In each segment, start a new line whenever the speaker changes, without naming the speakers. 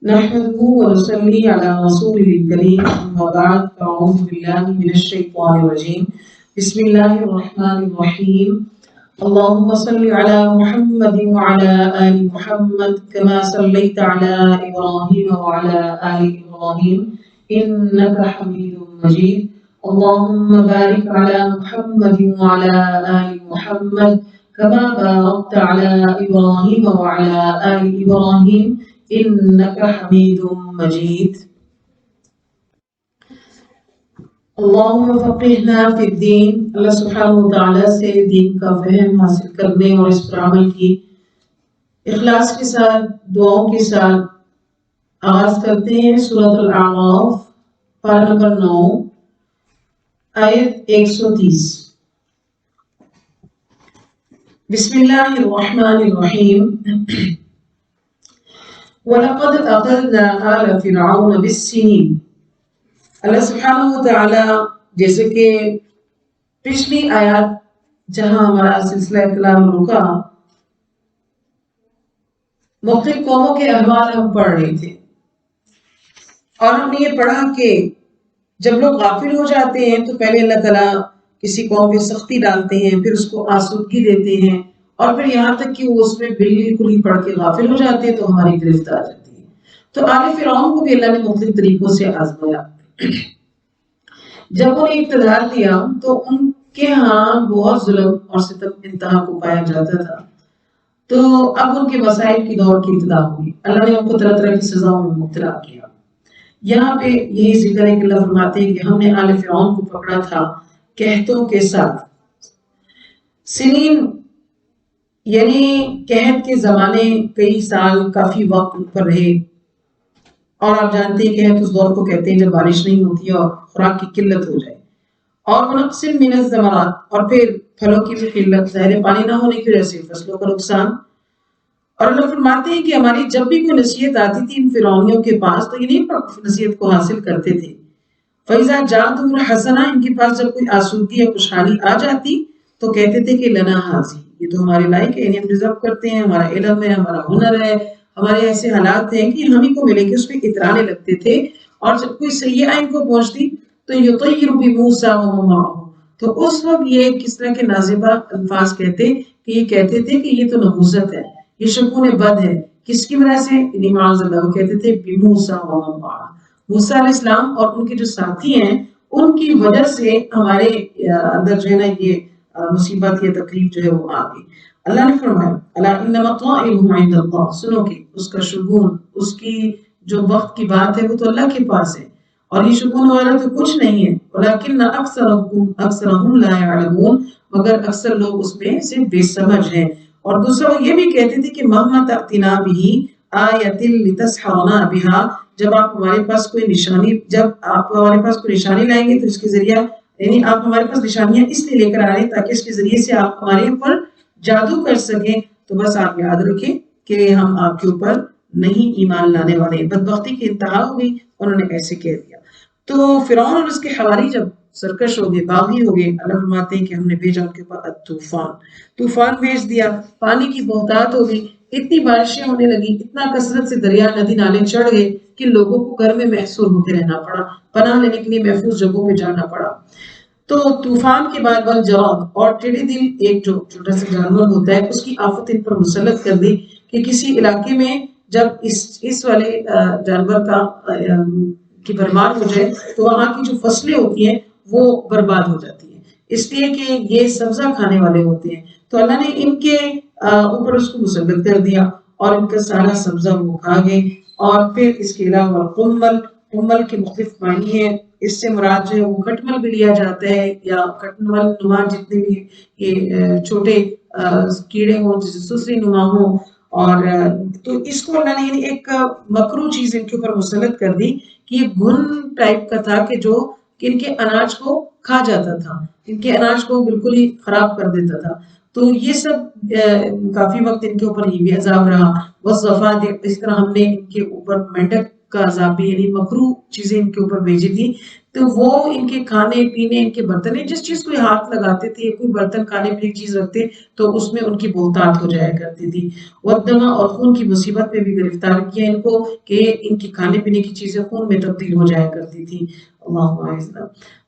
نحمده ونصلي على رسوله الكريم أما بعد فأعوذ بالله من الشيطان الرجيم بسم الله الرحمن الرحيم اللهم صل على محمد وعلى آل محمد كما صليت على إبراهيم وعلى آل إبراهيم إنك حميد مجيد اللهم بارك على محمد وعلى آل محمد كما باركت على إبراهيم وعلى آل إبراهيم إنك حميد مجيد اللهم فقهنا في الدين. اللہ سبحانہ وتعالی سے دین کا فہم حاصل کرنے اور اس پر عمل کی اخلاص کے ساتھ دعاؤں کے ساتھ آغاز کرتے ہیں سورۃ الاعراف پارہ نمبر 9 آیت 130. بسم اللہ الرحمن الرحیم. وَلَقَدْ أَخَذْنَا آلَ فِرْعَوْنَ بِالسِّنِينَ. اللہ سبحانہ وتعالی جیسے کہ پچھلی آیات جہاں ہمارا سلسلہ کلام رکا مختلف قوموں کے احوال ہم پڑھ رہے تھے اور ہم نے یہ پڑھا کہ جب لوگ غافل ہو جاتے ہیں تو پہلے اللہ تعالیٰ کسی قوم پہ سختی ڈالتے ہیں، پھر اس کو آسودگی دیتے ہیں اور پھر یہاں تک کہ وہ اس میں بالکل ہی پڑھ کے غافل ہو جاتے ہیں تو ہماری گرفت آ جاتی ہے. تو آل فرعون کو بھی اللہ نے مختلف طریقوں سے آزمایا. جب انہیں اقتدار دیا تو ان کے ہاں بہت ظلم اور ستم انتہا کو پایا جاتا تھا. تو اب ان کے مسائل کی دور کی ابتدا ہوئی. اللہ نے ان کو طرح طرح کی سزاؤں میں مبتلا کیا. یہاں پہ یہی ذکر ہے کہ اللہ فرماتے ہیں کہ ہم نے آل فرعون کو پکڑا تھا قحطوں کے ساتھ. سنین یعنی قحط کے زمانے کئی سال کافی وقت ان پر رہے اور آپ جانتے ہیں قحط اس دور کو کہتے ہیں جب بارش نہیں ہوتی اور خوراک کی قلت ہو جائے. اور منقسم من الثمرات اور پھر پھلوں کی بھی قلت، ظاہر پانی نہ ہونے کی وجہ سے فصلوں کا نقصان. اور اللہ فرماتے ہیں کہ ہماری جب بھی کوئی نصیحت آتی تھی ان فرعونیوں کے پاس تو یہ نہیں نصیحت کو حاصل کرتے تھے. فَإِذَا جَاءَتْهُمُ الْحَسَنَةُ ان کے پاس جب کوئی آسودگی یا خوشحالی آ جاتی تو کہتے تھے کہ لنا حاضی، یہ تو ہمارے لائق ہے، انہیں ہم ڈیزرو کرتے ہیں، ہمارا علم ہے، ہمارا ہنر ہے، ہمارے ایسے حالات ہیں کہ ہم ہی کو ملے گے، اس پہ اترانے لگتے تھے. اور جب کوئی سیئہ ان کو پہنچتی تو یطیر بموسیٰ ومن معہ، تو اس وقت یہ کس طرح کے نازبہ الفاظ کہتے کہ یہ کہتے تھے کہ یہ تو نحوست ہے، یہ شکون بد ہے. کس کی وجہ سے؟ معاذ اللہ، وہ کہتے تھے بموسیٰ ومن معہ، موسیٰ علیہ السلام اور ان کے جو ساتھی ہیں ان کی وجہ سے ہمارے اندر جو ہے نا یہ مصیبت یا تکلیف جو ہے وہ آ گئی. اللہ نے فرمایا الا انما طائرهم عند اللہ، سنو کہ اس کا شگون، اس کی جو وقت کی بات ہے وہ تو اللہ کے پاس ہے اور یہ شگون والا تو کچھ نہیں ہے. ولكن اکثرهم لا يعلمون، مگر اکثر لوگ اس میں سے بے سمجھ ہیں. اور دوسرا وہ یہ بھی کہتے تھے کہ مهما تأتنا به آیۃ لتسحرنا بها، جب آپ ہمارے پاس کوئی نشانی، جب آپ ہمارے پاس کوئی نشانی لائیں گے تو اس کے ذریعہ، یعنی آپ ہمارے پاس نشانیاں اس لیے لے کر آ رہے ہیں تاکہ اس کے ذریعے سے آپ ہمارے اوپر جادو کر سکیں. تو بس آپ یاد رکھیں کہ ہم آپ کے اوپر نہیں ایمان لانے والے. بدبختی کی انتہا ہو گئی، انہوں نے ایسے کہہ دیا. تو فرعون اور اس کے حواری جب سرکش ہو گئے، باغی ہو گئے، اللہ فرماتے ہیں کہ ہم نے بھیجا ان کے اوپر طوفان بھیج دیا. پانی کی بہتات ہو گئی، اتنی بارشیں ہونے لگی، اتنا کثرت سے دریا ندی نالے چڑھ گئے کہ لوگوں کو گھر میں محصور ہوتے رہنا پڑا، پناہ لینے کے لیے محفوظ جگہوں پہ جانا پڑا. تو طوفان کے بعد والجراد، اور ٹیڑے دل ایک جو چھوٹا سا جانور ہوتا ہے، اس کی آفت ان پر مسلط کر دی کہ کسی علاقے میں جب اس والے جانور کا کی بھرمار ہو جائے تو وہاں کی جو فصلیں ہوتی ہیں وہ برباد ہو جاتی ہیں، اس لیے کہ یہ سبزہ کھانے والے ہوتے ہیں. تو اللہ نے ان کے اوپر اس کو مسلط کر دیا اور ان کا سارا سبزہ وہ کھا گئے. اور پھر اس کے علاوہ قمل کے مختلف معنی ہیں. اس سے مراد جو ہے وہ کٹمل بھی لیا جاتا ہے یا کٹمل نما جتنے بھی یہ چھوٹے کیڑے ہوں جیسے سسری نما ہوں. اور تو اس کو اللہ نے ایک مکروہ چیز ان کے اوپر مسلط کر دی کہ یہ گھن ٹائپ کا تھا کہ جو ان کے اناج کو کھا جاتا تھا، ان کے اناج کو بالکل ہی خراب کر دیتا تھا. تو یہ سب کافی وقت ان کے اوپر یہ بھی عذاب رہا. والضفادع، اس طرح ہم نے ان کے اوپر مینڈک کا عذاب بھی، یعنی مکروہ چیزیں ان کے اوپر بھیجی تھی تو وہ ان کے کھانے پینے، ان کے برتن، جس چیز کو ہاتھ لگاتے تھے، کوئی برتن کھانے پینے کی چیز رکھتے تو اس میں ان کی بہتات ہو جایا کرتی تھی۔ والدماء، اور خون کی مصیبت میں بھی گرفتار کیا ان کو کہ ان کی کھانے پینے کی چیزیں خون میں تبدیل ہو جایا کرتی تھی۔ اللہ عزیز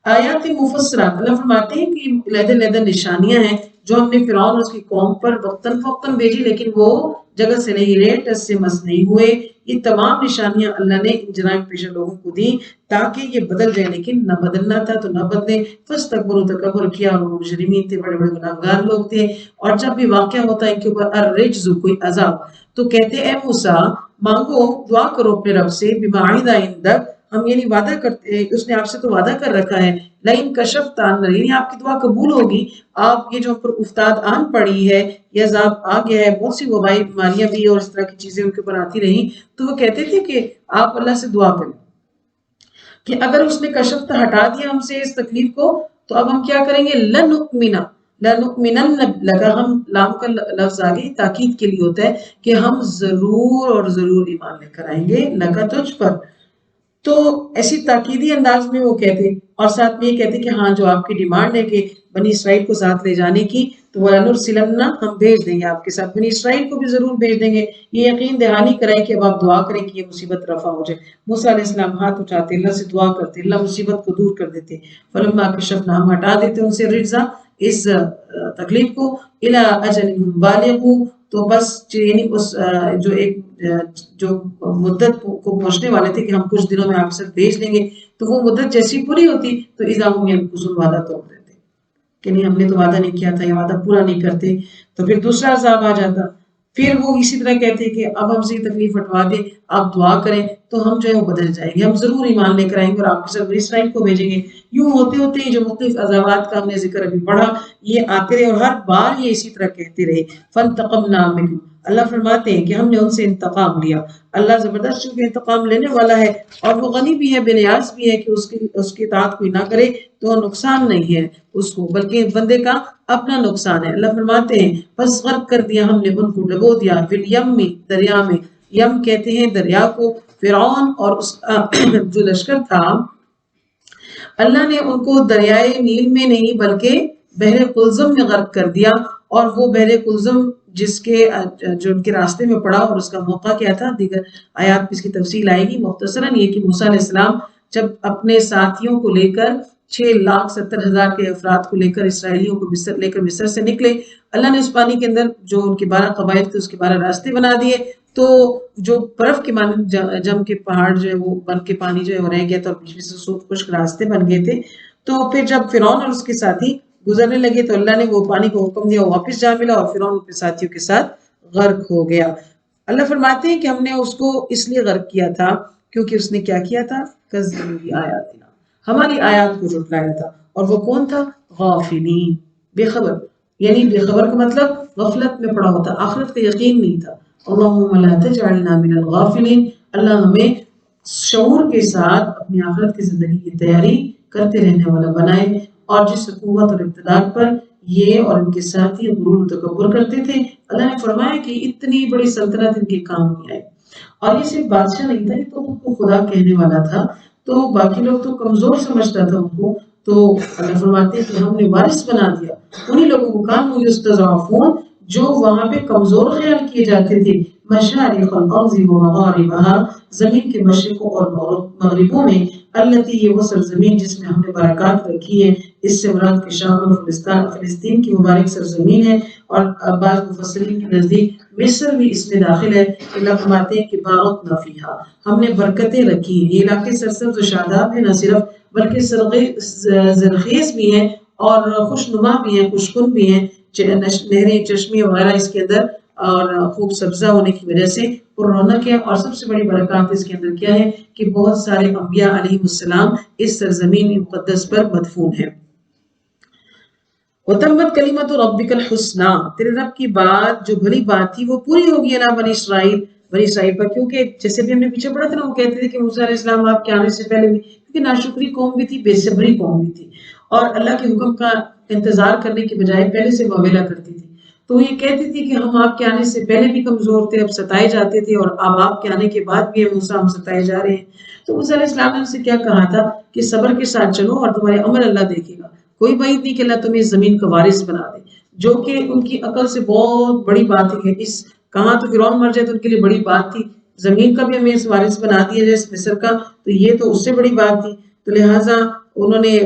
آیات مفسرات، اللہ فرماتے ہیں کہ علیحدہ علیحدہ نشانیاں ہیں جو ہم نے فرعون اور اس کی قوم پر وقتاً فوقتاً بھیجی، لیکن وہ جگہ سے نہیں رہے، ٹس سے مس نہیں ہوئے۔ یہ تمام نشانیاں اللہ نے ان جرائم پیشہ لوگوں کو دی تاکہ یہ بدل جائے، لیکن نہ بدلنا تھا تو نہ بدلے۔ فاستکبروا، تکبر کیا، اور وہ مجرمین تھے، بڑے بڑے گناہگار لوگ تھے۔ اور جب بھی واقعہ ہوتا ہے ان کے اوپر الرجز، کوئی عذاب، تو کہتے اے موسیٰ مانگو، دعا کرو اپنے رب سے، بما عہد عندک، ہم یعنی وعدہ کرتے، اس نے آپ سے تو وعدہ کر رکھا ہے، لئن کشفت عنا، یعنی آپ کی دعا قبول ہوگی، آپ یہ جو پر افتاد آن پڑی ہے، یہ عذاب آ گیا ہے، بہت سی وبائی بیماریاں بھی اور اس طرح کی چیزیں ان کے اوپر آتی رہیں، تو وہ کہتے تھے کہ آپ اللہ سے دعا کریں کہ اگر اس نے کشفت ہٹا دیا ہم سے اس تکلیف کو، تو اب ہم کیا کریں گے، لنؤمنا، لنؤمنن لگا، ہم لام کا لفظ آگے تاکید کے لیے ہوتا ہے کہ ہم ضرور اور ضرور ایمان لے کر آئیں گے لگا تجھ پر۔ تو ایسی تاکیدی انداز میں وہ کہتے، اور ساتھ میں یہ کہتے کہ ہاں جو آپ کی ڈیمانڈ ہے کہ بنی اسرائیل کو ساتھ لے جانے کی، تو وَلَنُرْسِلَنَّ، ہم بھیج دیں گے آپ کے ساتھ، بنی اسرائیل کو بھی ضرور بھیج دیں گے۔ یہ یقین دہانی کرائے کہ اب آپ دعا کریں کہ یہ مصیبت رفع ہو جائے۔ موسیٰ علیہ السلام ہاتھ اٹھاتے، اللہ سے دعا کرتے، اللہ مصیبت کو دور کر دیتے۔ فَلَمَّا كَشَفْنَا، ہم ہٹا دیتے ان سے رجزہ، اس تکلیف کو، إِلَىٰ أَجَلٍ بَالِغٍ، تو بس یعنی اس جو ایک جو مدت کو پہنچنے والے تھے کہ ہم کچھ دنوں میں آپ سے بھیج دیں گے، تو وہ مدت جیسی پوری ہوتی تو اذا هم ينقضون، وعدہ توڑ دیتے کہ نہیں ہم نے تو وعدہ نہیں کیا تھا، یہ وعدہ پورا نہیں کرتے، تو پھر دوسرا عذاب آ جاتا۔ پھر وہ اسی طرح کہتے کہ اب ہم سے یہ تکلیف ہٹوا دیں، آپ دعا کریں تو ہم جو ہے وہ بدل جائیں گے، ہم ضرور ایمان لے کر آئیں گے اور آپ کے ساتھ بنی اسرائیل کو بھیجیں گے۔ یوں ہوتے ہوتے ہی جو مختلف عذابات کا ہم نے ذکر ابھی پڑھا، یہ آتے رہے اور ہر بار یہ اسی طرح کہتے رہے۔ فانتقمنا منهم، اللہ فرماتے ہیں کہ ہم نے ان سے انتقام لیا۔ اللہ زبردست چونکہ انتقام لینے والا ہے اور وہ غنی بھی ہے، بے نیاز بھی ہے کہ اس کی اطاعت کوئی نہ کرے تو نقصان نہیں ہے اس کو، بلکہ بندے کا اپنا نقصان ہے۔ اللہ فرماتے ہیں بس غرق کر دیا ہم نے ان کو، ڈبو دیا، فِالْيَمِّ، دریا میں، یم کہتے ہیں دریا کو۔ فرعون اور اس کا جو لشکر تھا، اللہ نے ان کو دریائے نیل میں نہیں بلکہ بحر قلزم میں غرق کر دیا، اور وہ بحر قلزم جس کے جو ان کے راستے میں پڑا اور اس کا موقع کیا تھا، دیگر آیات میں اس کی تفصیل آئے گی۔ مختصراً یہ کہ موسیٰ علیہ السلام جب اپنے ساتھیوں کو لے کر 6,70,000 کے افراد کو لے کر اسرائیلیوں کو لے کر مصر سے نکلے، اللہ نے اس پانی کے اندر جو ان کے 12 قبائل تھے اس کے 12 راستے بنا دیے، تو جو برف کے مانند جم کے پہاڑ جو ہے وہ بن کے پانی جو ہے وہ رہ گیا تھا اور بیچ میں سے خشک راستے بن گئے تھے۔ تو پھر جب فرعون اور اس کے ساتھی گزرنے لگے تو اللہ نے وہ پانی کو حکم دیا، وہ واپس جا ملا اور فرعون اپنے ساتھیوں کے ساتھ غرق ہو گیا۔ اللہ فرماتے ہیں کہ ہم نے اس کو اس لیے غرق کیا تھا کیونکہ اس نے کیا کیا تھا، کذب آیاتنا، ہماری آیات کو جھٹلایا تھا، اور وہ کون تھا، غافلین، بے خبر، یعنی بے خبر کا مطلب غفلت میں پڑا ہوتا، آخرت کا یقین نہیں تھا۔ اللہم لا تجعلنا من الغافلین، اللہ ہمیں شعور کے ساتھ اپنی آخرت کی زندگی کی تیاری کرتے رہنے والا بنائے۔ اور جس حکومت اور اقتدار پر یہ اور ان کے ساتھی غرور و تکبر کرتے تھے، اللہ نے فرمایا کہ اتنی بڑی سلطنت ان کے کام نہیں آئی، اور یہ صرف بادشاہ نہیں تھا، یہ تو خود کو خدا کہنے والا تھا، تو باقی لوگ تو کمزور سمجھتا تھا ان کو، تو اللہ فرماتے ہیں کہ ہم نے وارث بنا دیا انہی لوگوں کو، کانوا یستضعفون، جو وہاں پہ کمزور خیال کیے جاتے تھے، مشارق الارض ومغاربها، زمین کے مشرقوں اور مغربوں میں، التي، یہ وہ سرزمین جس میں ہم نے برکات رکھی ہے، اس سے مراد کے شام اور فلسطین کی مبارک سرزمین ہے، اور بعض مفسرین کے نزدیک مصر بھی اس میں داخل ہے۔ اللہ فرماتے ہیں کہ بارکنا فیہا، ہم نے برکتیں رکھی ہیں، یہ علاقے سرسبز و شاداب ہیں، نہ صرف بلکہ زرخیز بھی ہیں اور خوشنما بھی ہیں، خوشکن بھی ہیں، نہریں، چشمے وغیرہ اس کے اندر، اور خوب سبزہ ہونے کی وجہ سے پر رونق ہے۔ اور سب سے بڑی برکات اس کے اندر کیا ہے کہ بہت سارے انبیاء علیہ السلام اس سرزمین مقدس پر مدفون ہیں۔ وَتَمَّتْ كَلِمَةُ رَبِّكَ الْحُسْنَى، تیرے رب کی بات جو بھلی بات تھی وہ پوری ہوگی ہے نا بنی اسرائیل پر، کیونکہ جیسے بھی ہم نے پیچھے پڑھا تھا نا، وہ کہتے تھے کہ موسیٰ علیہ السلام آپ کے آنے سے پہلے بھی، کیونکہ ناشکری قوم بھی تھی، بے صبری قوم بھی تھی، اور اللہ کے حکم کا انتظار کرنے کے بجائے پہلے سے مویلا کرتی تھی، تو یہ کہتی تھی کہ ہم آپ کے آنے سے پہلے بھی کمزور تھے، اب ستائے جاتے تھے، اور اب آپ کے آنے کے بعد بھی موسیٰ ہم ستائے جا رہے ہیں۔ تو موسیٰ علیہ السلام نے ان سے کیا کہا تھا کہ صبر کے ساتھ چلو اور تمہارے عمل اللہ دیکھے گا، کوئی بعید نہیں کہ اللہ تمہیں اس زمین کا وارث بنا دے، جو کہ ان کی عقل سے بہت بڑی بات ہے۔ اس کہاں تو فرعون مر جائے تو ان کے لیے بڑی بات تھی، زمین کا بھی ہمیں اس وارث بنا دیا جائے مصر کا، تو یہ تو اس سے بڑی بات تھی۔ تو لہٰذا انہوں نے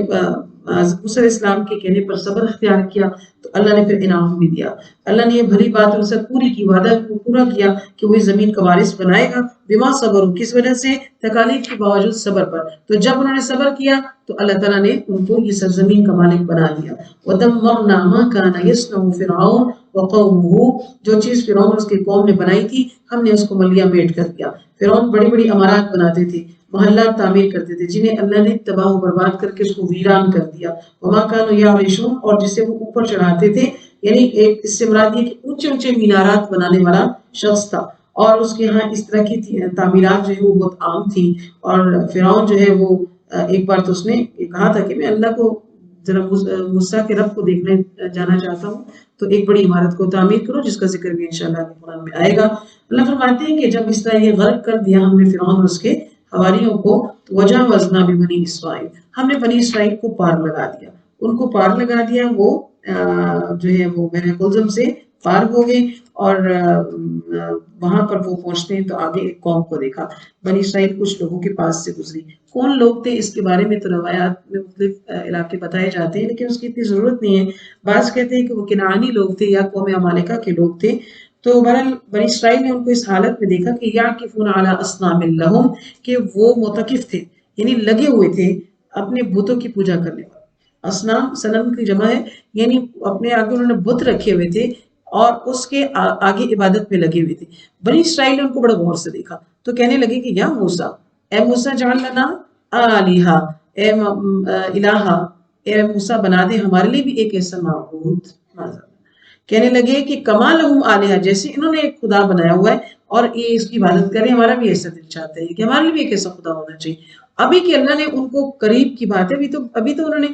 موسیٰ علیہ السلام کے کہنے پر صبر اختیار کیا، تو اللہ نے پھر انعام بھی دیا۔ اللہ نے یہ بھلی بات ان سے پوری کی، وعدہ کو پورا کیا کہ وہ اس زمین کا وارث بنائے گا، بما صبر، کس وجہ سے؟ تکالیف کے باوجود صبر پر۔ تو جب انہوں نے صبر کیا تو اللہ تعالیٰ نے ان کو یہ سرزمین کا مالک بنا دیا۔ وَدَمَّرْنَا مَا كَانَ يَصْنَعُ فِرْعَوْنُ وَقَوْمُهُ، جو چیز فرعون اور اس کی قوم نے بنائی تھی ہم نے اس کو ملیہ میٹ کر دیا۔ فرعون بڑی بڑی عمارات بناتے تھے، محلات تعمیر کرتے تھے، جنہیں اللہ نے تباہ و برباد کر کے اس کو ویران کر دیا۔ وَمَا كَانُوا يَعْرِشُونَ، اور جسے وہ اوپر چڑھاتے تھے، یعنی ایک اس سے مراد یہ کہ اونچے اونچے مینارات بنانے والا شخص تھا، اور اس کے ہاں اس طرح کی تعمیرات جو ہے وہ بہت عام تھی۔ اور فرعون جو ہے وہ ایک بار تو اس نے کہا تھا کہ میں اللہ کو ذرا موسیٰ کے رب کو دیکھنے جانا چاہتا ہوں، تو ایک بڑی عمارت کو تعمیر کرو، جس کا ذکر بھی انشاءاللہ قرآن میں آئے گا۔ اللہ فرماتے ہیں کہ جب اس طرح یہ غرق کر دیا ہم نے فرعون اور اس کے حواریوں کو، تو وجاوزنا ببنی اسرائیل، ہم نے بنی اسرائیل کو پار لگا دیا، ان کو پار لگا دیا، وہ جو ہے وہ بحر قلزم سے پار ہو گئے، اور وہاں پر وہ پہنچتے ہیں تو آگے ایک قوم کو دیکھا، بنی اسرائیل کچھ لوگوں کے پاس سے گزری۔ کون لوگ تھے اس کے بارے میں تو روایات میں مختلف علاقے بتائے جاتے ہیں، لیکن اس کی اتنی ضرورت نہیں ہے۔ بعض کہتے ہیں کہ وہ کنعانی لوگ تھے یا قوم عمالقہ کے لوگ تھے۔ تو بہرحال بنی اسرائیل نے ان کو اس حالت میں دیکھا کہ یعکفون علی اصنام لہم، کہ وہ معتکف تھے، یعنی لگے ہوئے تھے اپنے بتوں کی پوجا کرنے والے۔ اصنام صنم کی جمع ہے، یعنی اپنے آگے انہوں نے بت رکھے ہوئے تھے اور اس کے آگے عبادت میں لگے ہوئے تھے۔ بنی اسرائیل نے ان کو بڑا غور سے دیکھا تو کہنے لگے کہ یا موسیٰ، اے موسیٰ جعل لنا آلہا، اے الہا، اے موسیٰ بنا دے ہمارے لیے بھی ایک ایسا معبود۔ کہنے لگے کہ کما لہم آلہا، جیسے انہوں نے ایک خدا بنایا ہوا ہے اور یہ اس کی عبادت کریں، ہمارا بھی ایسا دل چاہتا ہے کہ ہمارے لیے بھی ایک ایسا خدا ہونا چاہیے۔ ابھی کہ اللہ نے ان کو قریب کی بات ہے، ابھی تو انہوں نے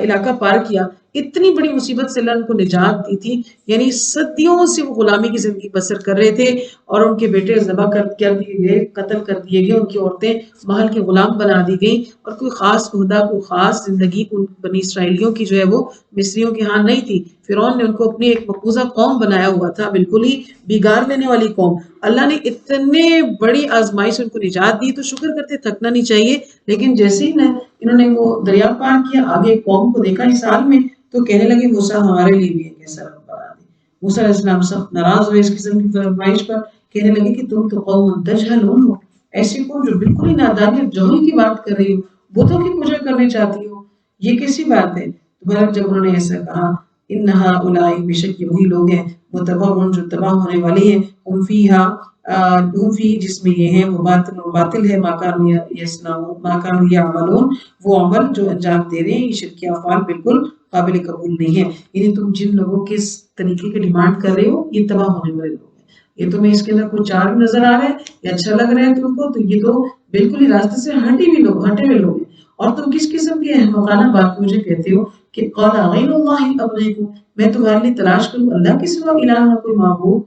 علاقہ پار کیا، اتنی بڑی مصیبت سے اللہ نے ان کو نجات دی تھی، یعنی صدیوں سے وہ غلامی کی زندگی بسر کر رہے تھے، اور ان کے بیٹے ذبح کر دیے گئے، قتل کر دیے گئے، ان کی عورتیں محل کے غلام بنا دی گئیں، اور کوئی خاص عہدہ، کوئی خاص زندگی ان بنی اسرائیلیوں کی جو ہے وہ مصریوں کے ہاں نہیں تھی۔ فرعون نے ان کو اپنی ایک مقبوضہ قوم بنایا ہوا تھا، بالکل ہی بگاڑ لینے والی قوم۔ اللہ نے اتنے بڑی آزمائش ان کو نجات دی تو شکر کرتے تھکنا نہیں چاہیے، لیکن جیسے ہی انہوں نے وہ دریا پار کیا، آگے قوم کو دیکھا اس حال میں، تو کہنے لگے موسیٰ ہمارے لیے بھی ایک ایسا رب بنا دے۔ موسیٰ علیہ السلام سب ناراض ہوئے اس قسم کی فرمائش پر، کہنے لگے کہ تم تو قوم تجہلون ہو، ایسی قوم جو بالکل ہی نادانی اور جہل کی بات کر رہی ہو، بتوں کی پوجا کرنے چاہتی ہو، یہ کیسی بات ہے؟ تو جب انہوں نے ایسا کہا، انہا اولائی، بے شک یہ وہی لوگ ہیں، متبعون جو تباہ ہونے والے ہیں، ہم فیہا، ہم فی جس میں یہ ہیں، وہ باطل اور باطل ہے، ما کانوا یصنعون، ما کانوا یعملون، وہ عمل جو انجام دے رہے ہیں، یہ شرکی افعال بالکل قابل قبول نہیں ہے۔ یعنی تم جن لوگوں کے اس طریقے کی ڈیمانڈ کر رہے ہو، یہ تباہ ہونے والے لوگ ہیں۔ یہ تمہیں اس کے اندر کوئی چار نظر آ رہا ہے یا اچھا لگ رہا ہے تم کو، تو یہ تو بالکل ہی راستے سے ہٹے ہوئے لوگ ہیں، اور تم کس قسم کے احمقانہ بات مجھے کہتے ہو کہ قال غیر اللہ ابغیکم، میں تمہارے لیے تلاش کروں اللہ کے سوا الہ، کوئی معبود،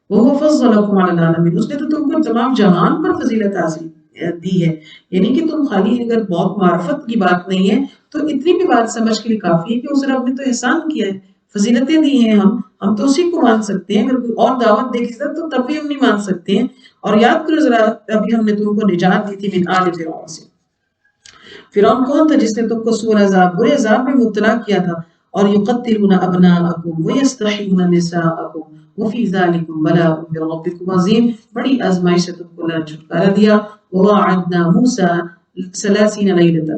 وہ فضلکم علی العالمین، اس نے تو تم کو تمام جہان پر فضیلت حاصل دی ہے۔ یعنی کہ تم خالی اگر بہت معرفت کی بات نہیں ہے تو اتنی بھی بات سمجھ کے لیے کافی ہے کہ اس رب نے تو احسان کیا ہے، فضیلتیں دی ہیں، ہم تو اسی کو مان سکتے ہیں، اگر کوئی اور دعوت دے کسی تو تب بھی ہم نہیں مان سکتے ہیں۔ اور یاد کرو ذرا، ابھی ہم نے تم کو نجات دی تھی من آل فرعون سے۔ فرعون کون تھا؟ جس نے تم کو سوء عذاب، برے عذاب میں مبتلا کیا تھا، اور یقتلون ابناءکم ویستحیون نساءکم وفی ذالکم بلاء من ربکم عظیم، بڑی آزمائش سے تم کو اللہ نے چھٹکارا دیا۔ وواعدنا موسیٰ 30 لیلۃ،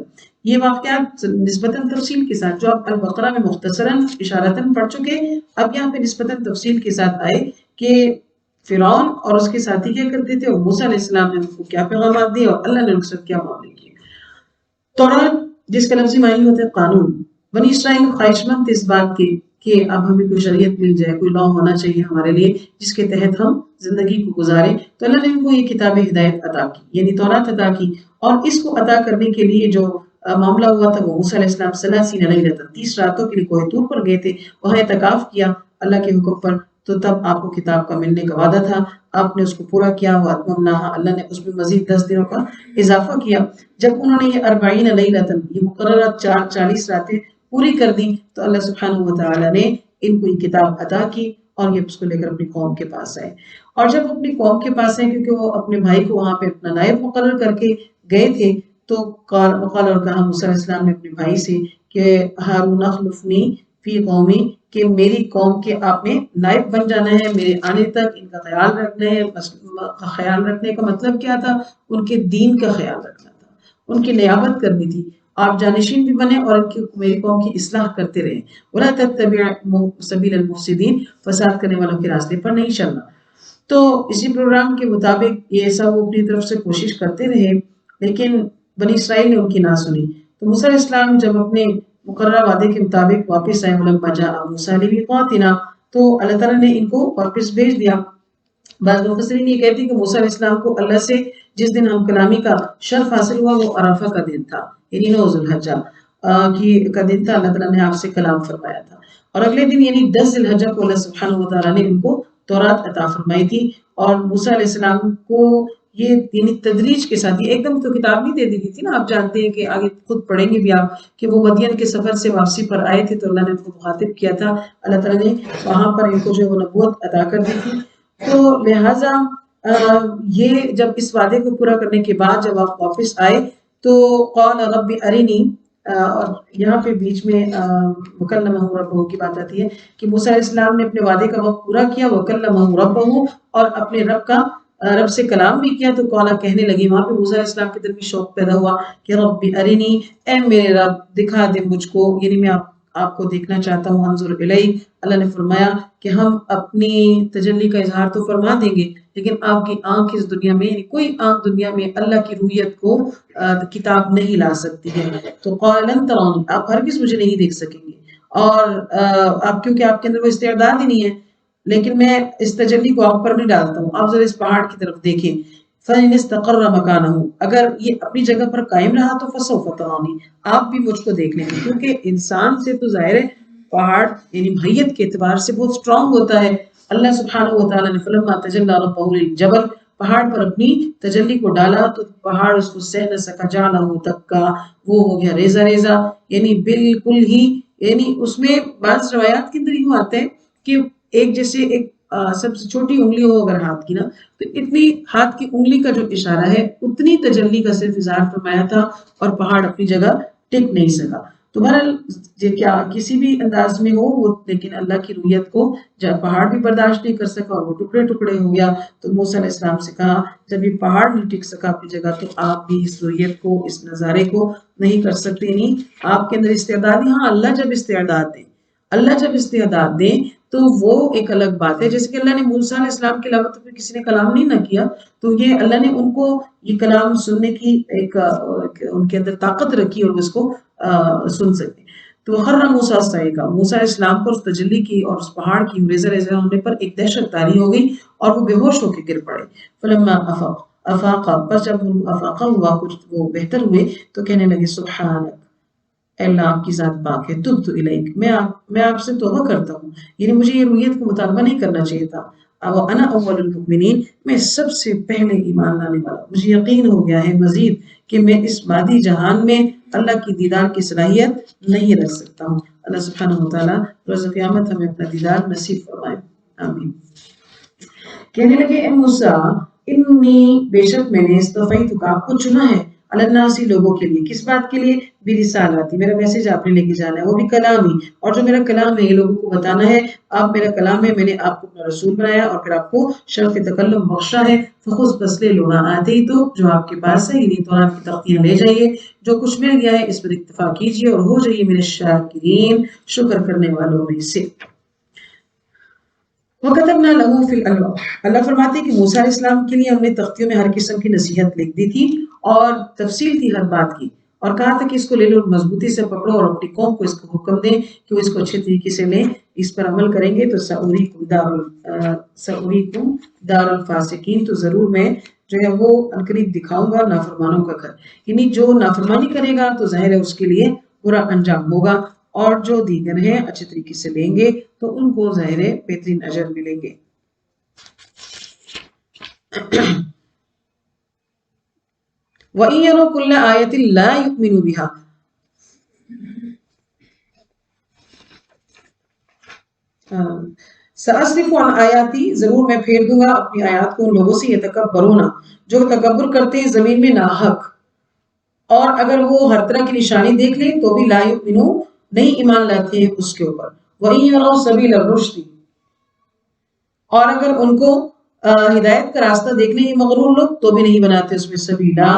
یہ واقعات نسبتاً تفصیل کے ساتھ جو آپ البقرہ میں مختصراً اشارتاً پڑھ چکے، اب یہاں پہ نسبتاً تفصیل کے ساتھ آئے کہ فرعون اور اس کے ساتھی کیا کرتے تھے، اور موسیٰ علیہ السلام نے ان کو کیا پیغامات دیے، اور اللہ نے ان کے ساتھ کیا معاملے کیے۔ تورات جس کا لفظی معنی ہوتا ہے قانون، بنی اسرائیل خواہش مند تھے اس بات کے کہ اب ہمیں کوئی شریعت مل جائے، کوئی لا ہونا چاہیے ہمارے لیے جس کے تحت ہم زندگی کو گزاریں، تو اللہ نے ان کو یہ کتاب ہدایت عطا کی، یعنی تورات عطا کی، اور اس کو عطا کرنے کے لیے جو معاملہ ہوا تھا وہ موسیٰ علیہ السلام 30 لیلۃ 30 راتوں کے لیے کوہ طور پر گئے تھے، وہاں اعتکاف کیا، اللہ کے حکم پر، تو تب آپ کو کتاب کا ملنے کا وعدہ تھا، آپ نے اس کو پورا کیا، وہ اتممناہا، اللہ نے اس میں مزید 10 دنوں کا اضافہ کیا۔ جب انہوں نے یہ 40 لیلۃ، یہ مقررہ 40 راتیں پوری کر دی، تو اللہ سبحانہ و تعالیٰ نے ان کو یہ کتاب عطا کی اور یہ اس کو لے کر اپنی قوم کے پاس آئے۔ اور جب اپنی قوم کے پاس آئے، کیونکہ وہ اپنے بھائی کو وہاں پہ اپنا نائب مقرر کر کے گئے تھے، تو قال اور کہا موسیٰ علیہ السلام نے اپنے بھائی سے کہ ہارون اخلفنی فی قومی، کہ میری قوم کے آپ نے نائب بن جانا ہے، میرے آنے تک ان کا خیال رکھنا ہے۔ خیال رکھنے کا مطلب کیا تھا؟ ان کے دین کا خیال رکھنا تھا، ان کی نیابت کرنی تھی، آپ جانشین بھی بنے اور میری قوم کی اصلاح کرتے رہے۔ وَلَا تَتَّبِعْ سَبِيلَ الْمُفْسِدِينَ، فساد کرنے والوں کے راستے پر نہیں چلنا۔ تو اسی پروگرام کے مطابق یہ سب وہ اپنی طرف سے کوشش کرتے رہے، لیکن بنی اسرائیل نے ان کی نہ سنی۔ تو موسیٰ علیہ السلام جب اپنے مقررہ وعدے کے مطابق واپس آئے، وَلَمَّا جَاءَ مُوسَىٰ لِمِيقَاتِنَا، تو اللہ تعالیٰ نے ان کو واپس بھیج دیا۔ بعض مفسرین یہ کہتے ہیں کہ موسیٰ علیہ السلام کو اللہ سے جس دن ہم کلامی کا شرف حاصل ہوا وہ عرفہ کا دن تھا، یعنی 9 ذی الحجہ کا دن تھا، اللہ تعالیٰ نے آپ سے کلام فرمایا تھا۔ اور اگلے دن یعنی 10 ذی الحجہ کو اللہ سبحانہ و تعالیٰ نے ان کو تورات عطا فرمائی تھی۔ اور موسیٰ علیہ السلام کو یہ یعنی تدریج کے ساتھ، یہ ایک دم تو کتاب نہیں دے دی گئی تھی نا، آپ جانتے ہیں کہ آگے خود پڑھیں گے بھی آپ کہ وہ مدین کے سفر سے واپسی پر آئے تھے، تو اللہ نے ان کو مخاطب کیا تھا، اللہ تعالیٰ نے وہاں پر ان کو جو وہ نبوت عطا کر دی تھی۔ تو لہٰذا یہ جب اس وعدے کو پورا کرنے کے بعد جب آپ واپس آئے تو قال رب ارنی، اور یہاں پہ بیچ میں وکلمہ ربہ کی بات آتی ہے کہ موسیٰ علیہ السلام نے اپنے وعدے کا وقت پورا کیا، وکلمہ ربہ، اور اپنے رب سے کلام بھی کیا۔ تو قالا، کہنے لگی، وہاں پہ موسیٰ علیہ السلام کی طرف بھی شوق پیدا ہوا کہ رب ارنی، اے میرے رب دکھا دے مجھ کو، یعنی میں آپ کو دیکھنا چاہتا ہوں، انظر الیک۔ اللہ نے فرمایا کہ ہم اپنی تجلی کا اظہار تو فرما دیں گے، لیکن آپ کی آنکھ اس دنیا میں، یعنی کوئی آنکھ دنیا میں اللہ کی رویت کو کتاب نہیں لا سکتی ہے۔ تو قال لن ترونی، آپ ہرگز مجھے نہیں دیکھ سکیں گے، اور آپ کیونکہ آپ کے اندر وہ استعداد ہی نہیں ہے، لیکن میں اس تجلی کو آپ پر نہیں ڈالتا ہوں۔ آپ ذرا اس پہاڑ کی طرف دیکھیں، فَإِنِ اسْتَقَرَّ مَكَانَهُ، اگر یہ اپنی جگہ پر قائم رہا تو فَسَوْفَ تَرَانِي، آپ بھی مجھ کو دیکھ لیں گے، کیونکہ انسان سے تو ظاہر ہے پہاڑ یعنی بھیت کے اعتبار سے بہت سٹرونگ ہوتا ہے۔ اللہ سبحانہ و تعالیٰ نے فَلَمَّا تَجَلَّىٰ رَبُّهُ لِلْجَبَلِ، پہاڑ پر اپنی تجلی کو ڈالا تو پہاڑ اس کو سہ نہ سکا، جعلہ دکا، وہ ہو گیا ریزہ ریزہ، یعنی بالکل ہی، یعنی اس میں بعض روایات کے اندر یوں آتے ہیں کہ ایک جیسے ایک سب سے چھوٹی انگلی ہو اگر ہاتھ کی نا، تو اتنی ہاتھ کی انگلی کا جو اشارہ ہے اتنی تجلی کا صرف اظہار فرمایا تھا، اور پہاڑ اپنی جگہ ٹک نہیں سکا۔ تو بہرحال کیا کسی بھی انداز میں ہو وہ، لیکن اللہ کی رویت کو جب پہاڑ بھی برداشت نہیں کر سکا اور وہ ٹکڑے ٹکڑے ہو گیا، تو موسیٰ علیہ السلام سے کہا جب یہ پہاڑ نہیں ٹک سکا اپنی جگہ، تو آپ بھی اس رویت کو، اس نظارے کو نہیں کر سکتے، نہیں آپ کے اندر استعداد۔ ہاں اللہ جب استعداد دے، اللہ جب استعداد دے تو وہ ایک الگ بات ہے۔ جیسے کہ اللہ نے موسیٰ علیہ السلام کے علاوہ تو پھر کسی نے کلام نہیں نہ کیا، تو یہ اللہ نے ان کو یہ کلام سننے کی ایک ان کے اندر طاقت رکھی اور وہ اس کو سن سکتے۔ تو خر موسیٰ صعقا، موسیٰ علیہ السلام پر اس تجلی کی اور اس پہاڑ کی ریزہ ریزہ ہونے پر ایک دہشت طاری ہو گئی اور وہ بے ہوش ہو کے گر پڑے۔ فلما افاقا، بس جب افاقہ ہوا، کچھ وہ بہتر ہوئے، تو کہنے لگے سبحانک، اے اللہ آپ کی ذات پاک ہے، تبت الیک، میں آپ سے توبہ کرتا ہوں، یعنی مجھے یہ رویت کو مطالبہ نہیں کرنا چاہیے تھا۔ انا اول المؤمنین، میں سب سے پہلے ایمان لانے والا، مجھے یقین ہو گیا ہے مزید کہ میں اس مادی جہان میں اللہ کی دیدار کی صلاحیت نہیں رکھ سکتا ہوں۔ اللہ سبحانہ و تعالیٰ روز قیامت ہمیں اپنا دیدار نصیب فرمائے، آمین۔ کہنے لگے اے موسیٰ، انی، بے شک میں نے اصطفیتک، آپ کو چنا ہے، علی الناس، لوگوں کے لیے، کس بات کے لیے؟ برسالاتی، میرا میسج آپ نے لے کے جانا ہے، وہ بھی کلامی، اور جو میرا کلام ہے یہ لوگوں کو بتانا ہے، آپ میرا کلام ہے، میں نے آپ کو اپنا رسول بنایا اور پھر آپ کو شرف تکلم بخشا ہے۔ فخذ، بس لے لو، ما آتیتک، جو آپ کے پاس ہے، یعنی تو آپ کی تختیاں لے جائیے، جو کچھ مل گیا ہے اس پر اکتفا کیجیے اور ہو جائیے میرے شاکرین، شکر کرنے والوں میں سے۔ وَكَتَبْنَا لَهُ فِي الْأَلْوَاحِ، اللہ فرماتے ہیں کہ موسیٰ علیہ السلام کے لیے ہم نے تختیوں میں ہر قسم کی نصیحت لکھ دی تھی اور تفصیل تھی ہر بات کی، اور کہا تھا کہ اس کو لے لو، مضبوطی سے پکڑو اور اپنی قوم کو اس کو حکم دیں کہ وہ اس کو اچھے طریقے سے لیں، اس پر عمل کریں گے تو سأُرِيكُمْ دار الفاسقین، تو ضرور میں جو ہے وہ عنقریب دکھاؤں گا نافرمانوں کا گھر، یعنی جو نافرمانی کرے گا تو ظاہر ہے اس کے لیے برا انجام ہوگا، اور جو دیگر ہیں اچھے طریقے سے لیں گے تو ان کو ظاہر ہے بہترین اجر ملیں گے. وَإِن يَرَوْا كُلَّ آيَةٍ لَا يُؤْمِنُوا بِهَا. سأصرف عن آیاتی، ضرور میں پھیر دوں گا اپنی آیات کو ان لوگوں سے یتکبرون، جو تکبر کرتے ہیں زمین میں ناحق، اور اگر وہ ہر طرح کی نشانی دیکھ لیں تو بھی لا یؤمنون، نہیں ایمان لاتے ہیں اس کے اوپر. وَإِن يَرَوْا سَبِيلَ الرُّشْدِ، اور اگر ان کو ہدایت کا راستہ دیکھ لیں یہ مغرور لوگ تو بھی نہیں بناتے اس میں سبیلا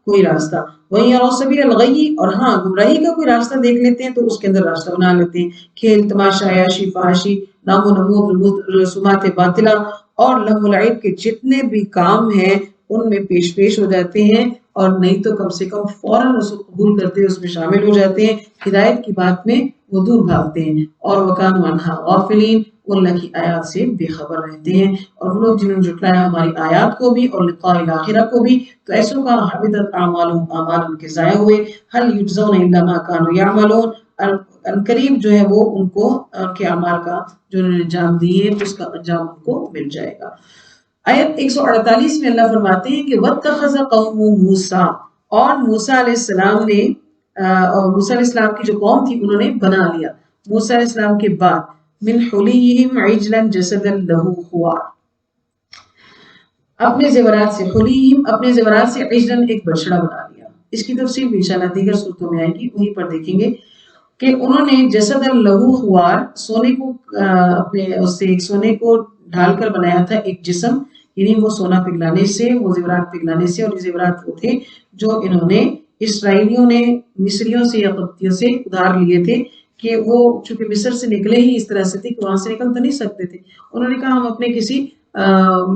کوئی راستہ. وَإِن يَرَوْا سَبِيلَ الْغَيِّ، اور ہاں گمراہی کا کوئی راستہ دیکھ لیتے ہیں تو اس کے اندر راستہ بنا لیتے ہیں. کھیل تماشا عیاشی فحاشی نام و نمود رسومات باطلہ اور لہو العب کے جتنے بھی کام ہیں ان میں پیش ہو جاتے ہیں، اور نہیں تو کم سے کم فوراً اس کو قبول کرتے ہیں، اس میں شامل ہو جاتے ہیں، ہدایت کی بات میں وہ دور بھاگتے ہیں. اور وَكَانُوا عَنْهَا غَافِلِينَ، وہ اللہ کی آیات سے بے خبر رہتے ہیں. اور وہ لوگ جنہوں نے جھٹلایا ہماری آیات کو بھی اور لقاء الآخرہ کو بھی تو ایسوں کا حبطت اعمالهم، اعمال ان کے ضائع ہوئے. هل يجزون الا ما كانوا يعملون، قریب جو ہے وہ ان کو ان کے اعمال کا جو انہوں نے انجام دیے اس کا انجام ان کو مل جائے گا. آیت 148 میں اللہ فرماتے ہیں کہ وَاتَّخَذَ قَوْمُ مُوسَىٰ، اور موسیٰ علیہ السلام نے اور موسیٰ علیہ السلام کی جو قوم تھی انہوں نے بنا لیا موسیٰ علیہ السلام کے بعد من حلیہم عجلا جسدا لہ خوار، اپنے زیورات سے، حلیہم اپنے زیورات سے، عجلا ایک بچڑا بنا لیا. اس کی تفصیل بھی انشاءاللہ دیگر صورتوں میں آئے گی، وہیں پر دیکھیں گے کہ انہوں نے جسدا لہ خوار، سونے کو اپنے اس سے ایک سونے کو ڈھال کر بنایا تھا ایک جسم، یعنی وہ سونا پگھلانے سے، وہ زیورات پگھلانے سے. اور یہ زیورات وہ تھے جو انہوں نے اسرائیلیوں نے مصریوں سے یا قبطیوں سے ادھار لیے تھے کہ وہ چونکہ مصر سے نکلے ہی اس طرح سے تھے کہ وہاں سے نکل تو نہیں سکتے تھے. انہوں نے کہا ہم اپنے کسی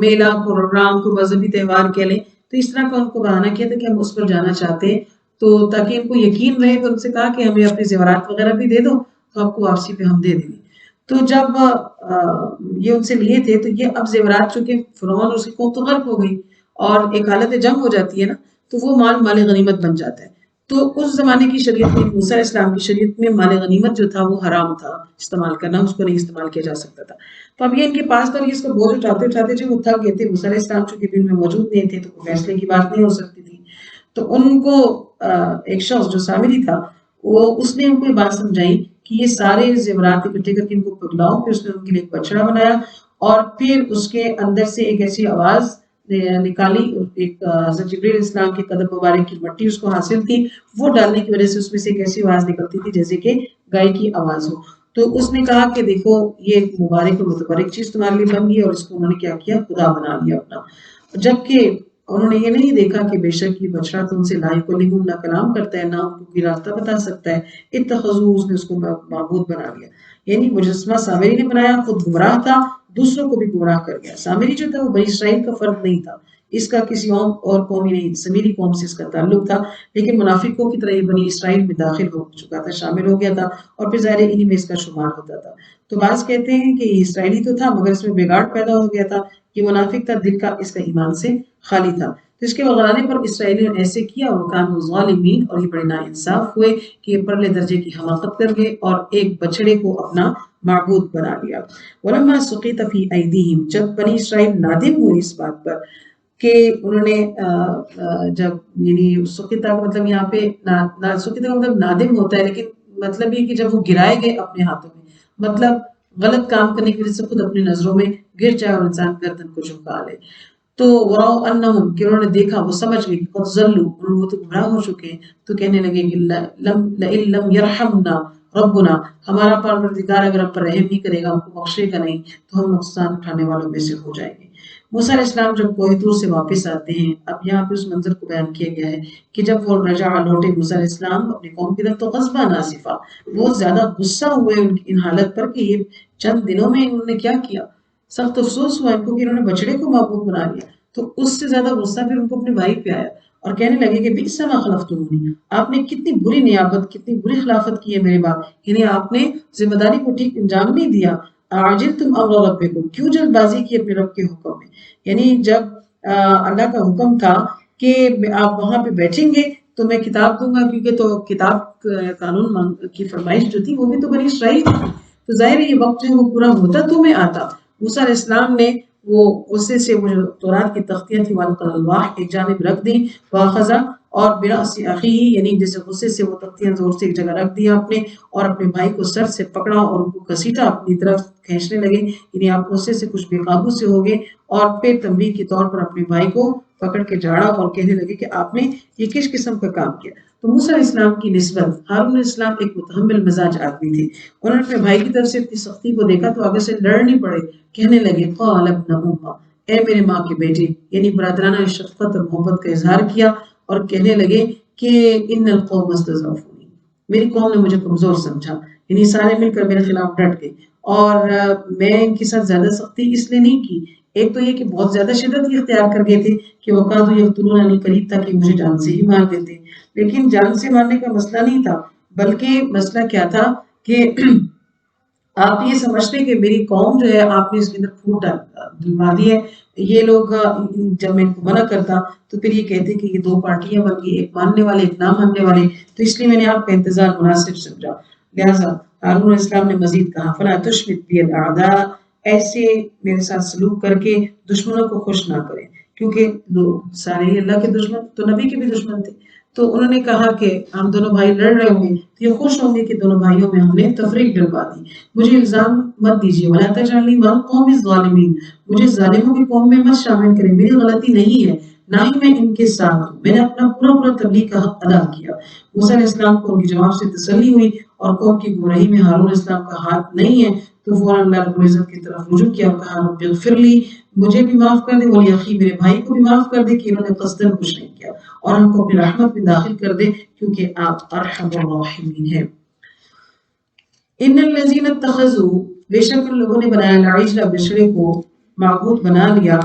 میلہ پروگرام کو مذہبی تہوار کہہ لیں تو اس طرح کا ان کو بہانہ کیا تھا کہ ہم اس پر جانا چاہتے ہیں، تو تاکہ ان کو یقین رہے تو ان سے کہا کہ ہمیں اپنے زیورات وغیرہ بھی دے دو تو آپ کو واپسی پہ ہم دے دیں گے. تو جب یہ ان سے لیے تھے تو یہ اب زیورات چونکہ فرعون اور اس کی قوم تو غرق ہو گئی اور ایک حالت جنگ ہو جاتی ہے نا، تو وہ مال غنیمت بن جاتا ہے. تو اس زمانے کی شریعت میں، موسیٰ علیہ السلام کی شریعت میں مال غنیمت جو تھا وہ حرام تھا استعمال کرنا، اس کو نہیں استعمال کیا جا سکتا تھا. تو اب یہ ان کے پاس تھا، یہ اس کا بوجھ اٹھاتے اٹھاتے جو وہ تھک گئے تھے. موسیٰ علیہ السلام چونکہ دن میں موجود نہیں تھے تو کوئی فیصلے کی بات نہیں ہو سکتی تھی. تو ان کو ایک شخص جو سامری تھا اس نے ان کو یہ بات سمجھائی کہ یہ سارے زیورات اکٹھے کر کے ان کو پگلاؤ. پھر اس نے ان کے لیے ایک بچڑا بنایا اور پھر اس کے اندر سے ایک ایسی آواز نکالی، ایک حضرت جبریل علیہ السلام کے قدم مبارک کی مٹی اس کو حاصل تھی، وہ ڈالنے کی وجہ سے اس میں سے ایک ایسی آواز نکلتی تھی جیسے کہ گائے کی آواز ہو. تو اس نے کہا کہ دیکھو یہ ایک مبارک اور متبرک چیز تمہارے لیے بن گئی، اور اس کو انہوں نے کیا کیا، خدا بنا لیا اپنا. جبکہ انہوں نے یہ نہیں دیکھا کہ بے شک یہ بچڑا تو ان سے لا یکلمہم، نہ کلام کرتا ہے، نہ ان کو کوئی راستہ بتا سکتا ہے. اتخذوہ، اس نے اس کو معبود بنا لیا، یعنی مجسمہ سامری نے بنایا، خود گمراہ تھا، دوسروں کو بھی گمراہ کر گیا. سامری جو تھا وہ بنی اسرائیل کا فرد نہیں تھا، اس کا کسی اور قومی نہیں، سمیری قوم سے اس کا تعلق تھا، لیکن منافقوں کی طرح یہ بنی اسرائیل میں داخل ہو چکا تھا، شامل ہو گیا تھا، اور پھر ظاہر انہی میں اس کا شمار ہوتا تھا. تو بعض کہتے ہیں کہ یہ اسرائیلی تو تھا مگر اس میں بگاڑ پیدا ہو گیا تھا، یہ منافق تھا، دل کا اس کا ایمان سے خالی تھا. تو اس کے وغیرانے پر اسرائیلیوں نے ایسے کیا، اور وَكَانُوا ظَالِمِينَ، اور یہ بڑے ناانصاف ہوئے کہ یہ پرلے درجے کی حماقت کر گئے اور ایک بچڑے کو اپنا معبود بنا لیا. وَلَمَّا سُقِطَ فِي أَيْدِيهِمْ، جب بنی اسرائیل نادم ہوئے اس بات پر کہ انہوں نے جب، یعنی سقطہ کا مطلب یہاں پہ سقطہ کا مطلب نادم ہوتا ہے، لیکن مطلب یہ کہ جب وہ گرائے گئے اپنے ہاتھوں میں، مطلب غلط کام کرنے کی وجہ سے خود اپنی نظروں میں گر جائے اور انسان گردن کو جھکا لے. تو وَرَأَوْا أَنَّهُمْ، کہ انہوں نے دیکھا، وہ سمجھ گئے قَدْ ضَلُّوا، وہ تو گمراہ ہو چکے ہیں، تو کہنے لگے کہ لَئِن لَمْ يَرْحَمْنَا رَبُّنَا، ہمارا پروردگار اگر ہم پر رحم نہیں کرے گا، ہم کو بخشے گا نہیں، تو ہم نقصان اٹھانے والوں میں سے ہو جائیں گے. موسیٰ علیہ السلام جب کوہ طور سے واپس آتے ہیں، اب یہاں پہ اس منظر کو بیان کیا گیا ہے کہ جب وہ رجع لوٹے موسیٰ علیہ السلام اپنی قوم کی طرف، تو غضبان آسفا، بہت زیادہ غصہ ہوئے ان حالت پر کہ یہ چند دنوں میں انہوں نے کیا کیا. سخت افسوس ہوا ان کو کہ انہوں نے بچڑے کو معبود بنا لیا. تو اس سے زیادہ غصہ پھر ان کو اپنے بھائی پہ آیا اور کہنے لگے کہ بئس ما خلفتمونی، آپ نے کتنی بری نیابت، کتنی بری خلافت کی ہے میرے باپ، یعنی آپ نے ذمہ داری کو ٹھیک انجام نہیں دیا. عاجلتم امر ربکم، کیوں جلد بازی کی اپنے رب کے حکم میں. یعنی جب اللہ کا حکم تھا کہ آپ وہاں پہ بیٹھیں گے تو میں کتاب دوں گا، کیونکہ تو کتاب قانون کی فرمائش جو تھی وہ بھی تو بنی اسرائیل کی تھی، تو ظاہر یہ وقت جو ہے وہ پورا ہوتا تو میں آتا۔ موسیٰ علیہ السلام نے وہ غصے سے وہ جو تورات کی تختیاں تھیں والقل الواح ایک جانب رکھ دی، واخذا اور برأس اخیہ یعنی جیسے غصے سے وہ تختیاں زور سے ایک جگہ رکھ دیا آپ نے، اور اپنے بھائی کو سر سے پکڑا اور ان کو گھسیٹا اپنی طرف کھینچنے لگے، یعنی آپ غصے سے کچھ بے قابو سے ہو گئے، اور پھر تنبیہ کے طور پر اپنے بھائی کو پکڑ کے جھاڑا اور کہنے لگے کہ آپ نے یہ کس قسم کا کام کیا۔ تو موسیٰ علیہ السلام کی نسبت ہارون علیہ السلام ایک متحمل مزاج آدمی تھے، انہوں نے اپنے بھائی کی طرف سے اتنی سختی کو دیکھا تو آگے سے لڑ نہیں پڑے، کہنے لگے قال ابن امہ، اے میرے ماں کے بیٹے، یعنی برادرانہ شفقت اور محبت کا اظہار کیا، اور کہنے لگے کہ ان القوم استضعفونی، میری قوم نے مجھے کمزور سمجھا، یعنی سارے مل کر میرے خلاف ڈٹ گئے، اور میں ان کے ساتھ زیادہ سختی اس لیے نہیں کی، ایک تو یہ کہ بہت زیادہ شدت ہی اختیار کر گئے تھے کہ وقعت یقتلوننی، قریب تھا کہ مجھے جان سے ہی مار دیتے، لیکن جان سے مارنے کا مسئلہ نہیں تھا، بلکہ مسئلہ کیا تھا کہ آپ یہ سمجھتے کہ میری قوم جو ہے آپ نے اس کے اندر پھوٹ ڈلوا دی ہے، یہ لوگ جب میں ان کو منع کرتا تو پھر یہ کہتے کہ یہ دو پارٹیاں بن گئی، ایک ماننے والے ایک نہ ماننے والے، تو اس لیے میں نے آپ کا انتظار مناسب سمجھا۔ لہٰذا ہارون علیہ السلام نے مزید کہا فلا تشمت بی الاعداء، ایسے میرے ساتھ سلوک کر کے دشمنوں کو خوش نہ کریں، کیونکہ لوگ سارے ہی اللہ کے دشمن تو نبی کے بھی دشمن تھے، تو انہوں نے کہا کہ ہم دونوں بھائی لڑ رہے ہوں گے تو یہ خوش ہوں گے کہ دونوں بھائیوں میں ہم نے تفریق ڈلوا دی، مجھے الزام مت دیجیے، ولا تجعلنی مع القوم الظالمین، مجھے ظالموں کی قوم میں مت شامل کریں، میری غلطی نہیں ہے، نہ ہی میں ان کے ساتھ ہوں، میں نے اپنا پورا تبلیغ کا حق ادا کیا۔ موسیٰ علیہ السلام کو ان کے جواب سے تسلی ہوئی اور قوم کی گمراہی میں ہارون علیہ السلام کا ہاتھ نہیں ہے، تو فوراً اللہ رب العزت کی طرف رجوع کیا اور کہا رب اغفر لی، مجھے بھی معاف کر دے، ولی اخی میرے بھائی کو بھی معاف کر دے کہ انہوں نے قصداً کچھ نہیں کیا، اور ہم کو اپنی رحمت میں داخل کر دے کیونکہ آپ ارحم الراحمین ہیں۔ ان الذین اتخذوا، بے شک ان لوگوں نے بنایا العجل بچڑے کو معبود بنا لیا،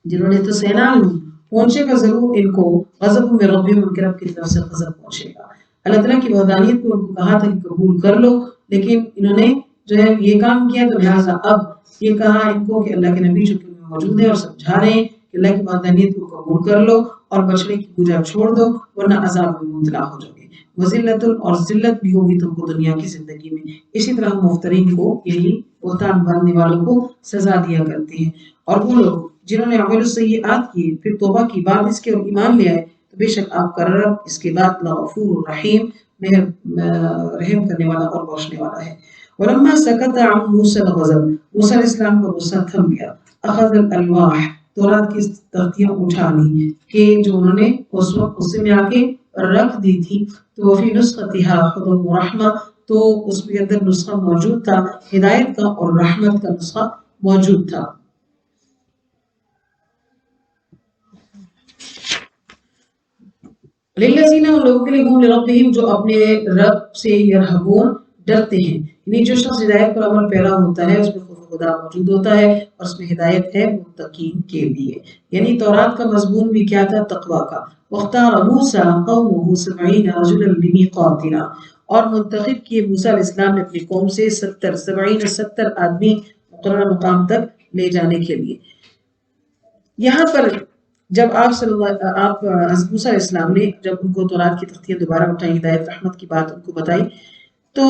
جنہوں نے تو سینال پہنچے گا ضرور ان کو غضب میں ربهم، ان کے رب کی طرف سے غضب پہنچے گا۔ اللہ تعالیٰ کی وحدانیت کو ان کو کہا تھا کہ قبول کر لو، لیکن انہوں نے جو ہے یہ کام کیا، تو لہٰذا اب یہ کہا ان کو کہ اللہ کے نبی جو کہ موجود ہے اور سمجھا رہے ہیں کہ اللہ کی وحدانیت کو قبول کر لو اور بچڑے کی پوجا چھوڑ دو ورنہ عذاب میں مبتلا ہو جاؤ گے، وذلت اور ذلت بھی ہوگی تم کو دنیا کی زندگی میں۔ اسی طرح مفترین کو، یہی بہتان باندھنے والوں کو سزا دیا کرتے ہیں، اور وہ لوگ جنہوں نے عمل السیئات کیے پھر توبہ کی بعد اس کے اور ایمان لے آئے تو بے شک آپ کا رب اس کے بعد لغفور رحیم، رحم کرنے والا اور بخشنے والا ہے۔ ولما سکت عن موسیٰ الغضب، موسیٰ علیہ السلام کا غصہ تھم گیا، اخذ الالواح، تورات کی تختیاں اٹھا لی کہ جو انہوں نے اس وقت غصے میں آ کے رکھ دی تھی، تو وفی نسختها ہدى ورحمہ، تو اس کے اندر نسخہ موجود تھا ہدایت کا اور رحمت کا نسخہ موجود تھا۔ للذین، ان لوگوں کے لیے ہم لربہم جو اپنے رب سے یرہبون ڈرتے ہیں، یعنی جو شخص ہدایت پر عمل پیرا ہوتا ہے اس میں خوف خدا موجود ہوتا ہے اور اس میں ہدایت ہے متقین کے لیے، یعنی تورات کا مضمون بھی کیا تھا؟ تقوی کا۔ واختار موسیٰ قومہ 70 رجلا لمیقاتنا، اور منتخب کیے موسیٰ علیہ السلام نے اپنی قوم سے 70 آدمی مقررہ مقام تک لے جانے کے لیے۔ یہاں پر جب آپ حضرت موسیٰ علیہ السلام نے جب ان کو تورات کی تختیاں دوبارہ اٹھائی، ہدایت رحمت کی بات ان کو بتائی، تو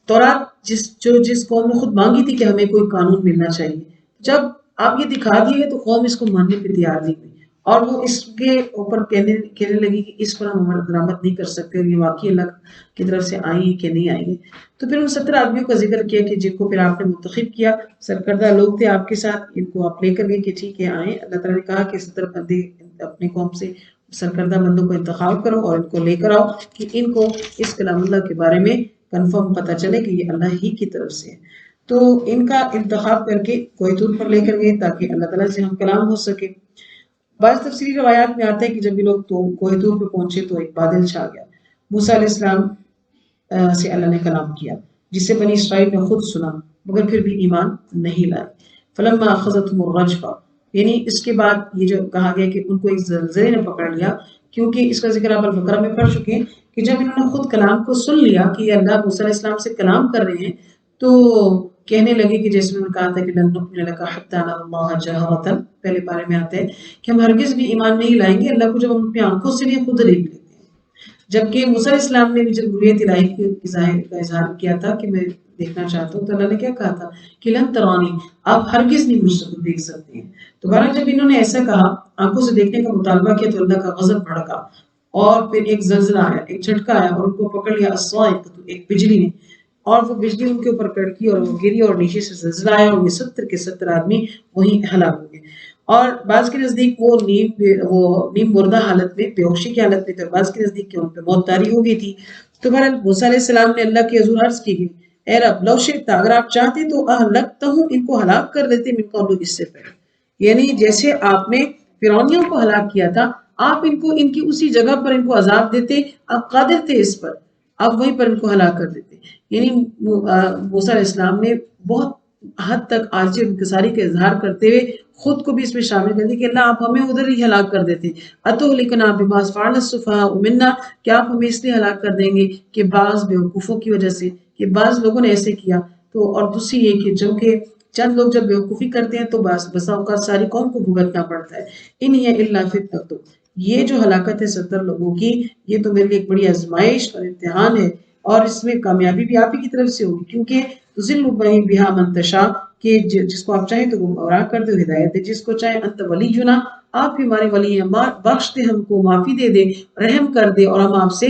تورات جس قوم نے خود مانگی تھی کہ ہمیں کوئی قانون ملنا چاہیے، جب آپ یہ دکھا دیے تو قوم اس کو ماننے پہ تیار نہیں ہوئی، اور وہ اس کے اوپر کہنے لگی کہ اس پر ہم عمل درآمد نہیں کر سکتے اور یہ واقعی اللہ کی طرف سے آئیں گے کہ نہیں آئیں گے۔ تو پھر ان 70 آدمیوں کا ذکر کیا کہ جن کو پھر آپ نے منتخب کیا، سرکردہ لوگ تھے آپ کے ساتھ، ان کو آپ لے کر گئے کہ ٹھیک ہے آئیں۔ اللہ تعالیٰ نے کہا کہ 70 بندے اپنے قوم سے سرکردہ بندوں کو انتخاب کرو اور ان کو لے کر آؤ کہ ان کو اس کلام اللہ کے بارے میں کنفرم پتہ چلے کہ یہ اللہ ہی کی طرف سے ہے۔ تو ان کا انتخاب کر کے کوہ طور پر لے کر گئے تاکہ اللہ تعالیٰ سے ہم کلام ہو سکے۔ بعض تفسیری روایات میں آتا ہے کہ جب یہ لوگ تو کوہ طور پہ پہنچے تو ایک بادل چھا گیا، موسیٰ علیہ السلام سے اللہ نے کلام کیا جسے بنی اسرائیل نے خود سنا مگر پھر بھی ایمان نہیں لائے۔ فلما اخذتهم الرجفہ، یعنی اس کے بعد یہ جو کہا گیا کہ ان کو ایک زلزلے نے پکڑ لیا، کیونکہ اس کا ذکر آپ البقرہ میں پڑھ چکے ہیں کہ جب انہوں نے خود کلام کو سن لیا کہ یہ اللہ موسیٰ علیہ السلام سے کلام کر رہے ہیں، تو کہنے لگے کہ جیسے انہوں نے کہا تھا کہ لن نؤمن لک حتی نری اللہ جہرۃ، پہلے پارے میں آتا ہے کہ ہم ہرگز بھی ایمان نہیں لائیں گے اللہ کو جب ہم اپنی آنکھوں سے نہیں خود دیکھ لیں۔ جبکہ موسیٰ علیہ السلام نے بھی جب رویت الہی کا اظہار کیا تھا کہ میں دیکھنا چاہتا ہوں، تو اللہ نے کیا کہا تھا کہ لن ترانی، آپ ہرگز نہیں مجھ کو دیکھ سکتے ہیں۔ تو بہرحال جب انہوں نے ایسا کہا، آنکھوں سے دیکھنے کا مطالبہ کیا، تو اللہ کا غضب بھڑکا اور پھر ایک زلزلہ آیا، ایک جھٹکا آیا اور ان کو پکڑ لیا الصاعقۃ، ایک بجلی نے، اور وہ بجلی ان کے اوپر کڑکی اور وہ گری اور نیچے سے زلزلہ آیا اور یہ 70 کے 70 آدمی وہیں ہلاک ہو گئے۔ اور بعض کے نزدیک وہ نیم مردہ حالت میں، بے ہوشی کی حالت میں تھے، اور بعض کے نزدیک کہ ان پہ موت طاری ہو گئی تھی۔ تو بہرحال موسیٰ علیہ السلام نے اللہ کے حضور عرض کی گئی، اے رب لو شئت، اگر آپ چاہتے تو اہلکتہم، ان کو ہلاک کر دیتے، من قبل، اس سے پہلے، یعنی جیسے آپ نے فرعونیوں کو ہلاک کیا تھا، آپ ان کو ان کی اسی جگہ پر ان کو عذاب دیتے، آپ قادر تھے اس پر، آپ وہیں پر ان کو ہلاک کر دیتے۔ یعنی موسیٰ علیہ السلام نے بہت حد تک عاجزی اور انکساری کا اظہار کرتے ہوئے خود کو بھی اس میں شامل کر دی کہ اللہ آپ ہمیں ادھر ہی ہلاک کر دیتے، اتہلکنا بما فعل السفہاء منا، کیا آپ ہمیں اس لیے ہلاک کر دیں گے کہ بعض بیوقوفوں کی وجہ سے، کہ بعض لوگوں نے ایسے کیا۔ تو اور دوسری یہ کہ جو کہ چند لوگ جب بیوقوفی کرتے ہیں تو بسا اوقات ساری قوم کو بھگتنا پڑتا ہے۔ ان ہی الا فتنۃ، یہ جو ہلاکت ہے 70 لوگوں کی، یہ تو میرے لیے ایک بڑی آزمائش اور امتحان ہے، اور اس میں کامیابی بھی آپ ہی کی طرف سے ہوگی، کیونکہ ذل بہا من تشاء، کہ جس کو آپ چاہیں تو گمراہ کر دو، ہدایت دے جس کو چاہیں، انت ولینا، آپ ہی ہمارے ولی ہیں، بخش دے ہم کو، معافی دے دے، رحم کر دے، اور ہم آپ سے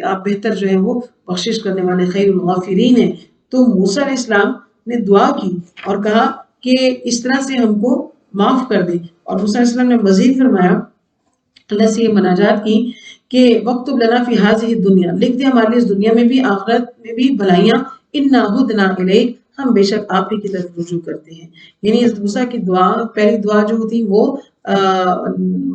آپ بہتر جو ہیں وہ بخشش کرنے والے خیر الغافرین ہیں۔ تو موسیٰ علیہ السلام نے دعا کی اور کہا کہ اس طرح سے ہم کو معاف کر دے، اور موسیٰ علیہ السلام نے مزید فرمایا، اللہ سے یہ مناجات کی کہ وَاکْتُبْ لَنَا فِی هَٰذِهِ الدُّنْیَا، لکھ دے ہمارے لیے اس دنیا میں بھی، آخرت میں بھی بھلائیاں، اِنَّا ہُدْنَا إِلَیْکَ، ہم بے شک آپ ہی کی طرف رجوع کرتے ہیں۔ یعنی اس موسیٰ کی دعا، پہلی دعا جو تھی وہ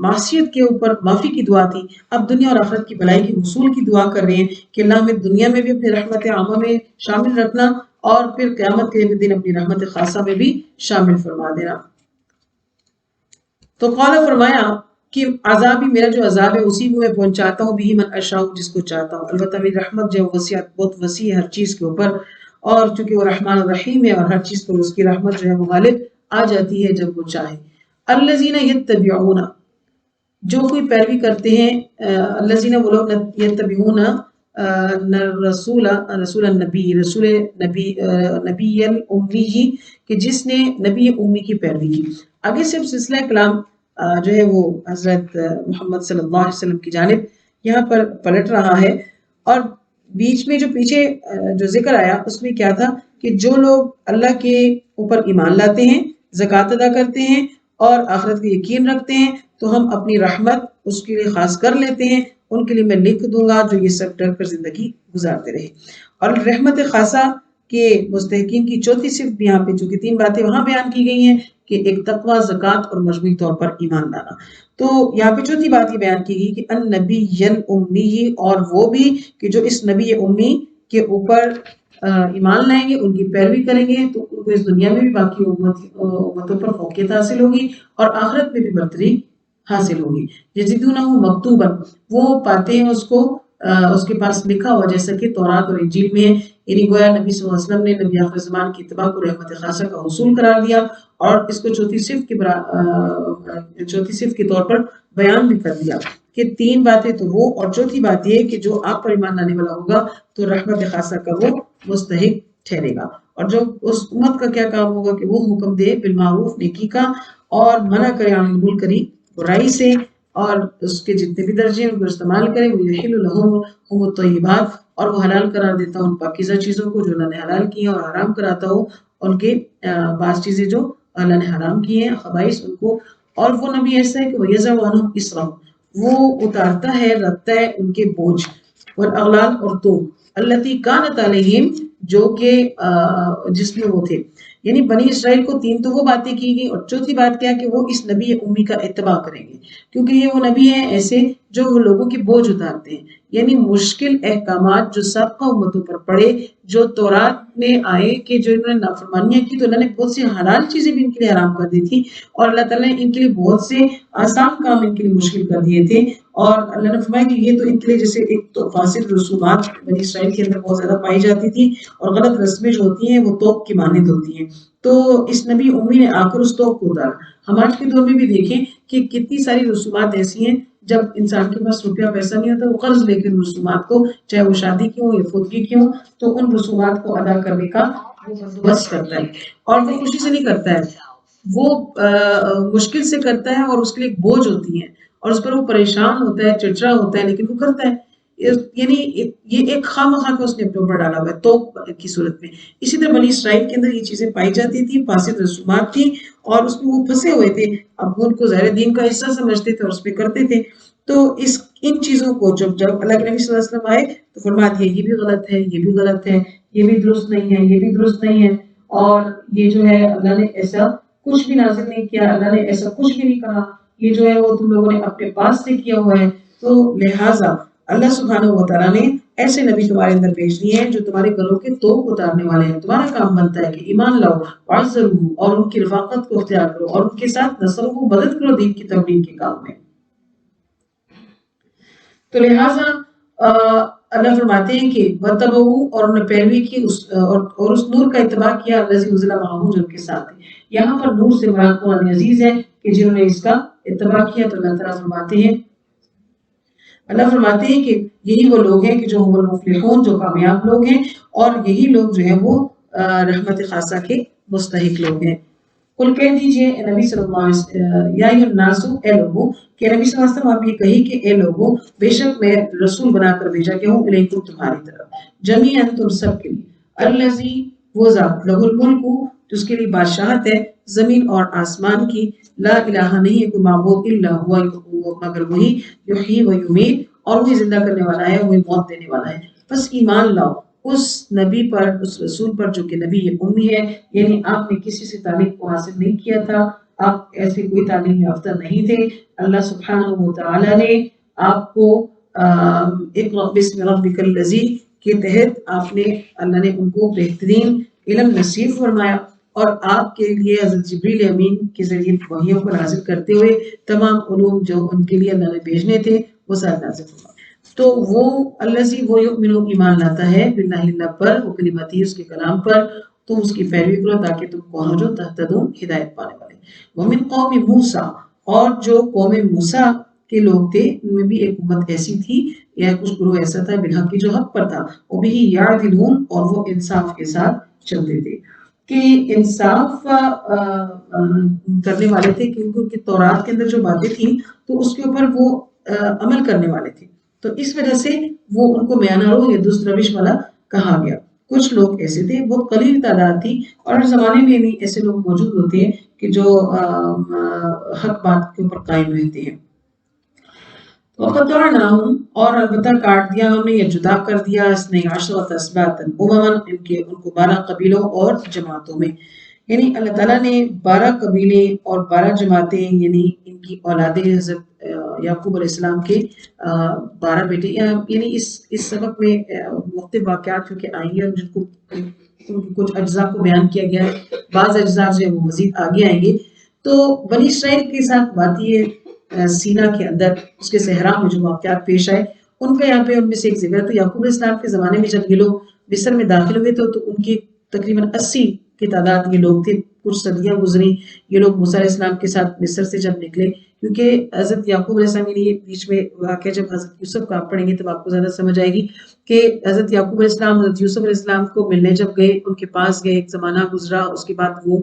معصیت کے اوپر معافی کی دعا تھی، اب دنیا اور آخرت کی بھلائی کے حصول کی دعا کر رہے ہیں کہ اللہ ہمیں دنیا میں بھی اپنی رحمت عامہ میں شامل رکھنا، اور پھر قیامت کے دن اپنی رحمت خاصہ میں بھی شامل فرما دینا۔ تو قال، فرمایا کہ عذابی، میرا جو عذاب ہے اسی کو میں پہنچاتا ہوں، بھی من اشاء، جس کو چاہتا ہوں، البتہ میری رحمت جو وسعت بہت وسیع ہے ہر چیز کے اوپر، اور چونکہ وہ رحمان الرحیم ہے، اور ہر چیز پر اس کی رحمت جو ہے وہ غالب آ جاتی ہے جب وہ چاہے۔ الذین یتبعون، جو کوئی پیروی کرتے ہیں، الذین، وہ لوگ، یتبعون رسول النبی، نبی الامی، کہ جس نے نبی امی کی پیروی کی۔ آگے سے سلسلہ کلام جو ہے وہ حضرت محمد صلی اللہ علیہ وسلم کی جانب یہاں پر پلٹ رہا ہے، اور بیچ میں جو پیچھے جو ذکر آیا اس میں کیا تھا کہ جو لوگ اللہ کے اوپر ایمان لاتے ہیں، زکوٰۃ ادا کرتے ہیں اور آخرت کا یقین رکھتے ہیں، تو ہم اپنی رحمت اس کے لیے خاص کر لیتے ہیں، ان کے لیے میں لکھ دوں گا جو یہ سب ڈر کر زندگی گزارتے رہے۔ اور رحمت خاصہ کے مستحقین کی چوتھی صفت بھی یہاں پہ، چونکہ 3 باتیں وہاں بیان کی گئی ہیں کہ ایک تقویٰ، زکوٰۃ اور مجموعی طور پر ایمان لانا، تو یہاں پہ چوتھی بات یہ بیان کی گئی کہ النبی الامی، اور وہ بھی کہ جو اس نبی امی کے اوپر ایمان لائیں گے، ان کی پیروی کریں گے، تو ان کو اس دنیا میں بھی باقی امتوں پر فوقیت حاصل ہوگی اور آخرت میں بھی برتری حاصل ہوگی۔ یجدونہ مکتوبا، وہ پاتے ہیں اس کو، اس کے پاس لکھا ہوا، جیسا کہ تورات اور انجیل میں ہے، یعنی گویا نبی صلی اللہ علیہ وسلم نے نبی آخر زمان کی اتباع کو رحمت خاصہ کا حصول قرار دیا، اور اس کو چوتھی صفت کے طور پر بیان بھی کر دیا کہ 3 باتیں تو وہ، اور چوتھی بات یہ کہ جو آپ پر ایمان لانے والا ہوگا تو رحمت خاصہ کا وہ مستحق ٹھہرے گا، اور جو اس امت کا کیا کام ہوگا کہ وہ حکم دے بالمعروف، نیکی کا، اور منع کرے عن المنکر، برائی سے، اور اس کے جتنے بھی درجے ہیں ان کو استعمال کرے، وہ یحل لهم الطیبات، اور وہ حلال قرار دیتا ان پاکیزہ چیزوں کو جو اللہ نے حلال کی ہیں، اور حرام کراتا ہو ان کے بعض چیزیں جو اللہ نے حرام کی ہیں، خبائث، ان کو۔ اور وہ نبی ایسا ہے کہ وَيَضَعُ عَنْهُمْ إِصْرَهُمْ، وہ اتارتا ہے، رکھتا ہے ان کے بوجھ، والاغلال، اور توق، التي كانت عليهم، جو کہ جس میں وہ تھے، یعنی بنی اسرائیل کو 3 تو وہ باتیں کی گئی، اور چوتھی بات کیا کہ وہ اس نبی امی کا اتباع کریں گے، کیونکہ یہ وہ نبی ہیں ایسے جو وہ لوگوں کے بوجھ اتارتے ہیں، یعنی مشکل احکامات جو سابقہ امتوں پر پڑے، جو تورات میں آئے کہ جو انہوں نے نافرمانیاں کی تو اللہ نے بہت سی حلال چیزیں بھی ان کے لیے حرام کر دی تھی، اور اللہ تعالیٰ نے ان کے لیے بہت سے آسان کام ان کے لیے مشکل کر دیے تھے، اور اللہ نے فرمایا کہ یہ تو ان کے لیے جیسے ایک تو فاسد رسومات بنی اسرائیل کے اندر بہت زیادہ پائی جاتی تھی، اور غلط رسمیں جو ہوتی ہیں وہ توق کی مانند ہوتی ہیں، تو اس نبی امی نے آ کر اس توق کو اتارا۔ ہم آج کے دور میں بھی دیکھیں کہ کتنی ساری رسومات ایسی ہیں جب انسان کے پاس روپیہ پیسہ نہیں ہوتا، وہ قرض لے کے رسومات کو، چاہے وہ شادی کی ہو یا فوتگی کی ہو، تو ان رسومات کو ادا کرنے کا وہ بندوبست کرتا ہے، اور وہ خوشی سے نہیں کرتا ہے، وہ مشکل سے کرتا ہے، اور اس کے لیے ایک بوجھ ہوتی ہے، اور اس پر وہ پریشان ہوتا ہے، چڑچڑا ہوتا ہے، لیکن وہ کرتا ہے۔ یعنی یہ ایک خواہ مخواہ کا اس نے اپنے اوپر ڈالا ہوا ہے توق کی صورت میں۔ اسی طرح بنی اسرائیل کے اندر یہ چیزیں پائی جاتی تھی، فاسد رسومات تھی، اور اس میں وہ پھنسے ہوئے تھے، اب ان کو ظاہر دین کا حصہ سمجھتے تھے اور اس پہ کرتے تھے۔ تو ان چیزوں کو جب اللہ کے نبی صلی اللہ علیہ وسلم آئے تو فرما دیا یہ بھی غلط ہے، یہ بھی غلط ہے، یہ بھی درست نہیں ہے، یہ بھی درست نہیں ہے، اور یہ جو ہے اللہ نے ایسا کچھ بھی نازل نہیں کیا، اللہ نے ایسا کچھ بھی نہیں کہا، یہ جو ہے وہ تم لوگوں نے اپنے پاس سے کیا ہوا ہے۔ تو لہٰذا اللہ سبحانہ و تعالیٰ نے ایسے نبی تمہارے اندر بھیج دیے ہیں جو تمہارے گھروں کے توق اتارنے والے ہیں۔ تمہارا کام بنتا ہے کہ ایمان لاؤ، وعزروہ، اور ان کی رفاقت کو اختیار کرو، اور ان کے ساتھ نسلوں کو مدد کرو دین کی تبلیغ کے کام میں۔ تو لہٰذا اللہ فرماتے ہیں کہ وَاتَّبَعُوا، اور انہوں نے پیروی کی اور اس نور کا اتباع کیا، الَّذِی أُنزِلَ مَعَهُ، جو ان کے ساتھ ہے۔ یہاں پر نور سے مراد قرآن عزیز ہے کہ جنہوں نے اس کا اتباع کیا، تو اللہ تعالیٰ فرماتے ہیں کہ یہی وہ لوگ ہیں کہ جو هم المفلحون، جو کامیاب لوگ ہیں، اور یہی لوگ جو ہیں وہ رحمت خاصہ کے مستحق لوگ ہیں۔ قل کہہ دیجئے اے نبی صلی اللہ علیہ وسلم، یا ایھا الناس، اے لوگو، کہ نبی صلی اللہ علیہ وسلم آپ یہ کہی کہ اے لوگو، بے شک میں رسول بنا کر بھیجا گیا ہوں الیکم، تمہاری طرف، جمیعاً، تم سب کے لیے، الذی، وہ ذات، لہ الملک، جس کے لیے بادشاہت ہے زمین اور آسمان کی، لا الہ، نہیں ہے کوئی معبود، الا ہوا، مگر وہی، یحیی و یمیت، اور وہی زندہ کرنے والا ہے، وہی موت دینے والا ہے۔ بس ایمان لاؤ اس نبی پر، اس رسول پر جو کہ نبی امی ہے، یعنی آپ نے کسی سے تعلیم کو حاصل نہیں کیا تھا، آپ ایسے کوئی تعلیم یافتہ نہیں تھے، اللہ سبحانہ و تعالیٰ نے آپ کو اقرأ بسم ربک الذی کے تحت اللہ نے ان کو بہترین علم نصیب فرمایا، اور آپ کے لیے حضرت جبریل امین کے ذریعے وحیوں کو نازل کرتے ہوئے تمام علوم جو ان کے لیے اللہ نے بھیجنے تھے وہ سارے نازل فرمائے۔ تو وہ الذی، وہ یؤمن، ایمان لاتا ہے، باللہ، اللہ پر، وہ کلمتی، اس کے کلام پر، تم اس کی پیروی کرو تاکہ تم کون ہو جو تہتدون، ہدایت پانے والے۔ ومن قوم موسیٰ، اور جو قوم موسیٰ کے لوگ تھے ان میں بھی ایک امت ایسی تھی یا کچھ گروہ ایسا تھا بالحق کی جو حق پر تھا، وبہ یعدلون، اور وہ انصاف کے ساتھ چلتے تھے، کہ انصاف کرنے والے تھے، کیونکہ ان کی تورات کے اندر جو باتیں تھیں تو اس کے اوپر وہ عمل کرنے والے تھے، تو اس وجہ سے وہ ان کو میانہ رو یا درست روش والا کہا گیا۔ کچھ لوگ ایسے تھے، بہت قلیل تعداد تھی، اور ہر زمانے میں بھی ایسے لوگ موجود ہوتے ہیں کہ جو حق بات کے اوپر قائم رہتے ہیں۔ وَقَطَعْنَاهُمْ، اور البتہ کاٹ دیا ہم نے یا جدا کر دیا، اثنی عشرۃ اسباطًا امما، ان کو 12 قبیلوں اور جماعتوں میں، یعنی اللہ تعالیٰ نے 12 قبیلے اور 12 جماعتیں، یعنی ان کی اولادیں حضرت یعقوب علیہ السلام کے 12 بیٹے، یعنی اس سبق میں مختلف واقعات کیونکہ آئیں گے، اور جن کو کچھ اجزاء کو بیان کیا گیا ہے، بعض اجزاء جو ہے وہ مزید آگے آئیں گے۔ تو بنی اسرائیل کے ساتھ بات یہ سینا کے اندر اس کے صحرا میں جو واقعات پیش آئے ان کا یہاں پہ ان میں سے ایک ذکر، تو یعقوب علیہ السلام کے زمانے میں جب یہ لوگ مصر میں داخل ہوئے تو ان کی تقریباً 80 کی تعداد یہ لوگ تھے، کچھ صدیاں گزری، یہ لوگ موسیٰ علیہ السلام کے ساتھ مصر سے جب نکلے، کیونکہ حضرت یعقوب علیہ السلام کے لیے بیچ میں واقعہ جب حضرت یوسف کا آپ پڑھیں گے تب آپ کو زیادہ سمجھ آئے گی کہ حضرت یعقوب علیہ السلام حضرت یوسف علیہ السلام کو ملنے جب گئے، ان کے پاس گئے، ایک زمانہ گزرا، اس کے بعد وہ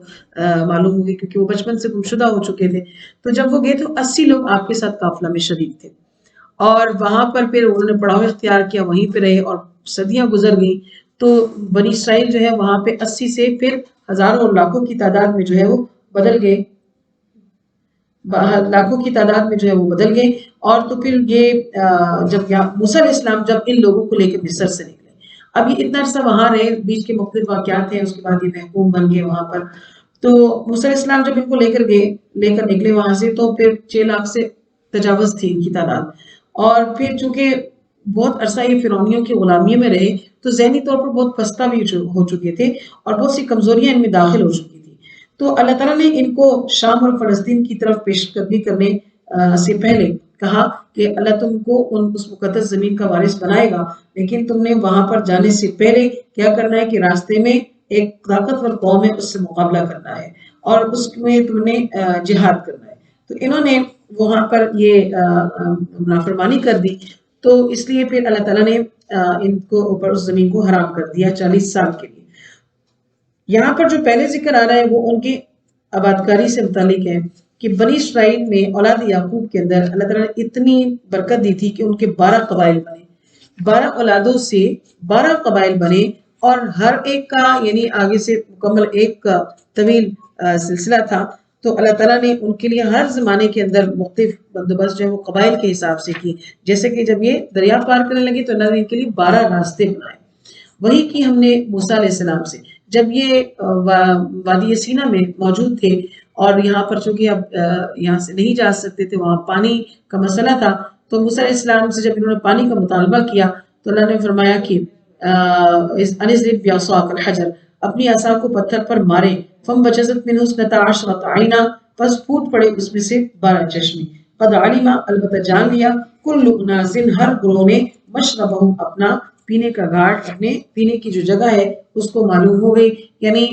معلوم ہو گئے کیونکہ وہ بچپن سے گمشدہ ہو چکے تھے، تو جب وہ گئے تو 80 لوگ آپ کے ساتھ قافلہ میں شریک تھے، اور وہاں پر پھر انہوں نے پڑاؤ اختیار کیا، وہیں پہ رہے، اور صدیاں گزر گئیں، تو بنی اسرائیل جو ہے وہاں پہ 80 سے پھر ہزاروں اور لاکھوں کی تعداد میں جو ہے وہ بدل گئے، لاکھوں کی تعداد میں جو ہے وہ بدل گئے، اور تو پھر یہ جب موسیٰ علیہ السلام جب ان لوگوں کو لے کے مصر سے نکلے، اب یہ اتنا عرصہ وہاں رہے، بیچ کے مختلف واقعات ہیں، اس کے بعد یہ محکوم بن گئے وہاں پر، تو موسیٰ علیہ السلام جب ان کو لے کر نکلے وہاں سے، تو پھر 6 لاکھ سے تجاوز تھی ان کی تعداد، اور پھر چونکہ بہت عرصہ یہ فرعونیوں کی غلامی میں رہے تو ذہنی طور پر بہت پستہ بھی ہو چکے تھے، اور بہت سی کمزوریاں ان میں داخل ہو چکی تھی، تو اللہ تعالیٰ نے ان کو شام اور فلسطین کی طرف پیش قدمی کرنے سے پہلے کہا کہ اللہ تم کو اس مقدس زمین کا وارث بنائے گا، لیکن تم نے وہاں پر جانے سے پہلے کیا کرنا ہے کہ راستے میں ایک طاقتور قوم ہے اس سے مقابلہ کرنا ہے، اور اس میں تم نے جہاد کرنا ہے، تو انہوں نے وہاں پر یہ نافرمانی کر دی، تو اس لیے پھر اللہ تعالیٰ نے ان کو اوپر اس زمین کو حرام کر دیا 40 سال کے لیے۔ یہاں پر جو پہلے ذکر آ رہا ہے وہ ان کی آبادکاری سے متعلق ہے کہ بنی اسرائیل میں اولاد یعقوب کے اندر اللہ تعالیٰ نے اتنی برکت دی تھی کہ ان کے 12 قبائل بنے، 12 اولادوں سے 12 قبائل بنے، اور ہر ایک کا یعنی آگے سے مکمل ایک طویل سلسلہ تھا۔ تو اللہ تعالیٰ نے ان کے لیے ہر زمانے کے اندر مختلف بندوبست جو ہے وہ قبائل کے حساب سے کی، جیسے کہ جب یہ دریا پار کرنے لگے تو اللہ نے ان کے لیے 12 راستے بنائے۔ وہی کی ہم نے موسیٰ علیہ السلام سے، جب یہ وادی سینا میں موجود تھے اور یہاں پر چونکہ اب یہاں سے نہیں جا سکتے تھے، وہاں پانی کا مسئلہ تھا، تو موسیٰ علیہ السلام سے جب انہوں نے پانی کا مطالبہ کیا تو اللہ نے فرمایا کہ انضرب بعصاک الحجر، اپنی عصا کو پتھر پر مارے، فانبجست منہ اثنتا عشرۃ عینا، پس پھوٹ پڑے اس میں سے 12 چشمے، قد علم، البتہ جان لیا، کل اناس، ہر گروہ نے، مشربہم، اپنا پینے کا گھاٹ، اپنے پینے کی جو جگہ ہے اس کو معلوم ہو گئی۔ یعنی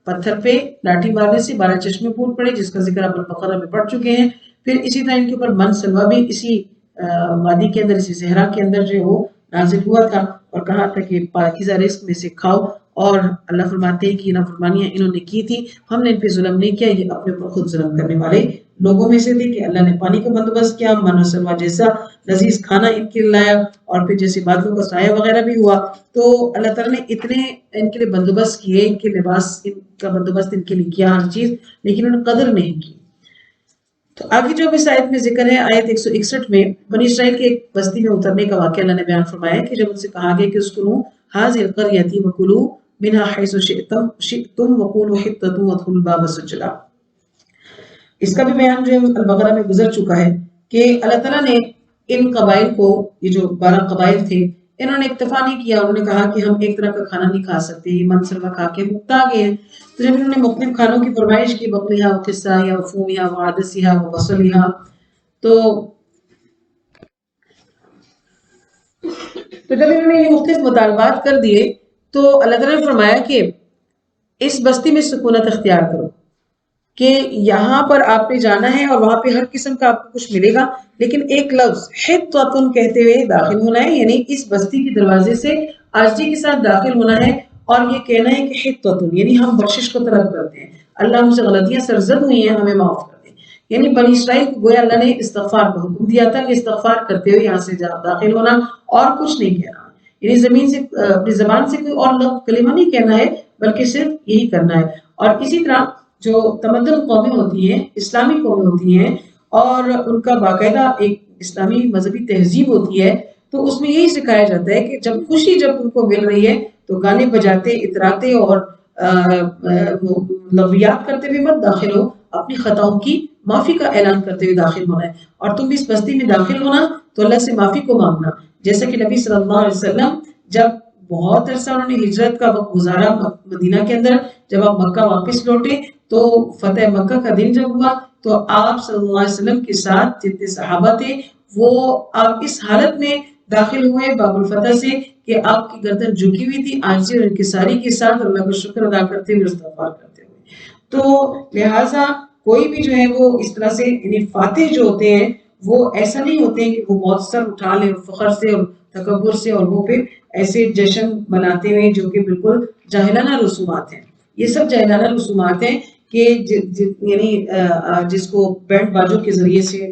پتھر پہ لاٹھی مارنے سے 12 چشمے پھوٹ پڑے، جس کا ذکر آپ البقرہ میں پڑھ چکے ہیں۔ پھر اسی طرح ان کے اوپر من سلوا بھی اسی وادی کے اندر، اسی صحرا کے اندر جو ہے وہ نازل ہوا تھا، اور کہا تھا کہ پاکیزہ رزق میں سے کھاؤ، اور اللہ فرماتے ہیں کہ یہ نافرمانیاں انہوں نے کی تھی، ہم نے ان پہ ظلم نہیں کیا، یہ اپنے اوپر خود ظلم کرنے والے لوگوں میں سے تھے، کہ اللہ نے پانی کا بندوبست کیا، من و سلوا جیسا لذیذ کھانا ان کے لایا، اور پھر جیسے بادلوں کا سایہ وغیرہ بھی ہوا، تو اللہ تعالیٰ نے اتنے ان کے لیے بندوبست کیے، ان کے لباس ان کا بندوبست ان کے لیے کیا، ہر چیز، لیکن انہوں نے قدر نہیں کی۔ تو آگے جو اس آیت میں ذکر ہے، آیت 161 میں بنی اسرائیل کے ایک بستی میں اترنے کا واقعہ اللہ نے بیان فرمایا کہ جب ان سے کہا گیا کہ اسکنوا هذه القرية وكلوا منها حيث شئتم وقولوا حطة وادخلوا الباب سجدا۔ اس کا بھی بیان جو ہے البقرہ میں گزر چکا ہے کہ اللہ تعالیٰ نے ان قبائل کو، یہ جو 12 قبائل تھے، انہوں نے اکتفا نہیں کیا، انہوں نے کہا کہ ہم ایک طرح کا کھانا نہیں کھا سکتے، یہ من سلوا کھا کے مکتا گئے ہیں۔ تو جب انہوں نے مختلف کھانوں کی فرمائش کی، بقلیہا و قصہا و فومیہا و عدسیہا و بصلیہا، تو جب انہوں نے یہ مختلف مطالبات کر دیے تو اللہ تعالیٰ نے فرمایا کہ اس بستی میں سکونت اختیار کرو، کہ یہاں پر آپ نے جانا ہے اور وہاں پہ ہر قسم کا آپ کو کچھ ملے گا، لیکن ایک لفظ حطۃ کہتے ہوئے داخل ہونا ہے، یعنی اس بستی کے دروازے سے عاجزی کے ساتھ داخل ہونا ہے، اور یہ کہنا ہے کہ حطۃ، یعنی ہم بخشش کو طلب کرتے ہیں، اللہ ہم سے غلطیاں سرزد ہوئی ہیں، ہمیں معاف کر دیں۔ یعنی بنی اسرائیل کو گویا اللہ نے استغفار کا حکم دیا تھا کہ استغفار کرتے ہوئے یہاں سے داخل ہونا، اور کچھ نہیں کہنا، یعنی زمین سے اپنی زبان سے کوئی اور لفظ کلمہ نہیں کہنا ہے، بلکہ صرف یہی کرنا ہے۔ اور اسی طرح جو تمدن قومیں ہوتی ہیں، اسلامی قومیں ہوتی ہیں، اور ان کا باقاعدہ ایک اسلامی مذہبی تہذیب ہوتی ہے، تو اس میں یہی سکھایا جاتا ہے کہ جب خوشی جب ان کو مل رہی ہے تو گانے بجاتے، اتراتے اور لغویات کرتے ہوئے مت داخل ہو، اپنی خطاؤں کی معافی کا اعلان کرتے ہوئے داخل ہونا ہے، اور تم بھی اس بستی میں داخل ہونا تو اللہ سے معافی کو مانگنا، جیسا کہ نبی صلی اللہ علیہ وسلم جب بہت عرصہ انہوں نے ہجرت کا وقت گزارا مدینہ کے اندر، جب آپ مکہ واپس لوٹے تو فتح مکہ کا دن جب ہوا تو آپ صلی اللہ علیہ وسلم کے ساتھ جتنے صحابہ تھے وہ آپ اس حالت میں داخل ہوئے باب الفتح سے کہ آپ کی گردن جھکی ہوئی تھی، عاجزی اور انکساری کے ساتھ اللہ کا شکر ادا کرتے ہوئے، استغفار کرتے ہوئے۔ تو لہٰذا کوئی بھی جو ہے وہ اس طرح سے، یعنی فاتح جو ہوتے ہیں وہ ایسا نہیں ہوتے ہیں کہ وہ بہت سر اٹھا لیں فخر سے اور تکبر سے، اور وہ پھر ایسے جشن مناتے ہوئے جو کہ بالکل جاہلانہ رسومات ہیں۔ یہ سب جاہلانہ رسومات ہیں کہ یعنی جس کو بینڈ باجوں کے ذریعے سے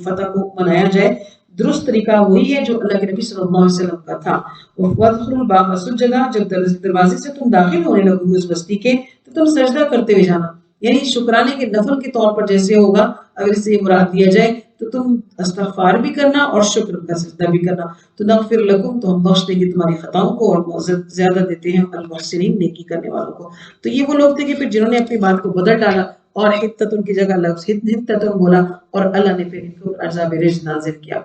فتح کو منایا جائے، درست طریقہ وہی ہے جو اللہ کے نبی صلی اللہ علیہ وسلم کا تھا۔ وَادْخُلُوا الْبَابَ سُجَّدًا، جب دروازے سے تم داخل ہونے لگو اس بستی کے تو تم سجدہ کرتے ہوئے جانا، یعنی شکرانے کے نفل کے طور پر جیسے ہوگا، اگر اسے یہ مراد دیا جائے تو تم استغفار بھی کرنا اور شکر کا سجدہ بھی کرنا، تو نغفر لکم، تو ہم بخش دیں گے تمہاری خطاؤں کو، اور معزت زیادہ دیتے ہیں المحسنین، نیکی کرنے والوں کو۔ تو یہ وہ لوگ تھے کہ پھر جنہوں نے اپنی بات کو بدل ڈالا اور حطۃ کی جگہ لفظ حطۃ بولا، اور اللہ نے پھر ان کو عذاب رجز نازل کیا۔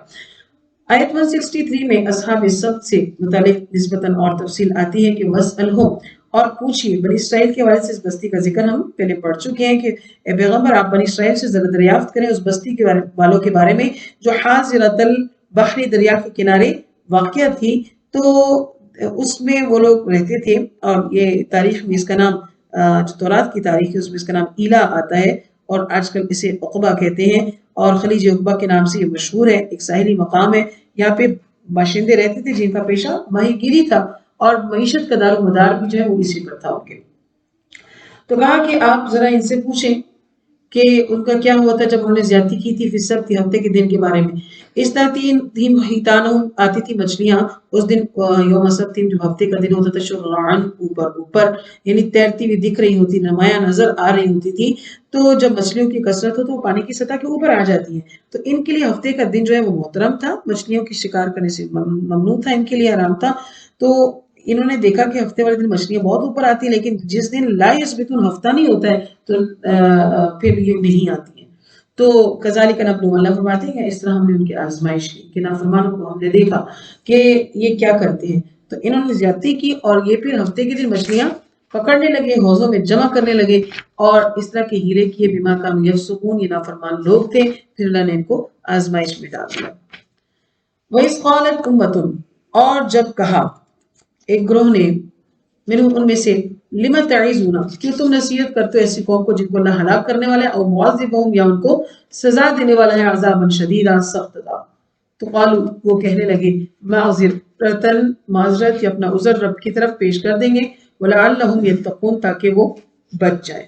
آیت 163 میں اصحاب السبت سے متعلق نسبتاً اور تفصیل آتی ہے کہ وَاسْأَلْهُمْ، اور پوچھیے، بنی اسرائیل کے حوالے سے اس بستی کا ذکر ہم پہلے پڑھ چکے ہیں کہ اے پیغمبر آپ بنی اسرائیل سے ذرا دریافت کریں اس بستی کے والوں کے بارے میں جو حاضرۃ البحر، دریا کے کنارے واقع تھی، تو اس میں وہ لوگ رہتے تھے، اور یہ تاریخ میں اس کا نام، جو تورات کی تاریخ ہے اس میں اس کا نام ایلا آتا ہے، اور آج کل اسے عقبہ کہتے ہیں، اور خلیج عقبہ کے نام سے یہ مشہور ہے، ایک ساحلی مقام ہے۔ یہاں پہ باشندے رہتے تھے جن کا پیشہ ماہی گیری تھا، اور معیشت کا دار و مدار بھی جو ہے وہ اسی پر تھا ان کے۔ تو کہا کہ آپ ذرا ان سے پوچھیں کہ ان کا کیا ہوا تھا جب انہوں نے زیادتی کی تھی فی السبت، ہفتے کے دن کے بارے میں۔ اس طرح تین حیتانوں آتی تھی مچھلیاں اس دن یوم سبت، جو ہفتے کا دن ہوتا تھا، شرعاً اوپر یعنی تیرتی ہوئی دکھ رہی ہوتی، نمایاں نظر آ رہی ہوتی تھی۔ تو جب مچھلیوں کی کثرت ہو تو وہ پانی کی سطح کے اوپر آ جاتی ہیں، تو ان کے لیے ہفتے کا دن جو ہے وہ محترم تھا، مچھلیوں کی شکار کرنے سے ممنوع تھا، ان کے لیے حرام تھا۔ تو انہوں نے دیکھا کہ ہفتے والے دن مچھلیاں بہت اوپر آتی ہیں، لیکن جس دن لا یثبتون ہفتہ نہیں ہوتا ہے تو پھر یہ نہیں آتی ہیں۔ تو کذالک نبلو، اللہ فرماتے ہیں اس طرح ہم نے ان کی آزمائش کی کہ نافرمانوں کو ہم نے دیکھا کہ یہ کیا کرتے ہیں، تو انہوں نے زیادتی کی اور یہ پھر ہفتے کے دن مچھلیاں پکڑنے لگے، حوضوں میں جمع کرنے لگے اور اس طرح کے ہیلے کیے، بما کانوا یفسقون، یہ نافرمان لوگ تھے، پھر اللہ نے ان کو آزمائش میں ڈال دیا۔ وَإِذْ قَالَتْ أُمَّةٌ، اور جب کہا ایک گروہ نے، منہم ان میں سے، لِمَ تَعِظُونَ، کیوں تم نصیحت کرتے ہو ایسی قوم کو جن کو اللہ ہلاک کرنے والا ہے، او مُعَذِّبُہُم، یا ان کو سزا دینے والا ہے، عذابًا شدیدا، سخت عذاب۔ تو قالوا، وہ کہنے لگے، معذرتاً، معذرت یا اپنا عذر رب کی طرف پیش کر دیں گے، وَلَعَلَّهُمْ يَتَّقُونَ، تاکہ وہ بچ جائیں۔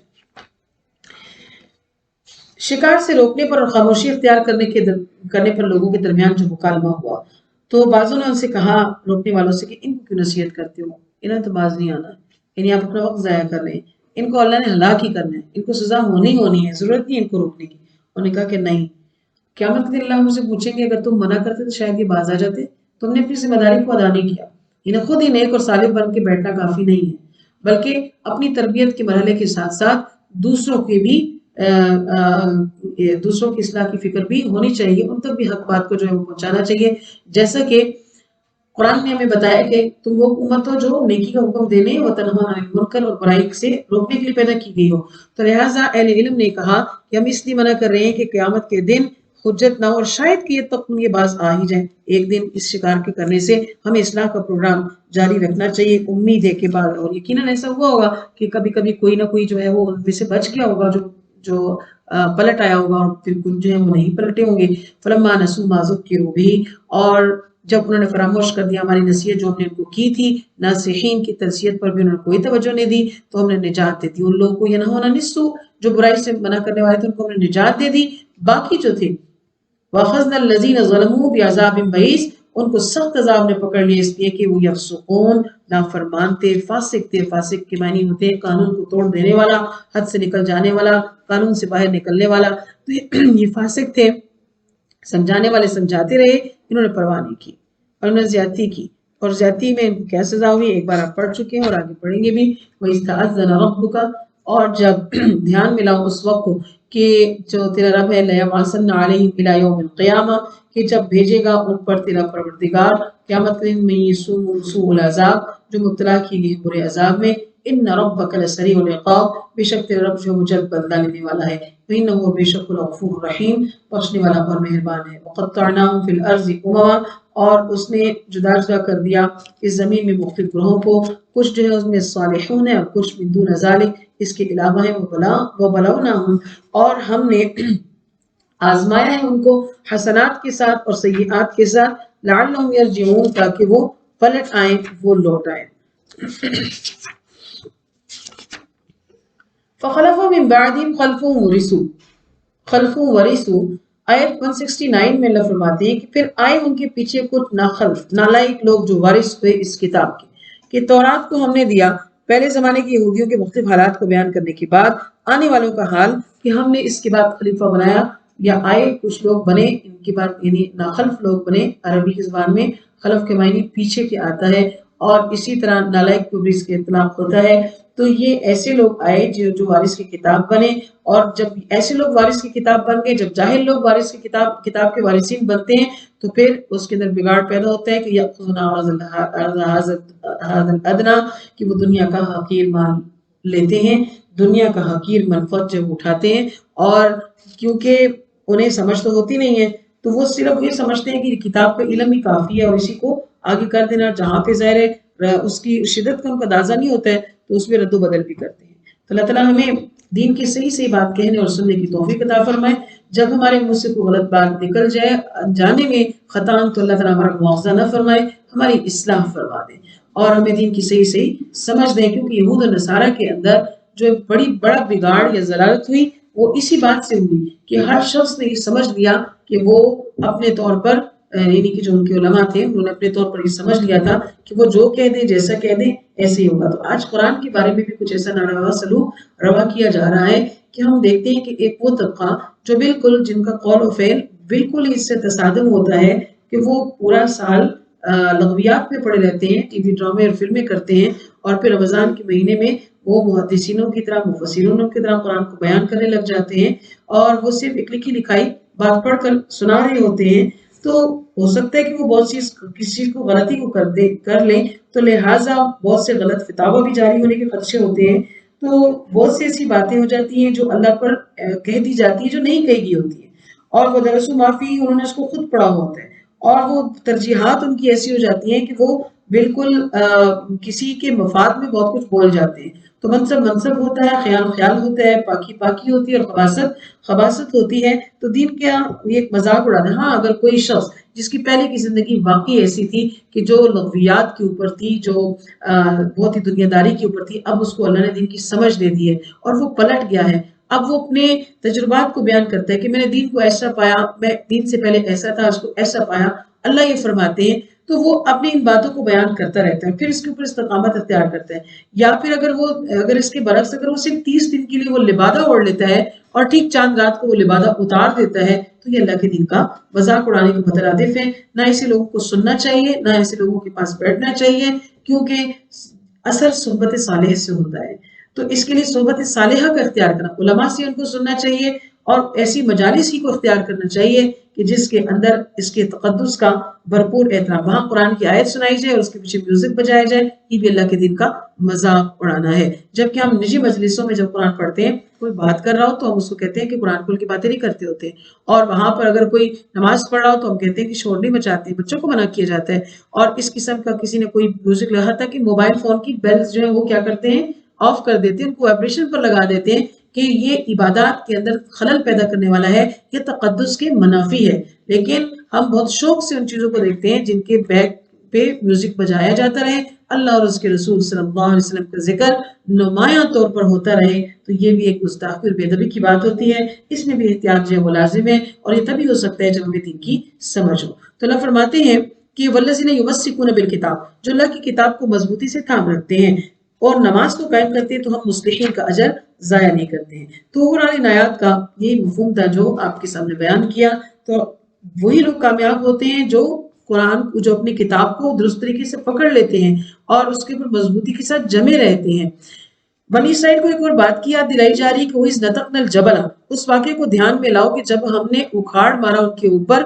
شکار سے روکنے پر اور خاموشی اختیار کرنے پر لوگوں کے درمیان جو مکالمہ ہوا، تو بعضوں نے ان سے کہا، روکنے والوں سے، کہ ان کو کیوں نصیحت کرتے ہو، انہیں تو باز نہیں آنا، انہیں آپ اپنا وقت ضائع کر رہے ہیں، ان کو اللہ نے ہلاک ہی کرنا ہے، ان کو سزا ہونی ہے، ضرورت نہیں ہے ان کو روکنے کی۔ انہوں نے کہا کہ نہیں، قیامت کے دن اللہ ہم سے پوچھیں گے اگر تم منع کرتے تو شاید یہ باز آ جاتے، تم نے اپنی ذمہ داری کو ادا نہیں کیا۔ انہیں خود ہی نیک اور صالح بن کے بیٹھنا کافی نہیں ہے، بلکہ اپنی تربیت کے مرحلے کے ساتھ ساتھ دوسروں کی اصلاح کی فکر بھی ہونی چاہیے، ان تک بھی حق بات کو جو ہے وہ پہنچانا چاہیے۔ جیسا کہ قرآن نے ہمیں بتایا کہ تم وہ امت ہو جو نیکی کا حکم دینے و تنہا عن المنکر اور برائی سے روکنے کے لیے پیدا کی گئی ہو۔ تو لہٰذا اہل علم نے کہا کہ ہم اس لیے منع کر رہے ہیں کہ قیامت کے دن حجت نہ ہو، اور شاید کہ یہ تک یہ باز آ ہی جائیں ایک دن، اس شکار کے کرنے سے ہمیں اصلاح کا پروگرام جاری رکھنا چاہیے، امید ہے کہ بعد، اور یقیناً ایسا ہوا ہوگا کہ کبھی کبھی کوئی نہ کوئی جو ہے وہ ان میں سے بچ گیا ہوگا، جو پلٹ آیا ہوگا، اور پھر کچھ جو ہے وہ نہیں پلٹے ہوں گے۔ فلما نسوا ما ذکروا بہ، اور جب انہوں نے فراموش کر دیا ہماری نصیحت جو ہم نے ان کو کی تھی، ناصحین کی تنصیحت پر بھی انہوں نے کوئی توجہ نہیں دی، تو ہم نے نجات دے دی ان لوگوں کو۔ ینہون عن السوء، جو برائی سے منع کرنے والے تھے ان کو ہم نے نجات دے دی، باقی جو تھے واخذنا الذین ظلموا بعذاب بئیس، ان کو سخت عذاب نے پکڑ لیا اس لیے کہ وہ یفسقون، نافرمان تھے، فاسق تھے۔ فاسق کے معنی ہوتے ہیں قانون کو توڑ دینے والا، حد سے نکل جانے والا، قانون سے باہر نکلنے والا، تو یہ فاسق تھے۔ سمجھانے والے سمجھاتے رہے، انہوں نے پرواہ نہیں کی اور انہوں نے زیادتی کی، اور زیادتی میں ان کو کیا سزا ہوئی ایک بار آپ پڑھ چکے ہیں اور آگے پڑھیں گے بھی۔ وَإِذْ تَأَذَّنَ رَبُّكَ، اور جب دھیان ملا اس وقت کو کہ جو تیرا رب ہے، لَيَبْعَثَنَّ عَلَيْهِمْ إِلَى يَوْمِ الْقِيَامَةِ، کہ جب بھیجے گا ان پر تیرا پروردگار قیامت کے دن، میں يَسُومُ سُوءَ الْعَذَابِ، جو مبتلا کی گئی برے عذاب میں۔ ان ربک لسریع العقاب، بے شک تیرا رب جو مجد بدلہ لینے والا ہے، وانہ، بے شک الغفور الرحیم، بخشنے والا اور مہربان ہے۔ وقطعناہم فی الارض امما، اور اس نے جدا جدا کر دیا اس زمین میں مختلف گروہوں کو، کچھ جو ہے اس میں صالحون ہیں اور کچھ من دون ذالک، اس کے علاوہ ہیں، وبلوناہم، اور ہم نے آزمایا ہے ان کو، حسنات کے ساتھ اور سیئات کے ساتھ، لعلہم یرجعون، تاکہ وہ پلٹ آئیں، وہ لوٹ آئیں۔ فخلف من بعدهم خلف ورثوا، آیت 169 میں اللہ فرماتے ہیں کہ پھر آئے ان کے پیچھے کچھ ناخلف، نالائق لوگ جو وارث ہوئے اس کتاب کے، کہ تورات کو ہم نے دیا پہلے زمانے کے یہودیوں کے مختلف حالات کو بیان کرنے کے بعد، آنے والوں کا حال کہ ہم نے اس کے بعد خلیفہ بنایا، یا آئے کچھ لوگ بنے ان کے بعد، یعنی ناخلف لوگ بنے۔ عربی کی زبان میں خلف کے معنی پیچھے کے آتا ہے، اور اسی طرح نالائق کو بھی اس کے اطلاق ہوتا ہے۔ تو یہ ایسے لوگ آئے جو وارث کی کتاب بنے، اور جب ایسے لوگ وارث کی کتاب بن گئے، جب جاہل لوگ وارث کی کتاب کے وارثین بنتے ہیں، تو پھر اس کے اندر بگاڑ پیدا ہوتا ہے کہ یأخذون عرض هذا الادنی، کہ وہ دنیا کا حقیر مال لیتے ہیں، دنیا کا حقیر منفعت جب اٹھاتے ہیں، اور کیونکہ انہیں سمجھ تو ہوتی نہیں ہے، تو وہ صرف یہ سمجھتے ہیں کہ کتاب کا علم ہی کافی ہے، اور اسی کو آگے کر دینا، جہاں پہ ظاہر ہے اس کی شدت کا ان کا اندازہ نہیں ہوتا ہے، تو اس میں رد و بدل بھی کرتے ہیں۔ تو اللہ تعالیٰ ہمیں دین کی صحیح صحیح بات کہنے اور سننے کی توفیق عطا فرمائے۔ جب ہمارے منہ سے کوئی غلط بات نکل جائے جانے میں خطا تو اللہ تعالیٰ ہمارا مواخذہ نہ فرمائے، ہماری اصلاح فرما دے اور ہمیں دین کی صحیح صحیح سمجھ دیں، کیونکہ یہود و نصارہ کے اندر جو بڑا بگاڑ یا ضلالت ہوئی وہ اسی بات سے ہوئی کہ ہر شخص نے یہ سمجھ لیا کہ وہ اپنے طور پر، یعنی کہ جو ان کے علماء تھے انہوں نے اپنے طور پر یہ سمجھ لیا تھا کہ وہ جو کہہ دیں جیسا کہہ دیں ایسے ہی ہوگا۔ تو آج قرآن کے بارے میں بھی کچھ ایسا ناروا سلوک روا کیا جا رہا ہے کہ ہم دیکھتے ہیں کہ ایک وہ طبقہ جو بالکل جن کا قول و فعل بالکل اس سے تصادم ہوتا ہے کہ وہ پورا سال لغویات میں پڑے رہتے ہیں، ٹی وی ڈرامے اور فلمیں کرتے ہیں، اور پھر رمضان کے مہینے میں وہ محدثینوں کی طرح مفسرینوں کی طرح قرآن کو بیان کرنے لگ جاتے ہیں اور وہ صرف ایک لکھی لکھائی بات پڑھ کر سنا رہے ہوتے ہیں۔ تو ہو سکتا ہے کہ وہ بہت کسی چیز کو غلطی کو کر لیں، تو لہٰذا بہت سے غلط فتاوہ بھی جاری ہونے کے خدشے ہوتے ہیں۔ تو بہت سی ایسی باتیں ہو جاتی ہیں جو اللہ پر کہہ دی جاتی ہیں جو نہیں کہی گئی ہوتی ہیں، اور وہ درس و معافی انہوں نے اس کو خود پڑھا ہوتا ہے، اور وہ ترجیحات ان کی ایسی ہو جاتی ہیں کہ وہ بالکل کسی کے مفاد میں بہت کچھ بول جاتے ہیں۔ تو منصب ہوتا ہے، خیال ہوتا ہے، پاکی ہوتی ہے، اور خباثت ہوتی ہے۔ تو دین کیا یہ ایک مذاق اڑانا ہے؟ ہاں، اگر کوئی شخص جس کی پہلے کی زندگی واقعی ایسی تھی کہ جو لغویات کے اوپر تھی، جو بہت ہی دنیا داری کے اوپر تھی، اب اس کو اللہ نے دین کی سمجھ دے دی ہے اور وہ پلٹ گیا ہے، اب وہ اپنے تجربات کو بیان کرتا ہے کہ میں نے دین کو ایسا پایا، میں دین سے پہلے ایسا تھا، اس کو ایسا پایا، اللہ یہ فرماتے ہیں، تو وہ اپنی ان باتوں کو بیان کرتا رہتا ہے، پھر اس کے اوپر استقامت اختیار کرتا ہے۔ یا پھر اگر اس کے برعکس اگر وہ صرف 30 دن کے لیے وہ لبادہ اوڑھ لیتا ہے اور ٹھیک چاند رات کو وہ لبادہ اتار دیتا ہے، تو یہ اللہ کے دین کا مذاق اڑانے کے مترادف ہے۔ نہ ایسے لوگوں کو سننا چاہیے، نہ ایسے لوگوں کے پاس بیٹھنا چاہیے، کیونکہ اثر صحبت صالح سے ہوتا ہے۔ تو اس کے لیے صحبت صالحہ کا اختیار کرنا، علماء سے ان کو سننا چاہیے، اور ایسی مجالس ہی کو اختیار کرنا چاہیے کہ جس کے اندر اس کے تقدس کا بھرپور احترام، وہاں قرآن کی آیت سنائی جائے اور اس کے پیچھے میوزک بجایا جائے، یہ بھی اللہ کے دین کا مذاق اڑانا ہے۔ جبکہ ہم نجی مجلسوں میں جب قرآن پڑھتے ہیں، کوئی بات کر رہا ہو تو ہم اس کو کہتے ہیں کہ قرآن کھول کی باتیں نہیں کرتے ہوتے، اور وہاں پر اگر کوئی نماز پڑھ رہا ہو تو ہم کہتے ہیں کہ شور نہیں مچاتے، بچوں کو منع کیا جاتا ہے۔ اور اس قسم کا کسی نے کوئی میوزک لگا تھا کہ موبائل فون کی بیلز جو ہیں وہ کیا کرتے ہیں، آف کر دیتے ہیں، ان کو وائبریشن پر لگا دیتے ہیں کہ یہ عبادات کے اندر خلل پیدا کرنے والا ہے، یہ تقدس کے منافی ہے۔ لیکن ہم بہت شوق سے ان چیزوں کو دیکھتے ہیں جن کے بیک پہ میوزک بجایا جاتا رہے، اللہ اور اس کے رسول صلی اللہ علیہ وسلم کا ذکر نمایاں طور پر ہوتا رہے، تو یہ بھی ایک گستاخی اور بے ادبی کی بات ہوتی ہے۔ اس میں بھی احتیاط جو ہے وہ لازم ہے، اور یہ تبھی ہو سکتا ہے جب ہمیں دین کی سمجھ ہو۔ تو اللہ فرماتے ہیں کہ والذین یمسکون بالکتاب، جو اللہ کی کتاب کو مضبوطی سے تھام رکھتے ہیں اور نماز کو قائم کرتے ہیں، تو ہم مصلحین کا اجر ضائع نہیں کرتے ہیں۔ تو قرآن آیات کا یہی مفہوم تھا جو آپ کے سامنے بیان کیا۔ تو وہی لوگ کامیاب ہوتے ہیں جو قرآن جو اپنی کتاب کو درست طریقے سے پکڑ لیتے ہیں اور اس کے اوپر مضبوطی کے ساتھ جمے رہتے ہیں۔ بنی اسرائیل کو ایک اور بات کی یاد دلائی جا رہی ہے کہ وَإِذْ نَتَقْنَا الْجَبَلَ، اس واقعے کو دھیان میں لاؤ کہ جب ہم نے اکھاڑ مارا ان کے اوپر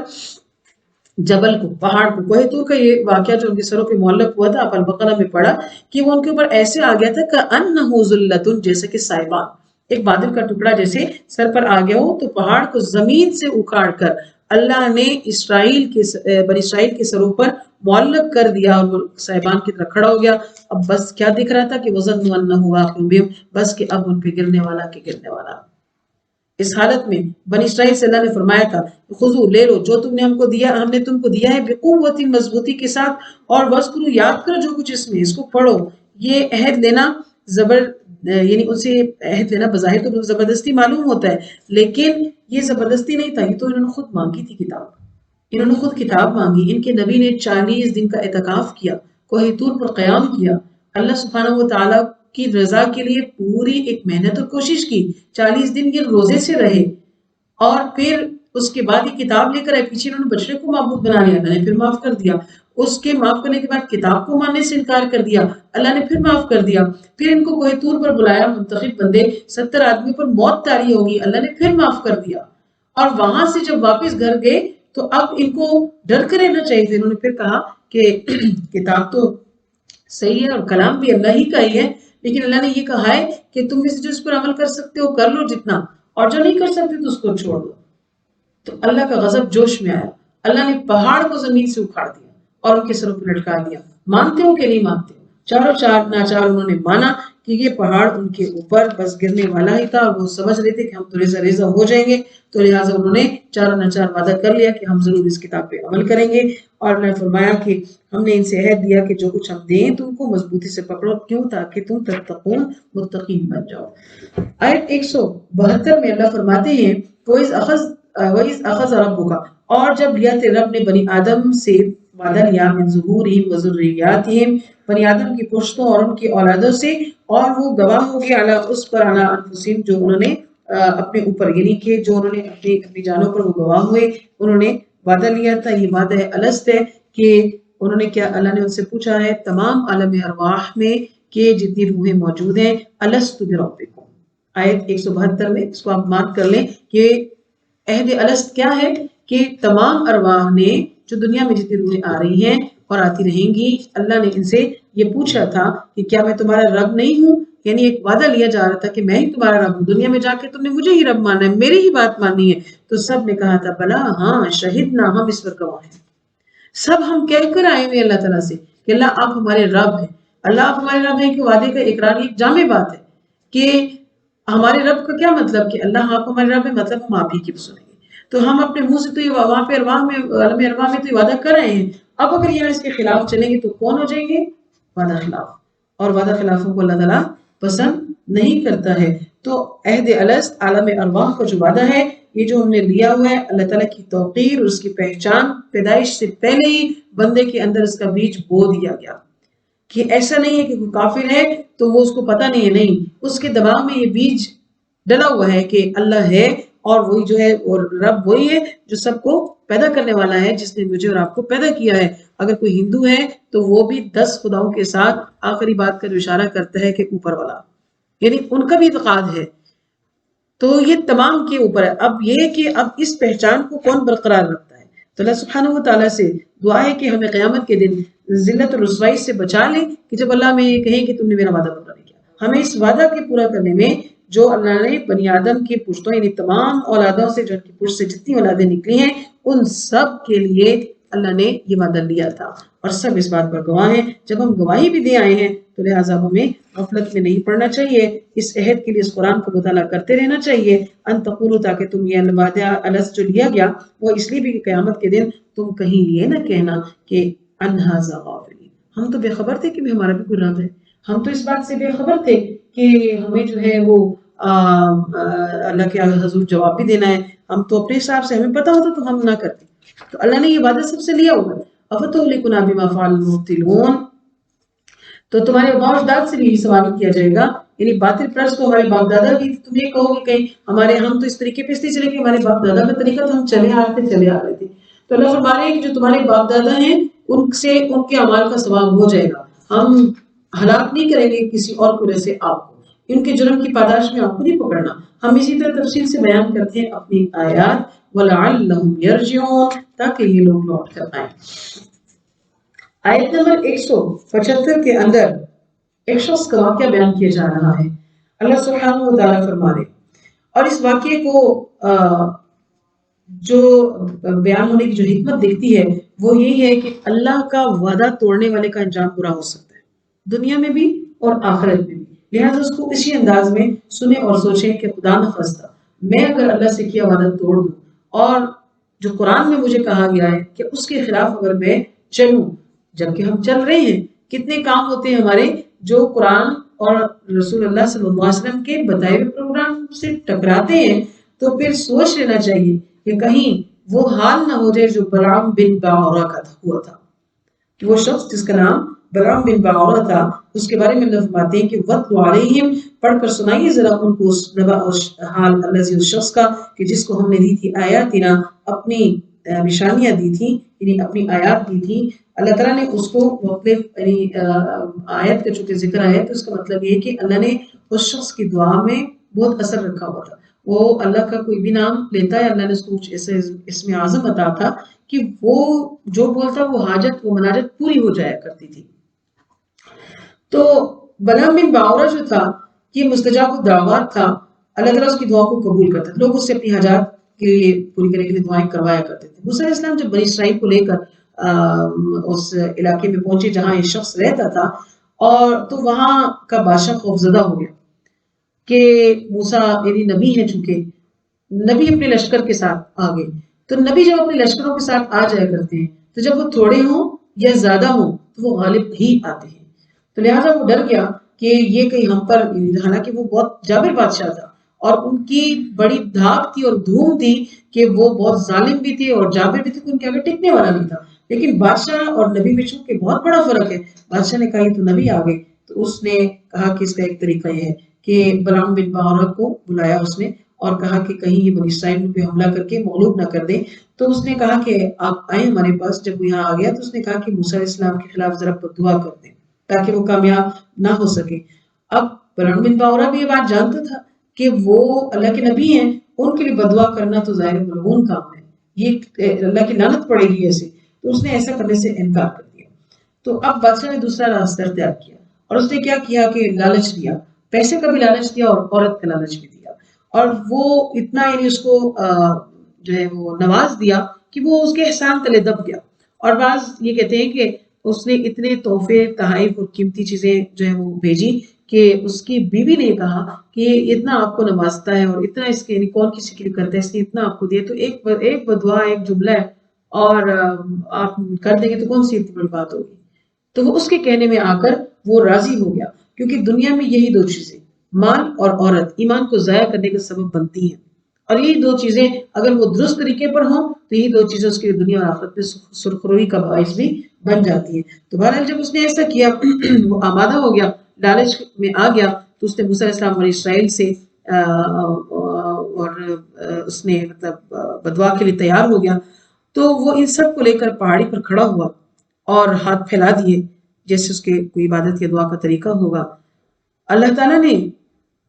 جبل کو، پہاڑ کو۔ کوہ طور کا یہ واقعہ جو ان کے سروں پہ معلق ہوا تھا، آپ البقرہ میں پڑھا کہ وہ ان کے اوپر ایسے آ گیا تھا كَأَنَّهُ ذُلَّةٌ، جیسے کہ سائبان، ایک بادل کا ٹکڑا جیسے سر پر آ گیا ہو۔ تو پہاڑ کو زمین سے اکھاڑ کر اللہ نے بنی اسرائیل کے سروں پر معلق کر دیا، اور وہ صاحبان کی طرح کھڑا ہو گیا۔ اب بس کیا دکھ رہا تھا کہ وَظَنُّوا أَنَّهُ وَاقِعٌ بِهِمْ، بس کہ اب ان پہ گرنے والا کہ گرنے والا۔ اس حالت میں بنی اسرائیل سے اللہ نے فرمایا تھا خذو، لے لو جو تم نے ہم کو دیا، ہم نے تم کو دیا ہے، بقوت، مضبوطی کے ساتھ، اور وذکروا، یاد کرو جو کچھ اس میں، اس کو پڑھو۔ یہ عہد لینا یعنی ان سے عہد لینا بظاہر تو زبردستی معلوم ہوتا ہے، لیکن یہ زبردستی نہیں تھا، یہ تو انہوں نے خود مانگی تھی کتاب، انہوں نے خود کتاب مانگی۔ ان کے نبی نے 40 دن کا اعتکاف کیا، کوہ طور پر قیام کیا، اللہ سبحانہ و تعالیٰ کی رضا کے لیے پوری ایک محنت اور کوشش کی۔ 40 دن یہ روزے سے رہے، اور پھر اس کے بعد یہ کتاب لے کر آئے۔ پیچھے انہوں نے بچڑے کو معبود بنا لیا، اللہ نے پھر معاف کر دیا۔ اس کے معاف کرنے کے بعد کتاب کو ماننے سے انکار کر دیا، اللہ نے پھر معاف کر دیا۔ پھر ان کو کوہ طور پر بلایا، منتخب بندے 70 آدمی پر موت طاری ہوگی، اللہ نے پھر معاف کر دیا۔ اور وہاں سے جب واپس گھر گئے تو اب ان کو ڈر کر رہنا چاہیے تھا۔ انہوں نے پھر کہا کہ کتاب تو صحیح ہے اور کلام بھی اللہ ہی کا ہی ہے، لیکن اللہ نے یہ کہا ہے کہ تم میں سے جو اس پر عمل کر سکتے ہو کر لو جتنا، اور جو نہیں کر سکتے تو اس کو چھوڑ دو۔ تو اللہ کا غضب جوش میں آیا، اللہ نے پہاڑ کو زمین سے اکھاڑ دیا اور ان کے سروں پہ لٹکا دیا۔ مانتے ہو کہ نہیں مانتے ہو؟ چاروں چار ناچار انہوں نے مانا کہ یہ پہاڑ ان کے اوپر بس گرنے والا ہی تھا اور وہ سمجھ رہے تھے کہ ہم تو ریزہ ریزہ ہو جائیں گے، تو لہٰذا انہوں نے چاروں ناچار وعدہ کر لیا کہ ہم ضرور اس کتاب پہ عمل کریں گے، اور اللہ نے فرمایا کہ ہم نے ان سے عہد دیا کہ جو کچھ ہم دیں تم کو مضبوطی سے پکڑو، کیوں؟ تاکہ تم تتقون متقین بن جاؤ۔ آیت 172 میں اللہ فرماتے ہیں وَإِذْ أَخَذَ رَبُّكَ، اور جب لیا تیرے رب نے بنی آدم سے وعدہ لیا، من ظہورہم وذریاتہم، بنی آدم کی پشتوں اور ان کی اولادوں سے، اور وہ گواہ ہو گئے علی اس پر علی انفسہم، جو انہوں نے اپنے اوپر، یعنی کہ جو انہوں نے اپنی جانوں پر وہ گواہ ہوئے، انہوں نے وعدہ لیا تھا۔ یہ وعدہ الست ہے کہ انہوں نے کیا، اللہ نے ان سے پوچھا ہے تمام عالم ارواح میں کہ جتنی روحیں موجود ہیں، الست بربکم، آیت 172 میں اس کو آپ مارک کر لیں کہ عہد الست کیا ہے، کہ تمام ارواح نے جو دنیا میں جتنی روحیں آ رہی ہیں اور آتی رہیں گی، اللہ نے ان سے یہ پوچھا تھا کہ کیا میں تمہارا رب نہیں ہوں، یعنی ایک وعدہ لیا جا رہا تھا کہ میں ہی تمہارا رب ہوں، دنیا میں جا کے تم نے مجھے ہی رب مانا ہے، میری ہی بات ماننی ہے، تو سب نے کہا تھا بلا ہاں شہدنا، ہم اس پر گواہ ہیں، سب ہم کہہ کر آئے ہوئے اللہ تعالیٰ سے کہ اللہ آپ ہمارے رب ہیں، اللہ آپ ہمارے رب ہیں، کہ وعدے کا اقرار ایک جامع بات ہے کہ ہمارے رب کا کیا مطلب، کہ اللہ آپ ہمارے رب ہیں، مطلب ہم آپ ہی کی سنیں گے، تو ہم اپنے منہ سے تو یہ وہاں پہ ارواح میں عالم ارواح میں تو یہ وعدہ کر رہے ہیں، اب اگر یہ اس کے خلاف چلیں گے تو کون ہو جائیں گے؟ وعدہ خلاف، اور وعدہ خلافوں کو اللہ تعالیٰ پسند نہیں کرتا ہے۔ تو عہد الست عالم ارواح کا جو وعدہ ہے، یہ جو ہم نے لیا ہوا ہے، اللہ تعالیٰ کی توقیر اور اس کی پہچان پیدائش سے پہلے ہی بندے کے اندر اس کا بیج بو دیا گیا، کہ ایسا نہیں ہے کہ کوئی کافر ہے تو وہ اس کو پتہ نہیں ہے، نہیں، اس کے دماغ میں یہ بیج ڈلا ہوا ہے کہ اللہ ہے، اور وہی جو ہے اور رب وہی ہے جو سب کو پیدا کرنے والا ہے، جس نے مجھے اور آپ کو پیدا کیا ہے۔ اگر کوئی ہندو ہے تو وہ بھی 10 خداؤں کے ساتھ آخری بات کا جو اشارہ کرتا ہے کہ اوپر والا، یعنی ان کا بھی اعتقاد ہے، تو یہ تمام کے اوپر ہے۔ اب یہ کہ اب اس پہچان کو کون برقرار رکھتا ہے، تو اللہ سبحانہ و تعالیٰ سے دعا ہے کہ ہمیں قیامت کے دن ذلت اور رسوائی سے بچا لے، کہ جب اللہ میں یہ کہیں کہ تم نے میرا وعدہ پورا نہیں کیا، ہمیں اس وعدہ کے پورا کرنے میں جو اللہ نے بنی آدم کی پشتوں، یعنی تمام اولادوں سے، جو ان کی پشت سے جتنی اولادیں نکلی ہیں، ان سب کے لیے اللہ نے یہ وعدہ لیا تھا، اور سب اس بات پر گواہ ہیں۔ جب ہم گواہی بھی دے آئے ہیں تو لہٰذا ہمیں غفلت میں نہیں پڑنا چاہیے، اس عہد کے لیے اس قرآن کو مطالعہ کرتے رہنا چاہیے، ان تقولوا، تاکہ تم یہ وعدہ الست جو لیا گیا وہ اس لیے بھی کہ قیامت کے دن تم کہیں یہ نہ کہنا کہ ان ھذا غافلین، ہم تو بے خبر تھے کہ ہمارا بھی کوئی رب ہے، ہم تو اس بات سے بے خبر تھے کہ ہمیں جو ہے وہ اللہ کے حضور جواب بھی دینا ہے، ہم تو اپنے حساب سے، ہمیں پتا ہوتا تو ہم نہ کرتے۔ تو اللہ نے یہ وعدہ سب سے لیا ہوا ہے، افتہلکنا بما فعل المبطلون، تو تمہارے باپ داد سے بھی یہ سوال کیا جائے گا، یعنی باطل پرست تو ہمارے باپ دادا بھی، تم یہ کہو گے کہیں ہم تو اس طریقے پہ اس لیے چلے کہ ہمارے باپ دادا کا طریقہ تو ہم چلے آ رہے تھے، تو اللہ فرما رہے ہیں کہ جو تمہارے باپ دادا ہیں ان سے ان کے اعمال کا ثواب ہو جائے گا، ہم ہلاک نہیں کریں گے کسی اور کی وجہ سے آپ کو، ان کے جرم کی پاداش میں آپ کو نہیں پکڑنا۔ ہم اسی طرح تفصیل سے بیان کرتے ہیں اپنی آیات، وَلَعَلَّهُمْ يَرْجِعُونَ، تاکہ یہ لوگ لوٹ کر آئیں۔ آیت نمبر 175 کے اندر ایک شخص کا واقعہ بیان کیا جا رہا ہے، اللہ سبحانہ و تعالیٰ فرما رہے، اور اس واقعے کو جو بیان ہونے کی جو حکمت دیکھتی ہے وہ یہی ہے کہ اللہ کا وعدہ توڑنے والے کا انجام برا ہو سکتا ہے، دنیا میں بھی اور آخرت میں بھی، لہٰذا اس کو اسی انداز میں سنیں اور سوچیں کہ خدا نخواستہ میں اگر اللہ سے کیا وعدہ توڑ دوں، اور جو قرآن میں مجھے کہا گیا ہے کہ اس کے خلاف اگر میں چلوں، جبکہ ہم چل رہے ہیں، کتنے کام ہوتے ہیں ہمارے جو قرآن اور رسول اللہ صلی اللہ علیہ وسلم کے بتائے ہوئے پروگرام سے ٹکراتے ہیں، تو پھر سوچ لینا چاہیے کہ کہیں وہ حال نہ ہو جائے جو بلعام بن باعورہ کا ہوا تھا، کہ وہ شخص جس کا نام بلعام بن باعورہ تھا، اس کے بارے میں اللہ فرماتے ہیں کہ وَاتْلُ عَلَيْهِمْ، پڑھ کر سنائیے ذرا ان کو اس حال الذی، اس شخص کا کہ جس کو ہم نے دی تھی آیاتنا، اپنی نشانیاں دی تھی، یعنی اپنی آیات دی تھی، اللہ تعالیٰ نے اس کو مختلف، یعنی آیت کا چونکہ ذکر آیا تو اس کا مطلب یہ ہے کہ اللہ نے اس شخص کی دعا میں بہت اثر رکھا ہوا تھا، وہ اللہ کا کوئی بھی نام لیتا ہے، اللہ نے اس کو کچھ ایسے اسم اعظم عطا تھا کہ وہ جو بولتا وہ حاجت، وہ مناجت پوری ہو جایا کرتی تھی۔ تو بلعام بن باعورہ جو تھا یہ مستجاب الدعوات تھا، اللہ تعالیٰ اس کی دعا کو قبول کرتا تھا، لوگ اس سے اپنی حاجات کے لیے پوری کرنے کے لیے دعائیں کروایا کرتے تھے۔ موسیٰ علیہ السلام جب بنی اسرائیل کو لے کر اس علاقے میں پہنچے جہاں یہ شخص رہتا تھا، اور تو وہاں کا بادشاہ خوفزدہ ہو گیا کہ موسیٰ یعنی نبی ہے، چونکہ نبی اپنے لشکر کے ساتھ آ گئے، تو نبی جب اپنے لشکروں کے ساتھ آ جایا کرتے ہیں تو جب وہ تھوڑے ہوں یا زیادہ ہوں تو وہ غالب ہی آتے ہیں، تو لہٰذا وہ ڈر گیا کہ یہ کہیں ہم پر، حالانکہ وہ بہت جابر بادشاہ تھا اور ان کی بڑی دھاک تھی اور دھوم تھی کہ وہ بہت ظالم بھی تھے اور جابر بھی تھے، تو ان کے آگے ٹکنے والا نہیں تھا، لیکن بادشاہ اور نبی میں چونکہ بہت بڑا فرق ہے، بادشاہ نے کہا یہ تو نبی آ گئے، تو اس نے کہا کہ اس کا ایک طریقہ یہ ہے کہ بلعام بن باورہ کو بلایا اس نے اور کہا کہ کہیں یہ بنی اسرائیل پہ حملہ کر کے مغلوب نہ کر دیں، تو اس نے کہا کہ آپ آئیں ہمارے پاس، جب وہ یہاں آ گیا تو اس نے کہا کہ موسیٰ علیہ السلام کے خلاف ذرا دعا کر دیں تاکہ وہ کامیاب نہ ہو سکے۔ اب بلعام بن باورہ بھی یہ بات جانتا تھا کہ وہ اللہ کے نبی ہیں، ان کے لیے بدعا کرنا تو ظاہر ملعون کام ہے، یہ اللہ کی لعنت پڑے گی ایسے، تو اس نے ایسا کرنے سے انکار کر دیا۔ تو اب بادشاہ نے دوسرا راستہ اختیار کیا اور اس نے کیا کیا کہ لالچ دیا، پیسے کا بھی لالچ دیا اور عورت کا لالچ بھی دیا، اور وہ اتنا یعنی اس کو جو ہے وہ نواز دیا کہ وہ اس کے احسان تلے دب گیا، اور بعض یہ کہتے ہیں کہ اس نے اتنے تحفے تحائف اور قیمتی چیزیں جو ہے وہ بھیجی کہ اس کی بیوی نے کہا کہ یہ اتنا آپ کو نوازتا ہے اور اتنا اس کے یعنی کون کسی کے لیے کرتا ہے، اس نے اتنا آپ کو دیا، تو ایک بدعا ایک جملہ ہے اور آپ کر دیں گے تو کون سی اتنی بڑی بات ہوگی۔ تو وہ اس کے کہنے میں آ کر وہ راضی ہو گیا، کیونکہ دنیا میں یہی دو چیزیں مال اور عورت ایمان کو ضائع کرنے کا سبب بنتی ہیں، اور یہی دو چیزیں اگر وہ درست طریقے پر ہوں تو یہی دو چیزیں اس کے دنیا اور آخرت میں سرخروئی کا باعث بھی بن جاتی ہیں۔ تو بہرحال جب اس نے ایسا کیا وہ آمادہ ہو گیا، لالچ میں آ گیا، تو اس نے موسیٰ علیہ السلام بنی اسرائیل سے اور اس نے مطلب بدعا کے لیے تیار ہو گیا، تو وہ ان سب کو لے کر پہاڑی پر کھڑا ہوا اور ہاتھ پھیلا دیے جیسے اس کے کوئی عبادت یا دعا کا طریقہ ہوگا۔ اللہ تعالیٰ نے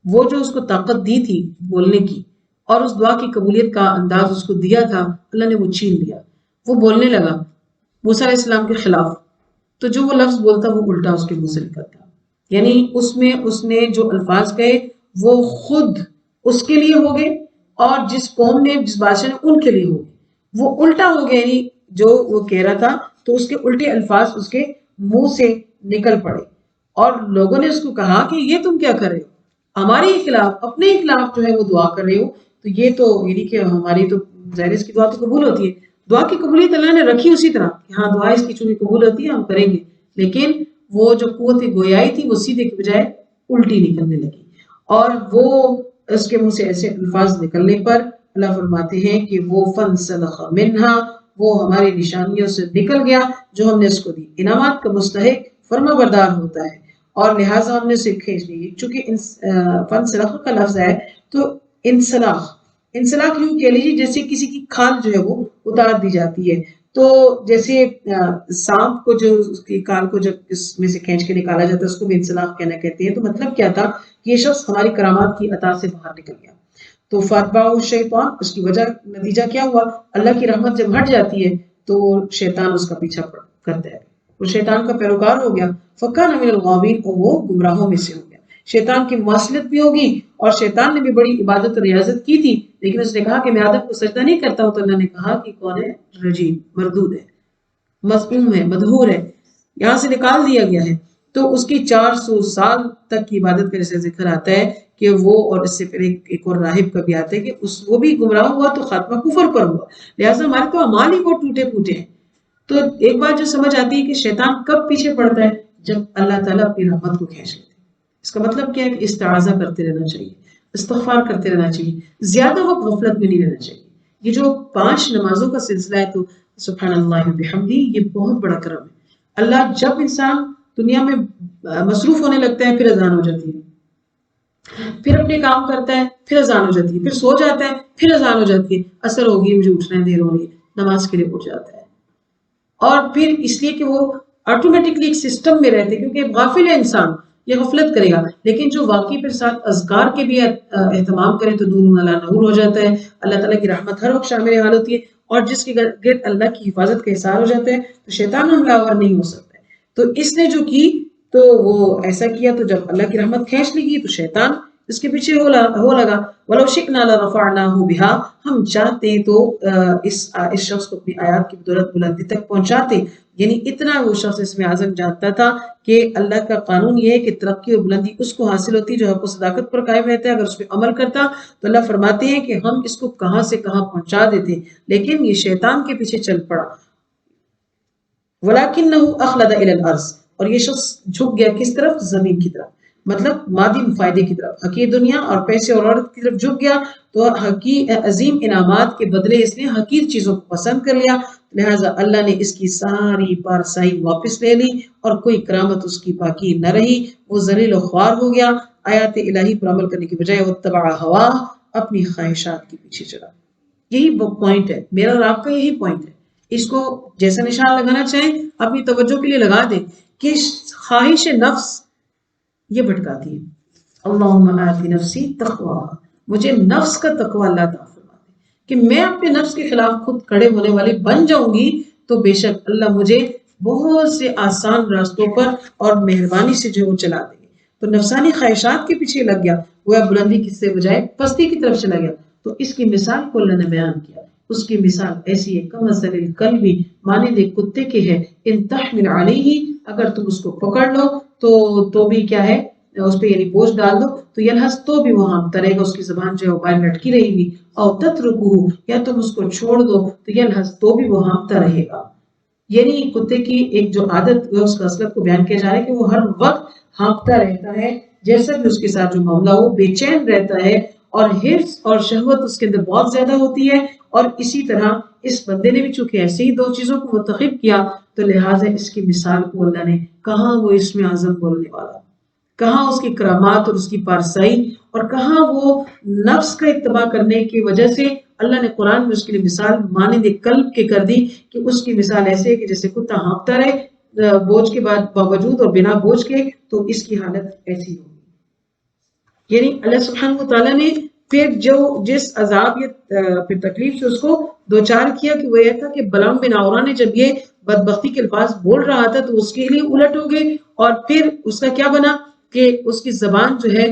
وہ جو اس کو طاقت دی تھی بولنے کی اور اس دعا کی قبولیت کا انداز اس کو دیا تھا، اللہ نے وہ چھین لیا، وہ بولنے لگا موسیٰ علیہ السلام کے خلاف، تو جو وہ لفظ بولتا وہ الٹا اس کے منہ سے نکلتا، یعنی اس میں اس نے جو الفاظ کہے وہ خود اس کے لیے ہو گئے اور جس قوم نے جس بادشاہ نے ان کے لیے ہو گئے، وہ الٹا ہو گیا، یعنی جو وہ کہہ رہا تھا تو اس کے الٹے الفاظ اس کے منہ سے نکل پڑے، اور لوگوں نے اس کو کہا کہ یہ تم کیا کر رہے ہو، ہمارے خلاف اپنے خلاف جو ہے وہ دعا کر رہے ہو، تو یہ تو یعنی کہ ہماری تو ظاہر اس کی دعا تو قبول ہوتی ہے، دعا کی قبولیت اللہ نے رکھی اسی طرح کہ ہاں دعا اس کی چونکہ قبول ہوتی ہے ہم کریں گے، لیکن وہ جو قوت گویائی تھی وہ سیدھے کے بجائے الٹی نکلنے لگی، اور وہ اس کے منہ سے ایسے الفاظ نکلنے پر اللہ فرماتے ہیں کہ وہ فَانْسَلَخَ مِنْهَا، وہ ہماری نشانیوں سے نکل گیا جو ہم نے اس کو دی، انعامات کا مستحق فرما بردار ہوتا ہے، اور لہٰذا ہم نے اسے کھینچ لی، چونکہ فَانْسَلَخَ کا لفظ ہے تو انسلاخ یوں کہہ لیجیے جیسے کسی کی کھال جو ہے وہ اتار دی جاتی ہے، تو جیسے سانپ کو جو اس کی کال کو جب اس میں سے کھینچ کے نکالا جاتا ہے اس کو بھی انسلاخ کہنا کہتے ہیں، تو مطلب کیا تھا کہ یہ شخص ہماری کرامات کی عطا سے باہر نکل گیا، تو فاتبعہ الشیطان، اس کی وجہ نتیجہ کیا ہوا، اللہ کی رحمت جب ہٹ جاتی ہے تو شیطان اس کا پیچھا کرتا ہے، وہ شیطان کا پیروکار ہو گیا، فکان من الغاوین، اور وہ گمراہوں میں سے ہو گیا، شیطان کی مواصلت بھی ہوگی، اور شیطان نے بھی بڑی عبادت اور ریاضت کی تھی، لیکن اس نے کہا کہ میں آدم کو سجدہ نہیں کرتا ہوں، تو اللہ نے کہا کہ کون ہے، رجیم، مردود ہے، مذموم ہے، مدحور ہے، یہاں سے نکال دیا گیا ہے، تو اس کی 400 سال تک کی عبادت کا جیسے ذکر آتا ہے کہ وہ، اور اس سے پھر ایک اور راہب کا بھی آتا ہے کہ وہ بھی گمراہ ہوا تو خاتمہ کفر پر ہوا، لہٰذا ہمارے تو اعمال ہی وہ ٹوٹے پھوٹے ہیں۔ تو ایک بات جو سمجھ آتی ہے کہ شیطان کب پیچھے پڑتا ہے، جب اللہ تعالیٰ اپنی رحمت کو کھینچ لیتے ہیں، اس کا مطلب کیا ہے کہ استعاذہ کرتے رہنا چاہیے، استغفار کرتے رہنا چاہیے، زیادہ وقت غفلت میں نہیں رہنا چاہیے۔ یہ جو 5 نمازوں کا سلسلہ ہے تو سبحان اللہ وبحمدہ، یہ بہت بڑا کرم ہے، اللہ جب انسان دنیا میں مصروف ہونے لگتا ہے پھر اذان ہو جاتی ہے، پھر اپنے کام کرتا ہے پھر اذان ہو جاتی ہے، پھر سو جاتا ہے پھر اذان ہو جاتی ہے، عصر ہوگی مجھے اٹھنا ہے، دیر ہو رہی ہے، نماز کے لیے اٹھ جاتا ہے، اور پھر اس لیے کہ وہ آٹومیٹکلی ایک سسٹم میں رہتے، کیونکہ غافل ہے انسان، یہ غفلت کرے گا، لیکن جو واقعی پھر ساتھ اذکار کے بھی اہتمام کرے تو نور اللہ نور ہو جاتا ہے، اللہ تعالیٰ کی رحمت ہر وقت شامل حال ہوتی ہے، اور جس کے گرد اللہ کی حفاظت کا احسار ہو جاتا ہے تو شیطان حملہ آور نہیں ہو سکتا ہے۔ تو اس نے جو کی تو وہ ایسا کیا، تو جب اللہ کی رحمت کھینچ لی گئی تو شیطان اس کے پیچھے ہو لگا ولو شئنا لرفعناه بها، ہم چاہتے تو اس شخص کو اپنی آیات کی بدولت بلندی تک پہنچاتے. یعنی اتنا وہ شخص اس میں عزم جانتا تھا کہ اللہ کا قانون یہ ہے کہ ترقی اور بلندی اس کو حاصل ہوتی جو حق و صداقت پر قائم رہتا ہے. اگر اس پہ عمل کرتا تو اللہ فرماتے ہیں کہ ہم اس کو کہاں سے کہاں پہنچا دیتے، لیکن یہ شیطان کے پیچھے چل پڑا. وَلَكِنَّهُ أَخْلَدَ إِلَى الْأَرْضِ، اور یہ شخص جھک گیا کس طرف؟ زمین کی طرف، مطلب مادی فائدے کی طرف. حقیر دنیا اور پیسے اور عورت کی طرف جھک گیا تو عظیم انعامات کے بدلے اس نے حقیر چیزوں کو پسند کر لیا. لہٰذا اللہ نے اس کی ساری پارسائی واپس لے لی اور کوئی کرامت اس کی باقی نہ رہی. وہ ذلیل و خوار ہو گیا. آیات الہی پر عمل کرنے کی بجائے واتبع ہواہ، اپنی خواہشات کے پیچھے چلا. یہی پوائنٹ ہے میرا اور آپ کا، یہی پوائنٹ ہے. اس کو جیسا نشان لگانا چاہیں اپنی توجہ کے لیے لگا دیں کہ خواہش نفس یہ بھٹکاتی ہے. اللہم آتی نفسی تقواہا، مجھے نفس کا تقوی اللہ عطا فرما دے کہ میں اپنے نفس کے خلاف خود کھڑے ہونے والی بن جاؤں گی تو بے شک اللہ مجھے بہت سے آسان راستوں پر اور مہربانی سے جو وہ چلا دیں گے. تو نفسانی خواہشات کے پیچھے لگ گیا، وہ بلندی کس سے بجائے پستی کی طرف چلا گیا. تو اس کی مثال کو اللہ نے بیان کیا. اس کی مثال ایسی ہے کمثل الکلب، مانند ایک کتے کے ہے. ان تحمل علیہ، اگر تم اس کو پکڑ لو تو بھی کیا ہے اس پہ یعنی بوجھ ڈال دو تو یلہس تو بھی وہ ہانپتا رہے گا، اس کی زبان جو ہے وہ باہر لٹکی رہے گی. او تترکہ، یا تم اس کو چھوڑ دو تو یلہس تو بھی وہ ہانپتا رہے گا. یعنی کتے کی ایک جو عادت ہے اس کا اصلت کو بیان کیا جا رہا ہے کہ وہ ہر وقت ہانپتا رہتا ہے. جیسا بھی اس کے ساتھ جو معاملہ ہو بے چین رہتا ہے اور حرص اور شہوت اس کے اندر بہت زیادہ ہوتی ہے. اور اسی طرح اس بندے نے بھی چونکہ ایسے ہی دو چیزوں کو منتخب کیا تو لہٰذا اس کی مثال کو اللہ نے کہاں وہ اس میں اعظم بولنے والا، کہاں اس کی کرامات اور اس کی پارسائی، اور کہاں وہ نفس کا اتباع کرنے کی وجہ سے اللہ نے قرآن میں اس کے لیے مثال مانند قلب کے کر دی کہ اس کی مثال ایسے ہے کہ جیسے کتا ہانپتا رہے بوجھ کے بعد باوجود اور بنا بوجھ کے، تو اس کی حالت ایسی ہوگی. یعنی اللہ سبحانہ و تعالیٰ نے پھر جو جس عذاب یا پھر تکلیف سے اس کو دوچار کیا کہ وہ یہ تھا کہ بلعام بن عورہ نے جب یہ بدبختی کے الفاظ بول رہا تھا تو اس کے لیے الٹ ہو گئے، اور پھر اس کا کیا بنا کہ اس کی زبان جو ہے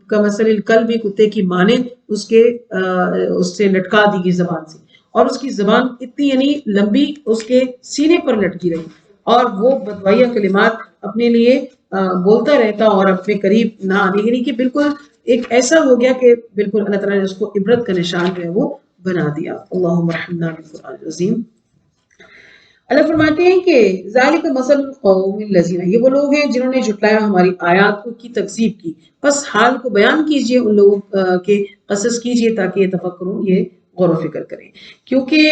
کمثل الکلب، کتے کی مانند اس سے لٹکا دی گئی زبان سے، اور اس کی زبان اتنی یعنی لمبی اس کے سینے پر لٹکی رہی اور وہ بدوائیہ کلمات اپنے لیے بولتا رہتا اور اپنے قریب نہ آنے. یعنی کہ بالکل ایک ایسا ہو گیا کہ بالکل اللہ تعالیٰ نے اس کو عبرت کا نشان جو ہے وہ بنا دیا. اللہم ارحمنا بالقرآن العظیم. اللہ فرماتے ہیں کہ ذالک مثل القوم الذین، یہ وہ لوگ ہیں جنہوں نے جھٹلایا ہماری آیات کی تکذیب کی. بس حال کو بیان کیجئے ان لوگوں کے، قصص کیجئے تاکہ یہ تفکرون، یہ غور و فکر کریں. کیونکہ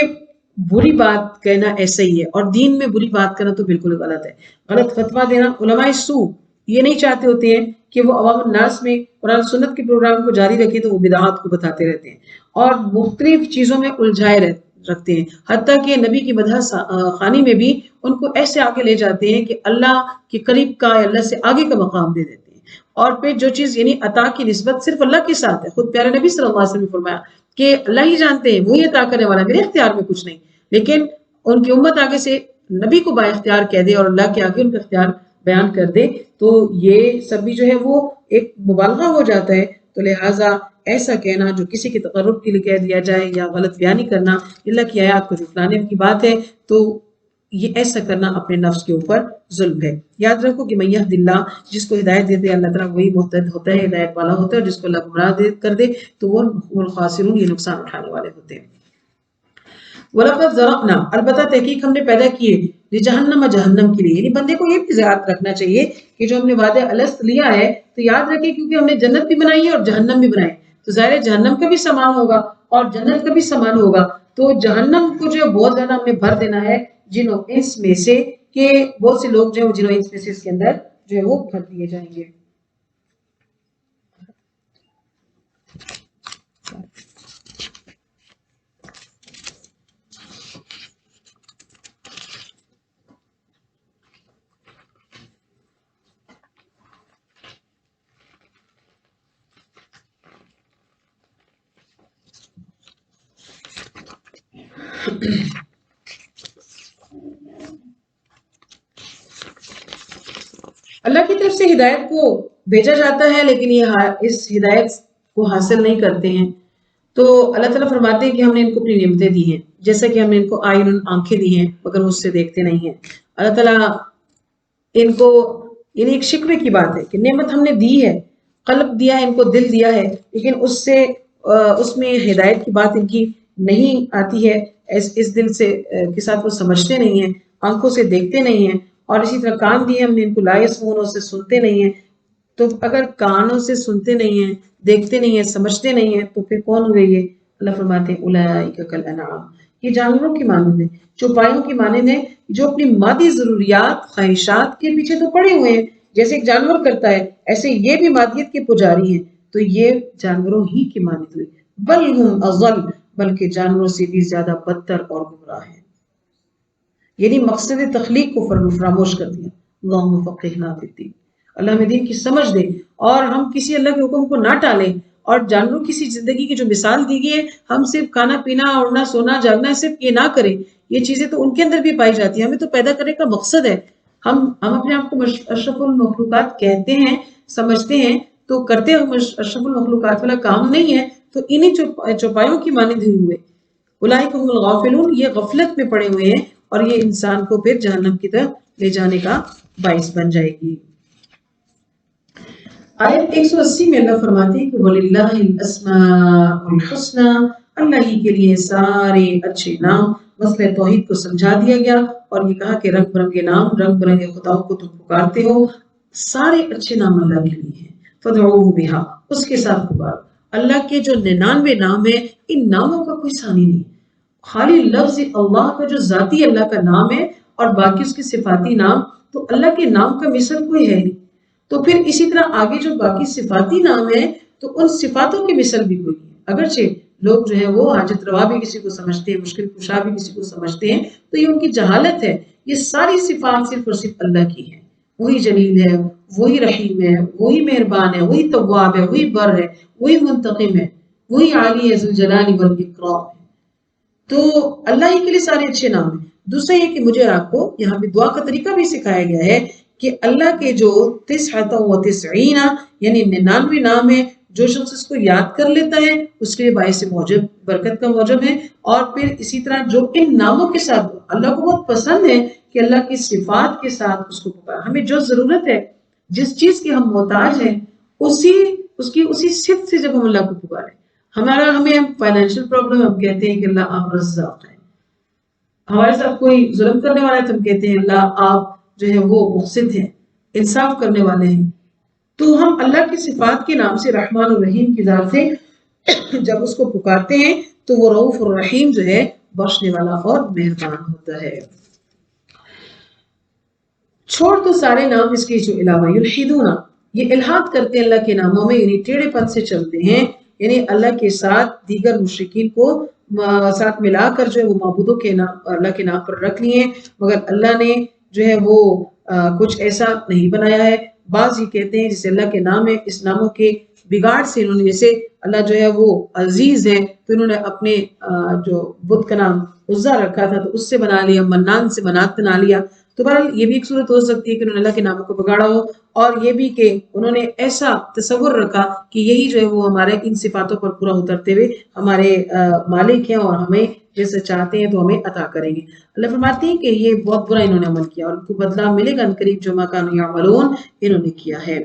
بری بات کہنا ایسا ہی ہے، اور دین میں بری بات کرنا تو بالکل غلط ہے. غلط فتویٰ دینا، علماء سو یہ نہیں چاہتے ہوتے ہیں کہ وہ عوام الناس میں قرآن سنت کے پروگرام کو جاری رکھے تو وہ بدعات کو بتاتے رہتے ہیں اور مختلف چیزوں میں الجھائے رکھتے ہیں. حتیٰ کہ نبی کی مدح خانی میں بھی ان کو ایسے آگے لے جاتے ہیں کہ اللہ کے قریب کا، اللہ سے آگے کا مقام دے دیتے ہیں. اور پھر جو چیز یعنی عطا کی نسبت صرف اللہ کے ساتھ ہے. خود پیارے نبی صلی اللہ علیہ وسلم نے فرمایا کہ اللہ ہی جانتے ہیں، وہی عطا کرنے والا، میرے اختیار میں کچھ نہیں. لیکن ان کی امت آگے سے نبی کو با اختیار کہہ دے اور اللہ کے آگے ان کا اختیار بیان کر دے تو یہ سب بھی جو ہے وہ ایک مبالغہ ہو جاتا ہے. تو لہٰذا ایسا کہنا جو کسی کے تقرب کے لیے کہہ دیا جائے یا غلط بیانی کرنا اللہ کی آیات کو جھٹلانے کی بات ہے، تو یہ ایسا کرنا اپنے نفس کے اوپر ظلم ہے. یاد رکھو کہ من یہد اللہ، جس کو ہدایت دیتے اللہ تعالیٰ وہی محتد ہوتا ہے، ہدایت والا ہوتا ہے، اور جس کو اللہ گمراہ کر دے تو وہ الخاسرون، یہ نقصان اٹھانے والے ہوتے ہیں. وَلَقَدْ ذَرَقْنَا، البتہ تحقیق ہم نے پیدا کیے، لِجَہَنَّمَ، جہنم کے لیے. یعنی بندے کو یہ بھی یاد رکھنا چاہیے کہ جو ہم نے وعدہ الست لیا ہے تو یاد رکھیں کیونکہ ہم نے جنت بھی بنائی ہے اور جہنم بھی بنائی، تو ظاہر جہنم کا بھی سامان ہوگا اور جنت کا بھی سامان ہوگا. تو جہنم کو جو بہت زیادہ ہم نے بھر دینا ہے جنوں انس میں سے، کہ بہت سے لوگ جو ہیں جنوں انس میں سے اس کے اندر جو ہے وہ بھر دیے جائیں گے. اللہ کی طرف سے ہدایت کو بھیجا جاتا ہے لیکن یہ اس ہدایت کو حاصل نہیں کرتے ہیں، تو اللہ تعالیٰ فرماتے ہیں کہ ہم نے ان کو اپنی نعمتیں دی ہیں، جیسا کہ ہم نے ان کو آنکھیں دی ہیں مگر وہ اس سے دیکھتے نہیں ہیں۔ اللہ تعالیٰ ان کو، یعنی ایک شکوے کی بات ہے کہ نعمت ہم نے دی ہے، قلب دیا ہے، ان کو دل دیا ہے، لیکن اس میں ہدایت کی بات ان کی نہیں آتی ہے، اس دل سے کے ساتھ وہ سمجھتے نہیں ہیں، آنکھوں سے دیکھتے نہیں ہیں، اور اسی طرح کان دیے ہم نے ان کو، لا یسمعون سے سنتے نہیں ہیں۔ تو اگر کانوں سے سنتے نہیں ہیں، دیکھتے نہیں ہیں، سمجھتے نہیں ہیں، تو پھر کون ہوئے یہ؟ اللہ فرماتے ہیں اولئک کالانعام، یہ جانوروں کی مانند ہیں، چوپایوں کی مانند ہیں، جو اپنی مادی ضروریات خواہشات کے پیچھے تو پڑے ہوئے ہیں، جیسے ایک جانور کرتا ہے ایسے یہ بھی مادیت کے پجاری ہیں، تو یہ جانوروں ہی کی مانند ہوئی، بل ہم اضل، بلکہ جانوروں سے بھی زیادہ بدتر اور گمراہ ہیں۔ یعنی مقصد تخلیق کو فراموش کر دیا۔ اللہم فقہنا فی الدین، اللہ ہمیں دین کی سمجھ دے اور ہم کسی اللہ کے حکم کو نہ ٹالیں، اور جانوروں کی زندگی کی جو مثال دی گئی ہے، ہم صرف کھانا پینا اڑنا سونا جاگنا صرف یہ نہ کریں، یہ چیزیں تو ان کے اندر بھی پائی جاتی ہیں، ہمیں تو پیدا کرنے کا مقصد ہے۔ ہم اپنے آپ کو اشرف المخلوقات کہتے ہیں، سمجھتے ہیں، تو کرتے ہم اشرف المخلوقات والا کام نہیں ہے، تو انہی چوپایوں کی مانند ہوئے۔ اولئک هم الغافلون، یہ غفلت میں پڑے ہوئے ہیں، اور یہ انسان کو پھر جہنم کی طرف لے جانے کا باعث بن جائے گی۔ آیت 180 میں اللہ فرماتے ہیں کہ وَلِلَّهِ الْأَسْمَاءُ الْحُسْنَى، اللہ ہی کے لیے سارے اچھے نام۔ مسئلہ توحید کو سمجھا دیا گیا اور یہ کہا کہ رنگ برنگے نام، رنگ برنگے خداؤں کو تم پکارتے ہو، سارے اچھے نام اللہ کے لیے ہیں۔ فَادْعُوهُ بِهَا، اس کے ساتھ پکارو۔ اللہ کے جو 99 نام ہیں، ان ناموں کا کوئی ثانی نہیں، خالی لفظ اللہ کا جو ذاتی اللہ کا نام ہے اور باقی اس کے صفاتی نام، تو اللہ کے نام کا مثل کوئی ہے نہیں۔ تو پھر اسی طرح آگے جو باقی صفاتی نام ہیں، تو ان صفاتوں کی مثل بھی کوئی نہیں، اگرچہ لوگ جو ہیں وہ حاجت روا بھی کسی کو سمجھتے ہیں، مشکل کشا بھی کسی کو سمجھتے ہیں، تو یہ ان کی جہالت ہے۔ یہ ساری صفات صرف اور صرف اللہ کی ہیں، وہی جلیل ہے، وہی رحیم ہے، وہی مہربان ہے، وہی تواب ہے، وہی بر ہے، وہی منتقم ہے، وہی عالی ہے، ذوالجلال والاکرام ہے۔ تو اللہ ہی کے لیے سارے اچھے نام ہیں۔ دوسرا یہ کہ مجھے آپ کو یہاں پہ دعا کا طریقہ بھی سکھایا گیا ہے کہ اللہ کے جو 99 یعنی 99 نام ہیں، جو شخص اس کو یاد کر لیتا ہے اس کے لیے باعث موجب برکت کا موجب ہے، اور پھر اسی طرح جو ان ناموں کے ساتھ اللہ کو بہت پسند ہے کہ اللہ کی صفات کے ساتھ اس کو پکار، ہمیں جو ضرورت ہے، جس چیز کے ہم محتاج ہیں، اسی صفت سے جب ہم اللہ کو پکاریں، ہمیں فائنینشیل پرابلم، ہم کہتے ہیں کہ اللہ آپ رزاق ہیں، ہمارے ساتھ کوئی ظلم کرنے والا ہے تو ہم کہتے ہیں اللہ آپ جو ہے وہ مقسط ہیں، انصاف کرنے والے ہیں۔ تو ہم اللہ کی صفات کے نام سے، رحمان الرحیم کی ذات سے جب اس کو پکارتے ہیں تو وہ رؤوف الرحیم جو ہے بخشنے والا اور مہربان ہوتا ہے۔ چھوڑ تو سارے نام اس کے جو علاوہ، یلحدون، یہ الحاد کرتے ہیں اللہ کے ناموں میں، یعنی ٹیڑھے پن سے چلتے ہیں، یعنی اللہ کے ساتھ دیگر مشرکین کو ساتھ ملا کر جو ہے وہ معبودوں کے نام اللہ کے نام پر رکھ لیے ہیں، مگر اللہ نے جو ہے وہ کچھ ایسا نہیں بنایا ہے۔ بعض یہ کہتے ہیں جیسے اللہ کے نام ہے، اس ناموں کے بگاڑ سے انہوں نے، جیسے اللہ جو ہے وہ عزیز ہے تو انہوں نے اپنے جو بت کا نام عزا رکھا تھا تو اس سے بنا لیا، منان سے منات بنا لیا۔ تو بہرحال یہ بھی ایک صورت ہو سکتی ہے کہ انہوں نے اللہ کے ناموں کو بگاڑا ہو، اور یہ بھی کہ انہوں نے ایسا تصور رکھا کہ یہی جو ہے وہ ہمارے ان صفاتوں پر پورا اترتے ہوئے ہمارے مالک ہیں اور ہمیں جیسے چاہتے ہیں تو ہمیں عطا کریں گے۔ اللہ فرماتے ہیں کہ یہ بہت برا انہوں نے عمل کیا، اور ان کو بدلہ ملے گا عنقریب جو ما کانوا یعملون انہوں نے کیا ہے۔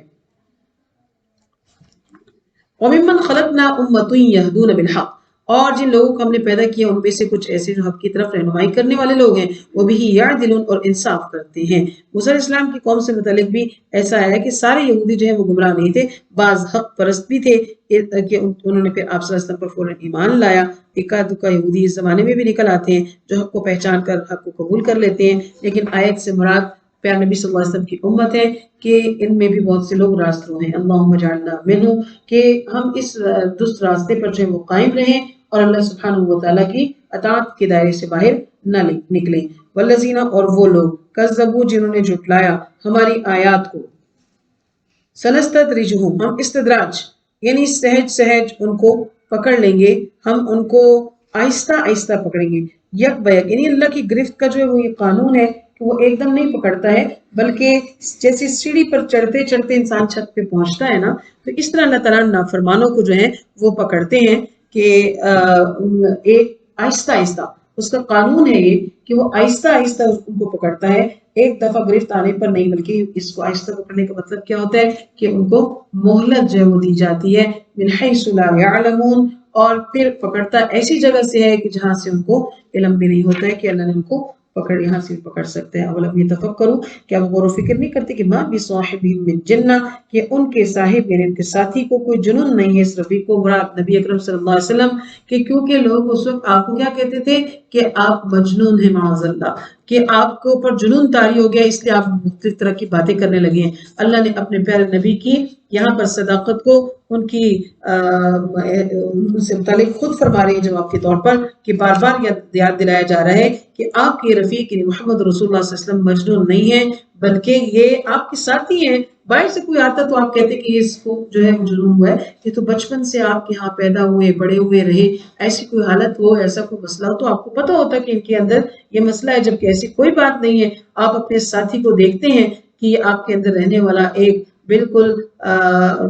وَمِمَّنْ خَلَقْنَا أُمَّةٌ يَهْدُونَ بِالْحَقِّ، اور جن لوگوں کو ہم نے پیدا کیا ان میں سے کچھ ایسے جو حق کی طرف رہنمائی کرنے والے لوگ ہیں، وَبِهِ يَعْدِلُونَ، اور انصاف کرتے ہیں۔ موسیٰ علیہ السلام کی قوم سے متعلق بھی ایسا ہے کہ سارے یہودی جو ہیں وہ گمراہ نہیں تھے، بعض حق پرست بھی تھے کہ انہوں نے پھر آپ صلی اللہ علیہ وسلم پر فوراً ایمان لایا۔ اکا دکا یہودی اس زمانے میں بھی نکل آتے ہیں جو حق کو پہچان کر حق کو قبول کر لیتے ہیں، لیکن آیت سے مراد پیارے نبی صلی اللہ علیہ وسلم کی امت ہے کہ ان میں بھی بہت سے لوگ راست رو ہیں۔ اللہم اجعلنا منہم، کہ ہم اس درست راستے پر جو وہ قائم رہیں اور اللہ سبحانہ وتعالیٰ کی اطاعت کے دائرے سے باہر نہ نکلیں۔ والذین، اور وہ لوگ، کذبوا، جنہوں نے جھٹلایا ہماری آیات کو، سنستدرجہم، ہم استدراج یعنی سہج سہج ان کو پکڑ لیں گے، ہم ان کو آہستہ آہستہ پکڑیں گے، یک بیک، یعنی اللہ کی گرفت کا جو ہے وہ یہ قانون ہے وہ ایک دم نہیں پکڑتا ہے، بلکہ جیسے سیڑھی پر چڑھتے چڑھتے انسان چھت پہ پہنچتا ہے نا، تو اس طرح اللہ تعالیٰ نافرمانوں کو جو ہے وہ پکڑتے ہیں کہ ایک آہستہ آہستہ، اس کا قانون ہے یہ کہ وہ آہستہ آہستہ ان کو پکڑتا ہے، ایک دفعہ گرفت آنے پر نہیں، بلکہ اس کو آہستہ پکڑنے کا مطلب کیا ہوتا ہے کہ ان کو مہلت جو ہے وہ دی جاتی ہے، من حیث لا یعلمون، اور پھر پکڑتا ایسی جگہ سے ہے کہ جہاں سے ان کو علم بھی نہیں ہوتا ہے کہ اللہ نے ان کو پکڑ یہاں سے پکڑ سکتے ہیں۔ اولم یتفکروا، کیا وہ غور و فکر نہیں کرتے کہ ما بصاحبہم من جنہ، کہ ان کے صاحب یعنی ان کے ساتھی کو کوئی جنون نہیں ہے۔ اس رفیق کو مراد نبی اکرم صلی اللہ علیہ وسلم، کہ کیونکہ لوگ اس وقت آپ کو کیا کہتے تھے کہ آپ مجنون ہیں معاذ اللہ، کہ آپ کے اوپر جنون طاری ہو گیا، اس لیے آپ مختلف طرح کی باتیں کرنے لگے ہیں۔ اللہ نے اپنے پیارے نبی کی یہاں پر صداقت کو ان کی ان سے متعلق خود فرما رہے ہیں جواب کے طور پر، کہ بار بار یاد دلایا جا رہا ہے کہ آپ کے رفیق یعنی محمد رسول اللہ صلی اللہ علیہ وسلم مجنون نہیں ہیں، بلکہ یہ آپ کے ساتھی ہیں۔ باہر سے کوئی آتا تو آپ کہتے کہ اس کو جو ہے جنون ہوا ہے، یہ تو بچپن سے آپ کے ہاں پیدا ہوئے بڑے ہوئے رہے، ایسی کوئی حالت ہو، ایسا کوئی مسئلہ ہو تو آپ کو پتا ہوتا کہ ان کے اندر یہ مسئلہ ہے، جبکہ ایسی کوئی بات نہیں ہے۔ آپ اپنے ساتھی کو دیکھتے ہیں کہ یہ آپ کے اندر رہنے والا ایک بالکل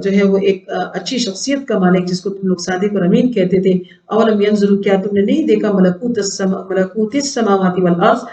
جو ہے وہ ایک اچھی شخصیت کا مالک، جس کو تم لوگ صادق اور امین کہتے تھے۔ اولم ینظروا، کیا تم نے نہیں دیکھا ملکوت السماوات والارض،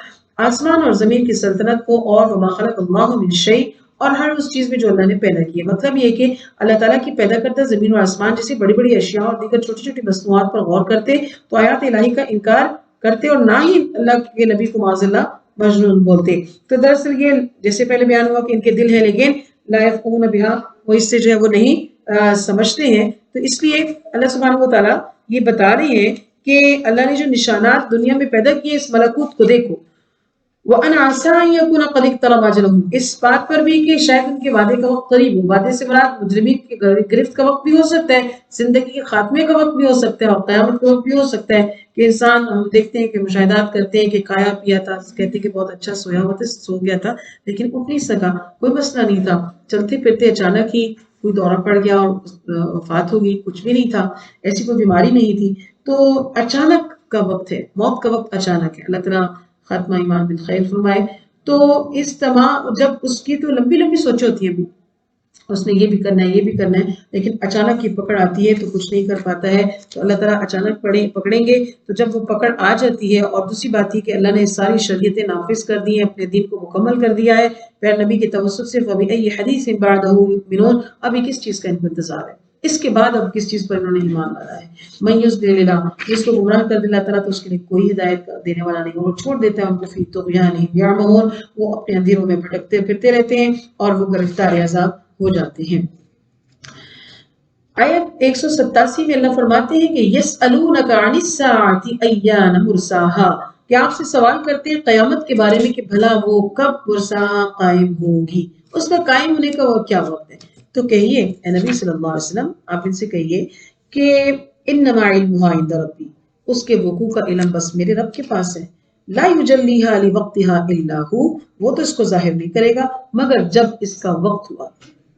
آسمان اور زمین کی سلطنت کو، اور وما خلق اللہ من شیء، اور ہر اس چیز میں جو اللہ نے پیدا کی ہے۔ مطلب یہ کہ اللہ تعالیٰ کی پیدا کرتا زمین اور آسمان جیسی بڑی بڑی اشیاء اور دیگر چھوٹی چھوٹی مصنوعات پر غور کرتے تو آیات الہی کا انکار کرتے، اور نہ ہی اللہ کے نبی کو معاذ اللہ مجنون بولتے۔ تو دراصل یہ جیسے پہلے بیان ہوا کہ ان کے دل ہے لیکن لا یفقہون بہا، وہ اس سے جو ہے وہ نہیں سمجھتے ہیں۔ تو اس لیے اللہ سبحانہ و تعالیٰ یہ بتا رہے ہیں کہ اللہ نے جو نشانات دنیا میں پیدا کیے، اس ملکوت کو دیکھو۔ وَأَنْ عَسَىٰ أَن يَكُونَ قَدِ اقْتَرَبَ أَجَلُهُمْ، اس بات پر بھی کہ شاید ان کے وعدے کا وقت قریب ہو۔ وعدے سے مراد مجرمین کی گرفت کا وقت بھی ہو سکتا ہے، زندگی کے خاتمے کا وقت بھی ہو سکتا ہے، اور قیامت کا وقت بھی ہو سکتا ہے کہ انسان، ہم دیکھتے ہیں کہ مشاہدات کرتے ہیں کہ کھایا پیا تھا، کہتے ہیں کہ بہت اچھا سویا ہوا تھا، سو گیا تھا لیکن اٹھ نہیں سکا، کوئی مسئلہ نہیں تھا، چلتے پھرتے اچانک ہی کوئی دورہ پڑ گیا اور وفات ہو گئی، کچھ بھی نہیں تھا، ایسی کوئی بیماری نہیں تھی۔ تو اچانک کا وقت ہے، موت کا وقت اچانک ہے۔ اللہ تعالیٰ خاتمہ ایمان بالخیر فرمائے۔ تو اس تمام، جب اس کی تو لمبی لمبی سوچ ہوتی ہے، اس نے یہ بھی کرنا ہے یہ بھی کرنا ہے، لیکن اچانک کی پکڑ آتی ہے تو کچھ نہیں کر پاتا ہے۔ تو اللہ تعالیٰ اچانک پکڑیں گے، تو جب وہ پکڑ آ جاتی ہے، اور دوسری بات یہ کہ اللہ نے ساری شریعتیں نافذ کر دی ہیں، اپنے دین کو مکمل کر دیا ہے پیر نبی کے توسط سے، فَبِأَيِّ حَدِيثٍ بَعْدَهُ يُؤْمِنُونَ، ابھی کس چیز کا ان کو انتظار ہے، اس کے بعد اب کس چیز پر انہوں نے ایمان لانا ہے۔ مَن يُضْلِلِ اللَّهُ، جس کو گمراہ کر دے اللہ تعالیٰ تو اس کے لیے کوئی ہدایت دینے والا نہیں، وہ چھوڑ دیتا ہے ان کو فی طغیانہم یعمہون، وہ اپنے اندھیروں میں بھٹکتے پھرتے رہتے ہیں اور وہ گرفتار عذاب ہو جاتے ہیں۔ آیت 187 میں اللہ فرماتے ہیں کہ یسألونک عن الساعة ایان مرساها، کہ آپ سے سوال کرتے ہیں قیامت کے بارے میں کہ بھلا وہ کب مرساها قائم ہوگی، اس کا قائم ہونے کا وہ کیا وقت ہے۔ تو کہیے اے نبی صلی اللہ علیہ وسلم، آپ ان سے کہیے کہ انما علمها عند ربی، اس کے وقوع کا علم بس میرے رب کے پاس ہے۔ لا یجلیها لوقتها الا هو، وہ تو اس کو ظاہر نہیں کرے گا مگر جب اس کا وقت ہوا،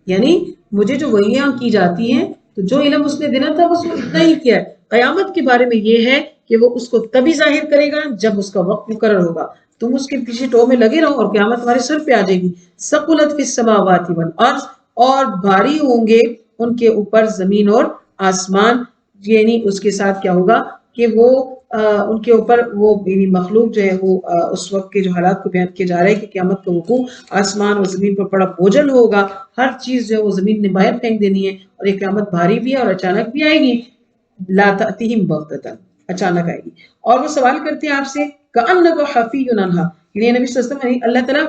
یعنی مجھے جو وحیاں کی جاتی ہیں تو جو علم اس نے دینا تھا بس وہ اتنا ہی کیا ہے۔ قیامت کے بارے میں یہ ہے کہ وہ اس کو تبھی ظاہر کرے گا جب اس کا وقت مقرر ہوگا۔ تم اس کے پیچھے ٹو میں لگے رہو اور قیامت تمہارے سر پہ آ جائے گی۔ ثقلت فی السماوات والارض، اور بھاری ہوں گے ان کے اوپر زمین اور آسمان، یعنی اس کے ساتھ کیا ہوگا کہ وہ ان کے اوپر وہ مخلوق جو ہے وہ اس وقت کے جو حالات کو بیان کیے جا رہے ہیں کہ قیامت کا وقوع آسمان اور زمین پر بڑا بوجھل ہوگا، ہر چیز جو ہے وہ زمین نے باہر پھینک دینی ہے، اور یہ قیامت بھاری بھی ہے اور اچانک بھی آئے گی۔ لا تأتیہم بغتۃ، اچانک آئے گی۔ اور وہ سوال کرتے ہیں آپ سے کأنک حفی عنہا، یعنی نبی صلی اللہ علیہ وسلم، اللہ تعالیٰ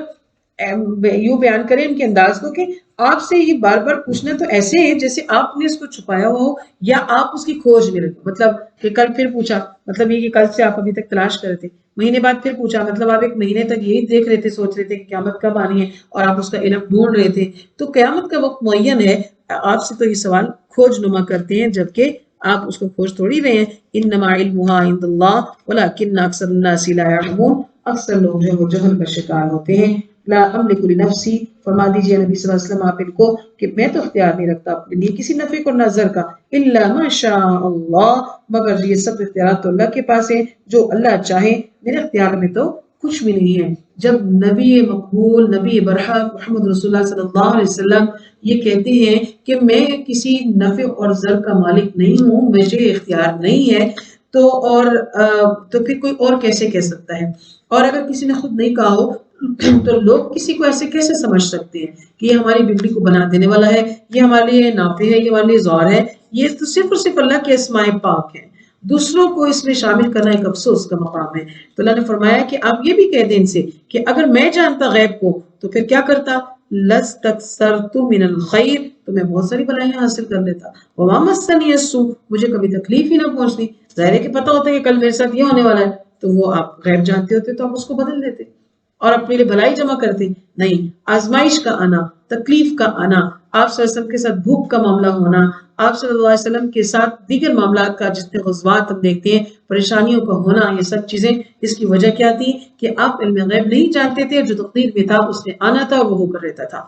یوں بیان کرے ان کے انداز کو کہ آپ سے یہ بار بار پوچھنا تو ایسے ہے جیسے آپ نے اس کو چھپایا ہوا ہو یا آپ اس کی کھوج میں رہتے، مطلب کہ کل پھر پوچھا، مطلب یہ کہ کل سے آپ ابھی تک تلاش کر رہے تھے، مہینے بعد پھر پوچھا، مطلب آپ ایک مہینے تک یہی دیکھ رہے تھے، سوچ رہے تھے کہ قیامت کب آنی ہے اور آپ اس کا علم ڈھونڈ رہے تھے۔ تو قیامت کا وقت معین ہے، آپ سے تو یہ سوال کھوج نما کرتے ہیں جبکہ آپ اس کو کھوج تھوڑی رہے ہیں۔ انما علمها عند اللہ ولکن اکثر الناس لا يعلمون، اکثر لوگ جو جہل کا شکار ہوتے ہیں۔ لا املک لنفسی، فرما دیجئے نبی صلی اللہ علیہ وسلم آپ ان کو کہ میں تو اختیار نہیں رکھتا اپنے لیے کسی نفع کو نظر کا، الا ما شاء اللہ، مگر یہ سب اختیارات تو اللہ کے پاس ہے، جو اللہ چاہے، میرے اختیار میں تو کچھ بھی نہیں ہے۔ جب نبی مقبول، نبی برحق محمد رسول اللہ صلی اللہ علیہ وسلم یہ کہتے ہیں کہ میں کسی نفع اور ضر کا مالک نہیں ہوں، مجھے اختیار نہیں ہے، تو تو پھر کوئی اور کیسے کہہ سکتا ہے؟ اور اگر کسی نے خود نہیں کہا ہو تو لوگ کسی کو ایسے کیسے سمجھ سکتے ہیں کہ یہ ہماری بگڑی کو بنا دینے والا ہے، یہ ہمارے لیے نافع ہے، یہ ہمارے لیے ضار ہے؟ یہ تو صرف اور صرف اللہ کے اسماء پاک ہیں، دوسروں کو اس میں شامل کرنا ایک افسوس کا مقام ہے۔ تو اللہ نے فرمایا کہ آپ یہ بھی کہہ دیں ان سے کہ اگر میں جانتا غیب کو تو پھر کیا کرتا؟ لَسْتَكْثَرْتُ مِنَ الْخَيْرِ، تو میں بہت ساری بلائیاں حاصل کر لیتا، وَمَا مَسَّنِيَ السُّوءُ، مجھے کبھی تکلیف ہی نہ پہنچتی۔ ظاہر ہے کہ پتہ ہوتا ہے کہ کل میرے ساتھ یہ ہونے والا ہے، تو وہ آپ غیب جانتے ہوتے تو آپ اس کو بدل دیتے اور اپنے لیے بھلائی جمع کرتے۔ نہیں، آزمائش کا آنا، تکلیف کا آنا، آپ صلی اللہ علیہ وسلم کے ساتھ بھوک کا معاملہ ہونا، آپ صلی اللہ علیہ وسلم کے ساتھ دیگر معاملات کا جتنے غزوات ہم دیکھتے ہیں، پریشانیوں کا ہونا، یہ سب چیزیں اس کی وجہ کیا تھی کہ آپ علم غیب نہیں جانتے تھے، جو تقدیر میں تھا اس نے آنا تھا اور وہ ہو کر رہتا تھا۔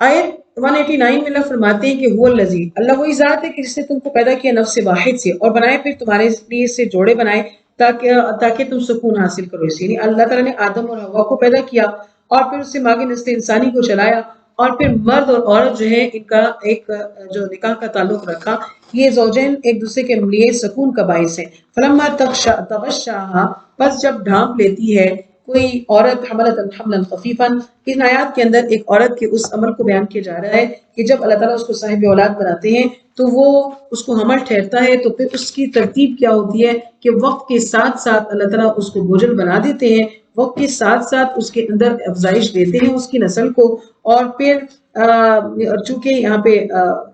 آیت 189 میں اللہ فرماتے ہیں کہ هو الذی، اللہ وہی ذات ہے کہ جس نے تم کو پیدا کیا نفس واحد سے اور بنائے پھر تمہارے لیے سے جوڑے بنائے تاکہ تم سکون حاصل کرو اس، یعنی اللہ تعالیٰ نے آدم اور حوا کو پیدا کیا اور پھر اس سے ماگے نسل انسانی کو چلایا اور پھر مرد اور عورت جو ہے ان کا ایک جو نکاح کا تعلق رکھا، یہ زوجین ایک دوسرے کے لیے سکون کا باعث ہے۔ فلما تغشاها، پس جب ڈھانپ لیتی ہے کوئی عورت حملت حملا خفیفا، ان آیات کے اندر ایک عورت کے اس عمل کو بیان کیا جا رہا ہے کہ جب اللہ تعالیٰ اس کو صاحب اولاد بناتے ہیں تو وہ اس کو حمل ٹھہرتا ہے، تو پھر اس کی ترتیب کیا ہوتی ہے کہ وقت کے ساتھ ساتھ اللہ تعالیٰ اس کو بوجھل بنا دیتے ہیں، وقت کے ساتھ ساتھ اس کے اندر افزائش دیتے ہیں اس کی نسل کو، اور پھر چونکہ یہاں پہ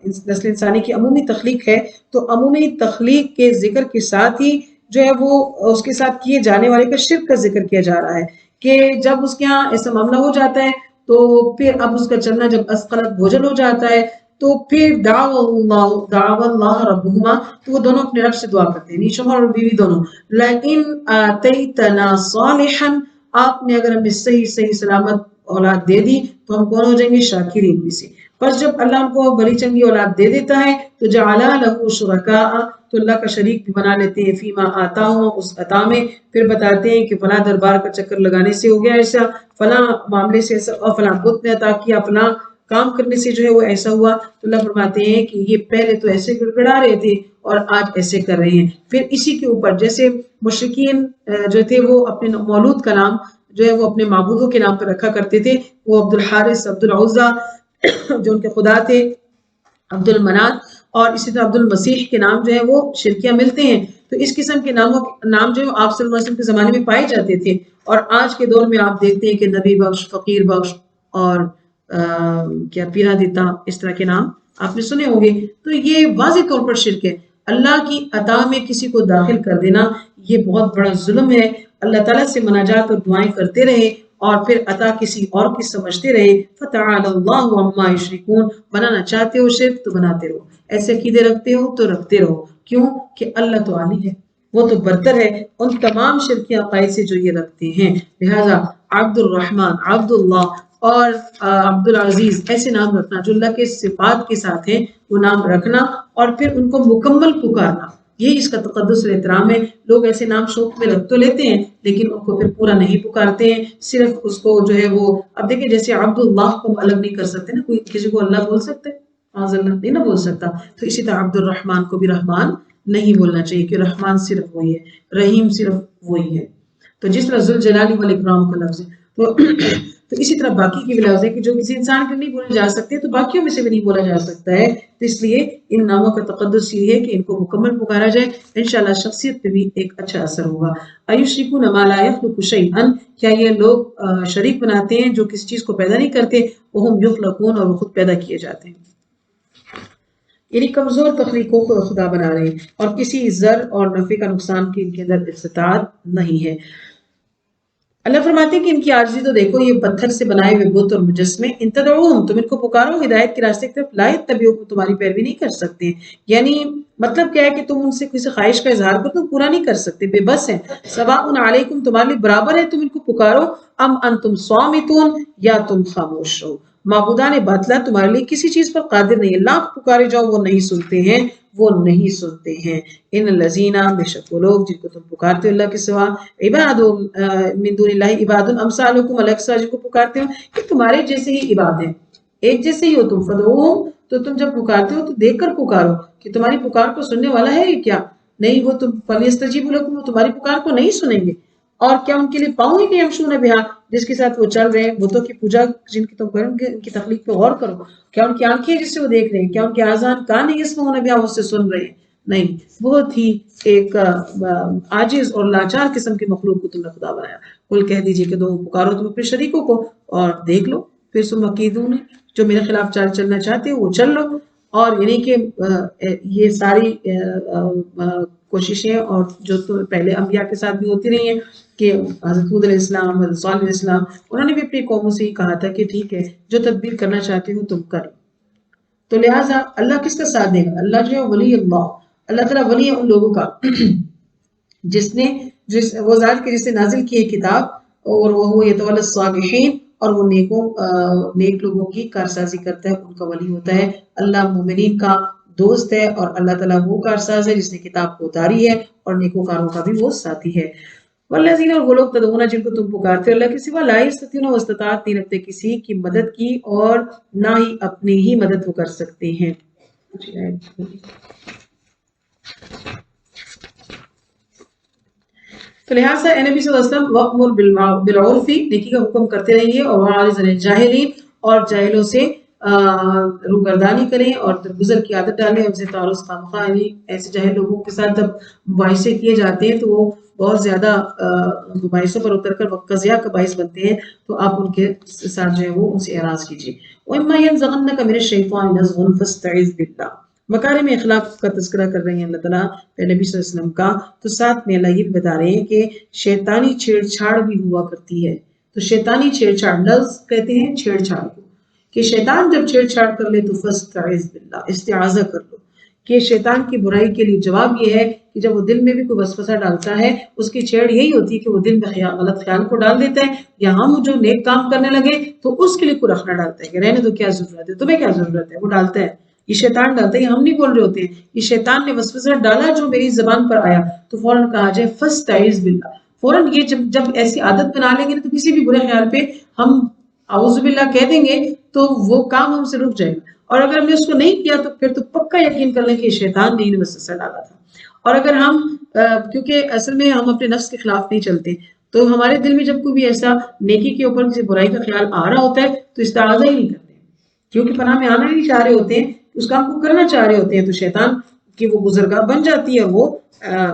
نسل انسانی کی عمومی تخلیق ہے تو عمومی تخلیق کے ذکر کے ساتھ ہی جو ہے وہ اس کے ساتھ کیے جانے والے کا شرک کا ذکر کیا جا رہا ہے کہ جب اس کے ہاں ایسا معاملہ ہو جاتا ہے تو پھر اب اس کا چلنا جب اسقلت بوجھل ہو جاتا ہے تو پھر دعو اللہ ربہما، تو وہ دونوں اپنے رب سے دعا کرتے ہیں، شوہر اور بیوی دونوں، لیکن آتیتنا صالحا، آپ نے اگر ہمیں صحیح صحیح سلامت اولاد دے دی تو ہم کون ہو جائیں گے؟ شاکرین میں سے۔ بس جب اللہ ہم کو بڑی چنگی اولاد دے دیتا ہے تو جعلا لہ شرکاء، تو اللہ کا شریک بھی بنا لیتے ہیں، فیما آتاہم، اس عطا میں، پھر بتاتے ہیں کہ فلاں دربار کا چکر لگانے سے ہو گیا ایسا، فلاں معاملے سے ایسا، اور فلاں بت نے عطا کیا، فلاں کام کرنے سے جو ہے وہ ایسا ہوا، تو اللہ فرماتے ہیں کہ یہ پہلے تو ایسے گڑگڑا رہے تھے اور آج ایسے کر رہے ہیں۔ پھر اسی کے اوپر جیسے مشرکین جو تھے وہ اپنے مولود کا نام جو ہے وہ اپنے معبودوں کے نام پر رکھا کرتے تھے، وہ عبد الحارث، عبد العزیٰ جو ان کے خدا تھے، عبد المنات، اور اسی طرح عبد المسیح کے نام جو ہے وہ شرکیہ ملتے ہیں۔ تو اس قسم کے نام جو ہے آپ صلی اللہ علیہ وسلم کے زمانے میں پائے جاتے تھے، اور آج کے دور میں آپ دیکھتے ہیں کہ نبی بخش، فقیر بخش اور کیا پیرا دیتا، اس طرح کے نام آپ نے سنے ہوں گے۔ تو یہ واضح طور پر شرک ہے، اللہ کی عطا میں کسی کو داخل کر دینا یہ بہت بڑا ظلم ہے۔ اللہ تعالیٰ سے مناجات اور دعائیں کرتے رہے اور پھر عطا کسی اور کی سمجھتے رہے۔ فتعالی اللہ عما یشرکون، بنانا چاہتے ہو شرک تو بناتے رہو، ایسے عقیدے رکھتے ہو تو رکھتے رہو، کیوں کہ اللہ تو عالی ہے، وہ تو برتر ہے ان تمام شرکی عقائد سے جو یہ رکھتے ہیں۔ لہذا عبد الرحمن، عبد اللہ اور عبد العزیز ایسے نام رکھنا جو اللہ کے صفات کے ساتھ ہیں، وہ نام رکھنا اور پھر ان کو مکمل پکارنا، یہ اس کا تقدس اور احترام ہے۔ لوگ ایسے نام شوق میں رکھ تو لیتے ہیں لیکن ان کو پھر پورا نہیں پکارتے ہیں، صرف اس کو جو ہے وہ، اب دیکھیں جیسے عبد اللہ کو ہم الگ نہیں کر سکتے نا، کوئی کسی کو اللہ بول سکتے؟ معاذ اللہ نہیں نہ بول سکتا، تو اسی طرح عبد الرحمن کو بھی رحمان نہیں بولنا چاہیے کہ رحمان صرف وہی ہے، رحیم صرف وہی ہے۔ تو جس طرح ذوالجلال والاکرام کا لفظ ہے تو اسی طرح باقی کے بھی لفظ ہے کہ جو کسی انسان کے نہیں بولے جا سکتے تو باقیوں میں سے بھی نہیں بولا جا سکتا ہے، تو اس لیے ان ناموں کا تقدس یہ ہے کہ ان کو مکمل پکارا جائے، انشاءاللہ شخصیت پہ بھی ایک اچھا اثر ہوگا۔ ایشرکون ما لا یخلق شیئا، کیا یہ لوگ شریک بناتے ہیں جو کسی چیز کو پیدا نہیں کرتے، وہم یخلقون، اور وہ خود پیدا کیے جاتے ہیں، یعنی کمزور تخلیقوں کو خدا بنا رہے ہیں اور کسی ضر اور نفع کا نقصان کی ان کے اندر استطاعت نہیں ہے۔ اللہ فرماتے ہیں کہ ان کی عاجزی تو دیکھو، یہ پتھر سے بنائے ہوئے بت اور مجسمے، ان تدعوہم، تم ان کو پکارو ہدایت کے راستے کی طرف، لا یتبعوکم، تمہاری پیروی نہیں کر سکتے. یعنی مطلب کیا ہے کہ تم ان سے کسی خواہش کا اظہار کرو تو پورا نہیں کر سکتے، بے بس ہیں. سواء علیکم، تمہارے لیے برابر ہے، تم ان کو پکارو، ام انتم صامتون، یا تم خاموش رہو. معبودان باطلہ تمہارے لیے کسی چیز پر قادر نہیں ہے، لاکھ پکارے جاؤ وہ نہیں سنتے ہیں، وہ نہیں سنتے ہیں. ان الذین، بے شک وہ لوگ جن کو تم پکارتے ہو اللہ کے سوا، عباد من دون اللہ عباد امثالکم، الگ سے جن کو پکارتے ہو کہ تمہارے جیسے ہی عباد ہیں، ایک جیسے ہی ہو تم. فدعوہم، تو تم جب پکارتے ہو تو دیکھ کر پکارو کہ تمہاری پکار کو سننے والا ہے یا کیا نہیں. وہ تم فلیستجیبوا لکم، وہ تمہاری پکار کو نہیں سنیں گے. اور کیا ان کے لیے پاؤں ہیں کہ یمشون بہا، جس کے ساتھ وہ چل رہے ہیں، بتوں کی پوجا جن کی تم کرو گے، ان کی تخلیق پہ غور کرو. کیا ان کی آنکھیں جس سے وہ دیکھ رہے ہیں، کیا ان کے آذان کان نہیں یسمعون بہا، اس سے سن رہے ہیں؟ نہیں. بہت ہی ایک عاجز اور لاچار قسم کی مخلوق کو تم نے خدا بنایا. قل کہہ دیجئے کہ دو پکارو تم اپنے شریکوں کو اور دیکھ لو، پھر ثم کیدون، جو میرے خلاف چال چلنا چاہتے ہو وہ چل لو. اور یعنی کہ یہ ساری کوششیں اور جو تو پہلے انبیاء کے ساتھ بھی ہوتی رہی ہیں کہ حضرت حود علیہ السلام، حضرت صالح علیہ السلام، انہوں نے بھی اپنی قوموں سے ہی کہا تھا کہ ٹھیک ہے جو تدبیر کرنا چاہتے ہو تم کرو. تو لہٰذا اللہ کس کا ساتھ دے گا؟ اللہ جو ہے ولی اللہ، اللہ تعالیٰ ولی ہے ان لوگوں کا جس نے وہ ذات کے جس نے نازل کی ہے کتاب، اور وہ یتولی الصالحین، اور وہ نیک لوگوں کی کارسازی کرتا ہے، ان کا ولی ہوتا ہے. اللہ مومنین کا دوست ہے، اور اللہ تعالیٰ وہ کارساز ہے جس نے کتاب کو اتاری ہے، اور نیکوکاروں کا بھی وہ ساتھی ہے. والذین، اور وہ لوگ تدعون جن کو تم پکارتے ہو اللہ کے سوا، لا یستطیعون، وہ استطاعت نہیں رکھتے کسی کی مدد کی، اور نہ ہی اپنی ہی مدد وہ کر سکتے ہیں. تو لہٰذا اے نبی صلی اللہ علیہ وسلم وَأْمُرْ بِالْعُرْفِ، نیکی کا حکم کرتے رہیے، اور وَأَعْرِضْ عَنِ الْجَاهِلِينَ، اور جاہلوں سے روگردانی کریں اور درگزر کی عادت ڈالیں. ان سے تعارض خامخواہ، یعنی ایسے جاہل لوگوں کے ساتھ جب مباحثے کیے جاتے ہیں تو وہ بہت زیادہ مباحثوں پر اتر کر وقت ضیاع کا باعث بنتے ہیں، تو آپ ان کے ساتھ جو ہے وہ ان سے اعراض کیجیے. وَإِمَّا يَنزَغَنَّكَ مِنَ الشَّيْطَانِ نَزْغٌ فَاسْتَعِذْ بِاللَّهِ. مکارم اخلاق کا تذکرہ کر رہے ہیں اللہ تعالیٰ نبی صلی اللہ علیہ وسلم کا، تو ساتھ میں اللہ یہ بھی بتا رہے ہیں کہ شیطانی چھیڑ چھاڑ بھی ہوا کرتی ہے. تو شیطانی چھیڑ چھاڑ، نزغ کہتے ہیں چھیڑ چھاڑ کو، کہ شیطان جب چھیڑ چھاڑ کر لے تو فاستعذ باللہ، استعاذہ کر لو. کہ شیطان کی برائی کے لیے جواب یہ ہے کہ جب وہ دل میں بھی کوئی وسوسہ ڈالتا ہے، اس کی چھیڑ یہی ہوتی ہے کہ وہ دل میں غلط خیال کو ڈال دیتا ہے، یا ہم جو نیک کام کرنے لگے تو اس کے لیے کوئی رخنہ ڈالتا ہے کہ رہنے دو، کیا ضرورت ہے، تمہیں کیا ضرورت ہے. وہ ڈالتا ہے، یہ شیطان ڈالتا ہے، یہ ہم نہیں بول رہے ہوتے ہیں، یہ شیطان نے وسوسہ ڈالا جو میری زبان پر آیا، تو فوراً کہا جائے فاستعذ باللہ. فوراً یہ جب ایسی عادت بنا لیں گے تو کسی بھی برے خیال پہ ہم اعوذ باللہ کہہ دیں گے تو وہ کام ہم سے رک جائے گا. اور اگر ہم نے اس کو نہیں کیا تو پھر تو پکا یقین کر لیں کہ شیطان نے وسوسہ ڈالا تھا. اور اگر ہم کیونکہ اصل میں ہم اپنے نفس کے خلاف نہیں چلتے، تو ہمارے دل میں جب کوئی بھی ایسا نیکی کے اوپر کسی برائی کا خیال آ رہا ہوتا ہے تو استعاذہ ہی نہیں کرتے، کیونکہ پناہ میں آنا نہیں چاہ رہے ہوتے ہیں، اس کام کو کرنا چاہ رہے ہوتے ہیں، تو شیطان کی وہ گزرگاہ بن جاتی ہے، وہ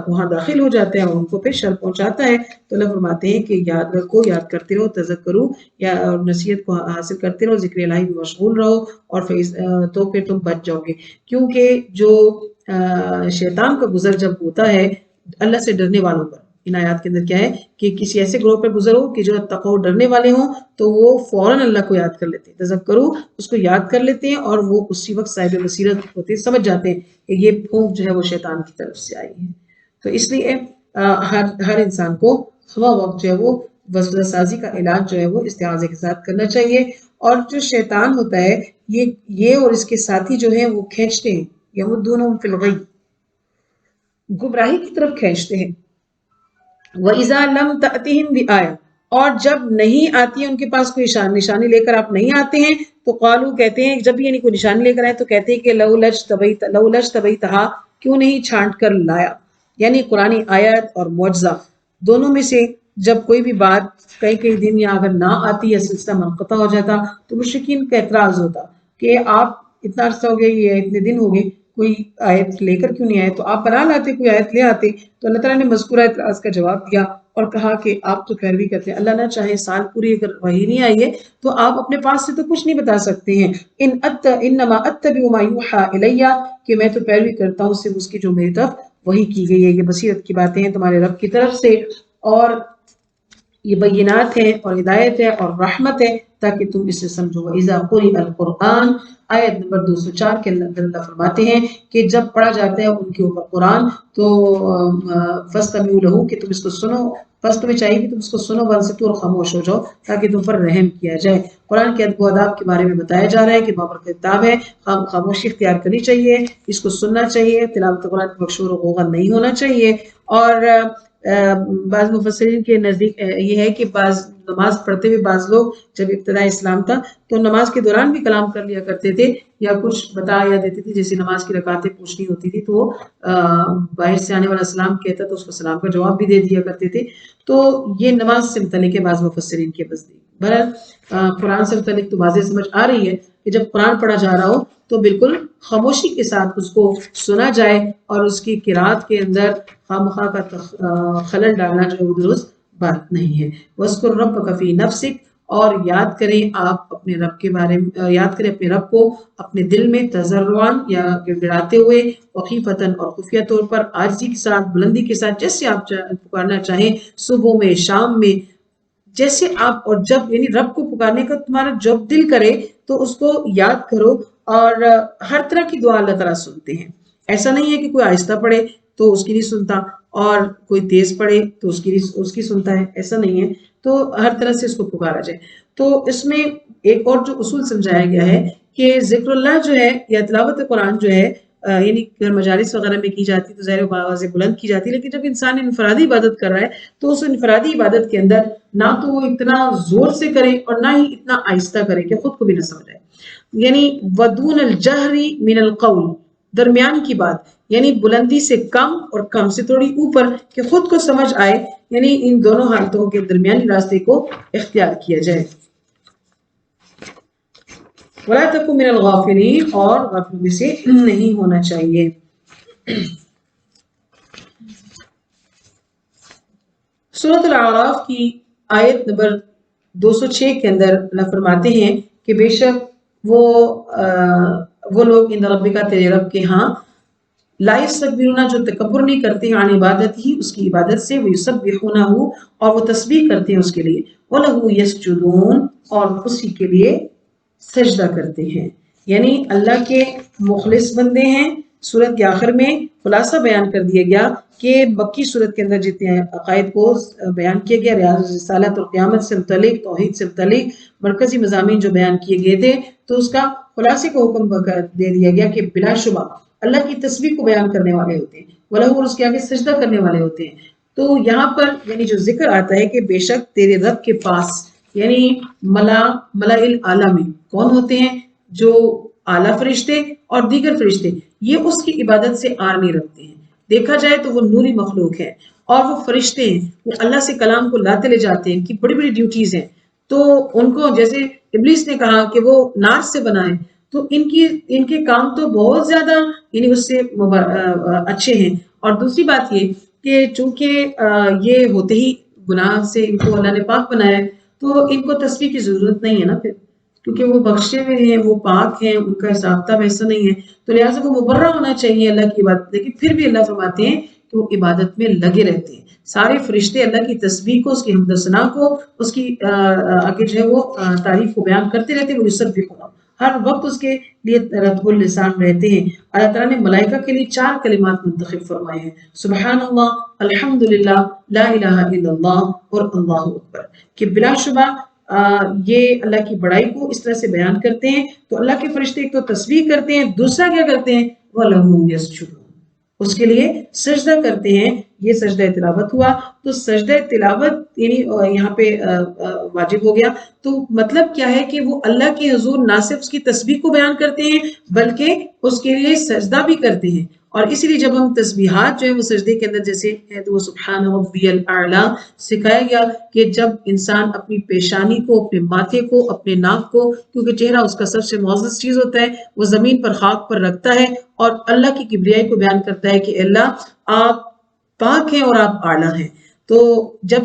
وہاں داخل ہو جاتا ہے اور ان کو پھر شر پہنچاتا ہے. تو اللہ فرماتے ہیں کہ یاد رکھو، یاد کرتے رہو، تذکرو، یا نصیحت کو حاصل کرتے رہو، ذکر الہی میں مشغول رہو، اور تو پھر تم بچ جاؤ گے. کیونکہ جو شیطان کا گزر جب ہوتا ہے اللہ سے ڈرنے والوں پر، ان آیات کے اندر کیا ہے کہ کسی ایسے گروہ پر گزر ہو کہ جو تقوی ڈرنے والے ہوں، تو وہ فوراً اللہ کو یاد کر لیتے ہیں، تذکرو، اس کو یاد کر لیتے ہیں، اور وہ اسی وقت صاحب بصیرت ہوتے ہیں، سمجھ جاتے ہیں کہ یہ پھونک جو ہے وہ شیطان کی طرف سے آئی ہے. تو اس لیے ہر انسان کو ہوا وقت جو ہے وہ وسوسہ سازی کا علاج جو ہے وہ استعاذے کے ساتھ کرنا چاہیے. اور جو شیطان ہوتا ہے یہ اور اس کے ساتھی جو ہیں وہ کھینچتے ہیں، یمدونہم فی الغی، گمراہی کی طرف کھینچتے ہیں. وَإِذَا لَمْ تَأْتِهِمْ بِآیَةٍ، اور جب نہیں آتی ہے ان کے پاس کوئی نشانی لے کر آپ نہیں آتے ہیں، تو قالو، کہتے ہیں، جب یعنی کوئی نشانی لے کر آئے تو کہتے ہیں کہ لَوْ لَجْتَبَیْتَہَا، کیوں نہیں چھانٹ کر لایا. یعنی قرآن آیت اور معجزہ دونوں میں سے جب کوئی بھی بات کئی دن یا اگر نہ آتی یا سلسلہ منقطع ہو جاتا تو مشرکین کا اعتراض ہوتا کہ آپ اتنا عرصہ ہو گیا یا اتنے دن ہو گئے کوئی آیت لے کر کیوں نہیں آئے، تو آپ بنا لاتے، کوئی آیت لے آتے. تو اللہ تعالیٰ نے مذکورہ اعتراض کا جواب دیا اور کہا کہ آپ تو پیروی کرتے ہیں، اللہ نہ چاہے سال پوری اگر وحی نہیں آئی ہے تو آپ اپنے پاس سے تو کچھ نہیں بتا سکتے ہیں. انما اتبع ما یوحى الیہ، کہ میں تو پیروی کرتا ہوں صرف اس کی جو میری طرف وہی کی گئی ہے. یہ بصیرت کی باتیں ہیں تمہارے رب کی طرف سے. اور یہ بینات ہے اور ہدایت ہے اور رحمت ہے تاکہ تم اسے سمجھو. وَإِذَا قُرِئَ الْقُرْآنُ آیت نمبر 204 کے اندر اللہ فرماتے ہیں کہ جب پڑھا جاتا ہے ان کے اوپر قرآن تو فَاسْتَمِعُوا لَهُ کہ تم اس کو سنو. بس تمہیں چاہیے کہ تم اس کو سنو، وانصتوا اور خاموش ہو جاؤ تاکہ تم پر رحم کیا جائے. قرآن کے ادب و آداب کے بارے میں بتایا جا رہا ہے کہ بابرکت کتاب ہے، خاموشی اختیار کرنی چاہیے، اس کو سننا چاہیے، تلاوت قرآن میں شور و غوغا نہیں ہونا چاہیے. اور بعض مفسرین کے نزدیک یہ ہے کہ بعض نماز پڑھتے ہوئے بعض لوگ جب ابتداء اسلام تھا تو نماز کے دوران بھی کلام کر لیا کرتے تھے یا کچھ بتا یا دیتے تھے، جیسے نماز کی رکعتیں پوچھنی ہوتی تھی تو وہ باہر سے آنے والا سلام کہتا تو اس کو سلام کا جواب بھی دے دیا کرتے تھے. تو یہ نماز سے متعلق ہے بعض مفسرین کے نزدیک. بہرحال قرآن سے متعلق تو واضح سمجھ آ رہی ہے کہ جب قرآن پڑھا جا رہا ہو تو بالکل خاموشی کے ساتھ اس کو سنا جائے اور اس کی قرات کے اندر خواہ کا خلل ڈالنا جو ہے وہ درست بات نہیں ہے. وَاذْكُرْ رَبَّكَ فِي نَفْسِكَ اور یاد کریں آپ اپنے رب کے بارے میں، یاد کریں اپنے رب کو اپنے دل میں تضرعاً یا گڑگڑاتے ہوئے، وخیفتاً اور خفیہ طور پر، عاجزی کے ساتھ، بلندی کے ساتھ، جیسے آپ پکارنا چاہیں، صبح میں، شام میں، جیسے آپ. اور جب یعنی رب کو پکارنے کا تمہارا جب دل کرے تو اس کو یاد کرو. اور ہر طرح کی دعا اللہ تعالیٰ سنتے ہیں. ایسا نہیں ہے کہ کوئی آہستہ پڑھے تو اس کی نہیں سنتا اور کوئی تیز پڑھے تو اس کی سنتا ہے، ایسا نہیں ہے. تو ہر طرح سے اس کو پکارا جائے. تو اس میں ایک اور جو اصول سمجھایا گیا ہے کہ ذکر اللہ جو ہے یا تلاوت قرآن جو ہے یعنی اگر مجالس وغیرہ میں کی جاتی تو ظاہر آواز بلند کی جاتی، لیکن جب انسان انفرادی عبادت کر رہا ہے تو اس انفرادی عبادت کے اندر نہ تو وہ اتنا زور سے کرے اور نہ ہی اتنا آہستہ کرے کہ خود کو بھی نہ سمجھائے. یعنی ودون الجہری من القول، درمیان کی بات، یعنی بلندی سے کم اور کم سے تھوڑی اوپر کہ خود کو سمجھ آئے. یعنی ان دونوں حالتوں کے درمیانی راستے کو اختیار کیا جائے. وَلَا تَكُن مِّنَ الْغَافِلِينَ اور غافلوں میں سے نہیں ہونا چاہیے. سورۃ الاعراف کی آیت نمبر 206 کے اندر اللہ فرماتے ہیں کہ بے شک وہ لوگ ان ربک تیرے رب کے ہاں لا یستکبرون جو تکبر نہیں کرتے ہیں عن عبادت ہی اس کی عبادت سے، ویسبحونہ اور وہ تسبیح کرتے ہیں اس کے لیے، وَلَهُ یسجدون اور اسی کے لیے سجدہ کرتے ہیں. یعنی اللہ کے مخلص بندے ہیں. سورت کے آخر میں خلاصہ بیان کر دیا گیا کہ مکی صورت کے اندر جتنے عقائد کو بیان کیا گیا، ریاض رسالت اور قیامت سے متعلق، توحید سے متعلق مرکزی مضامین جو بیان کیے گئے تھے، تو اس کا خلاصے کو حکم دے دیا گیا کہ بلا شبہ اللہ کی تسبیح کو بیان کرنے والے ہوتے ہیں، وَلَهُ اور اس کے آگے سجدہ کرنے والے ہوتے ہیں. تو یہاں پر یعنی جو ذکر آتا ہے کہ بے شک تیرے رب کے پاس، یعنی ملائ الاعلیٰ میں کون ہوتے ہیں؟ جو اعلیٰ فرشتے اور دیگر فرشتے، یہ اس کی عبادت سے آر نہیں رکھتے ہیں. دیکھا جائے تو وہ نوری مخلوق ہے اور وہ فرشتے ہیں، وہ اللہ سے کلام کو لاتے لے جاتے ہیں، ان کی بڑی بڑی ڈیوٹیز ہیں. تو ان کو جیسے ابلیس نے کہا کہ وہ نار سے بنائے، تو ان کے کام تو بہت زیادہ یعنی اس سے اچھے ہیں. اور دوسری بات یہ کہ چونکہ یہ ہوتے ہی گناہ سے ان کو اللہ نے پاک بنایا ہے تو ان کو تسبیح کی ضرورت نہیں ہے نا پھر، کیونکہ وہ بخشے ہوئے ہیں، وہ پاک ہیں، ان کا حساب کتاب ایسا نہیں ہے. تو لہٰذا وہ مبرہ ہونا چاہیے اللہ کی عبادت. لیکن پھر بھی اللہ فرماتے ہیں کہ وہ عبادت میں لگے رہتے ہیں. سارے فرشتے اللہ کی تسبیح کو، اس کی حمد و ثنا کو، اس کی آگے جو ہے وہ تعریف کو بیان کرتے رہتے ہیں. وہ یسبحون ہر وقت اس کے لیے رطب اللسان رہتے ہیں. اللہ تعالیٰ نے ملائکہ کے لیے 4 کلمات منتخب فرمائے ہیں: سبحان اللہ، الحمدللہ، لا الہ الا اللہ اور اللہ اکبر، کہ بلا شبہ یہ اللہ کی بڑائی کو اس طرح سے بیان کرتے ہیں. تو اللہ کے فرشتے ایک تو تسبیح کرتے ہیں، دوسرا کیا کرتے ہیں؟ وَلَهُ يَسْجُدُونَ اس کے لیے سجدہ کرتے ہیں. یہ سجدہ تلاوت ہوا. تو سجدہ تلاوت یعنی یہاں پہ واجب ہو گیا. تو مطلب کیا ہے کہ وہ اللہ کے حضور نہ صرف اس کی تسبیح کو بیان کرتے ہیں بلکہ اس کے لیے سجدہ بھی کرتے ہیں. اور اسی لیے جب ہم تسبیحات جو ہے وہ سجدے کے اندر جیسے ہے تو وہ سبحان ربی الاعلیٰ سکھایا گیا کہ جب انسان اپنی پیشانی کو، اپنے ماتھے کو، اپنے ناک کو، کیونکہ چہرہ اس کا سب سے معزز چیز ہوتا ہے، وہ زمین پر خاک پر رکھتا ہے اور اللہ کی کبریائی کو بیان کرتا ہے کہ اللہ آپ پاک ہیں اور آپ اعلیٰ ہیں. تو جب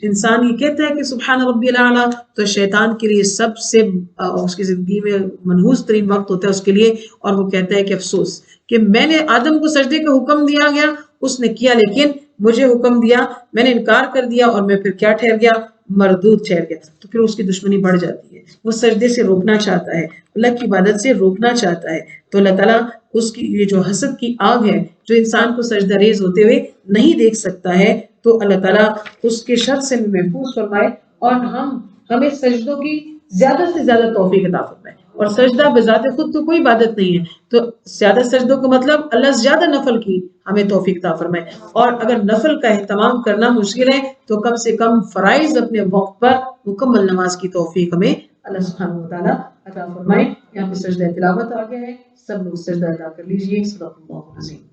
انسان یہ کہتا ہے کہ سبحان ربی الاعلیٰ تو شیطان کے لیے سب سے اس کی زندگی میں منحوس ترین وقت ہوتا ہے اس کے لیے، اور وہ کہتا ہے کہ افسوس کہ میں نے آدم کو سجدے کا حکم دیا گیا، اس نے کیا لیکن مجھے حکم دیا، میں نے انکار کر دیا اور میں پھر کیا ٹھہر گیا؟ مردود ٹھہر گیا۔ تو پھر اس کی دشمنی بڑھ جاتی ہے، وہ سجدے سے روکنا چاہتا ہے، اللہ کی عبادت سے روکنا چاہتا ہے، تو اللہ تعالیٰ اس کی یہ جو حسد کی آگ ہے جو انسان کو سجدہ ریز ہوتے ہوئے نہیں دیکھ سکتا ہے، تو اللہ تعالیٰ اس کے شر سے محفوظ فرمائے اور ہمیں سجدوں کی زیادہ سے زیادہ توفیق عطا فرمائے۔ اور سجدہ بذات خود تو کوئی عبادت نہیں ہے، تو زیادہ سجدوں کو مطلب اللہ زیادہ نفل کی ہمیں توفیق عطا فرمائے، اور اگر نفل کا اہتمام کرنا مشکل ہے تو کم سے کم فرائض اپنے وقت پر مکمل نماز کی توفیق ہمیں اللہ سبحانہ وتعالیٰ عطا فرمائے۔ یہاں پہ سجدہ تلاوت آ گیا ہے، سب لوگ سجدہ ادا کر لیجئے۔ صدق اللہ العظیم۔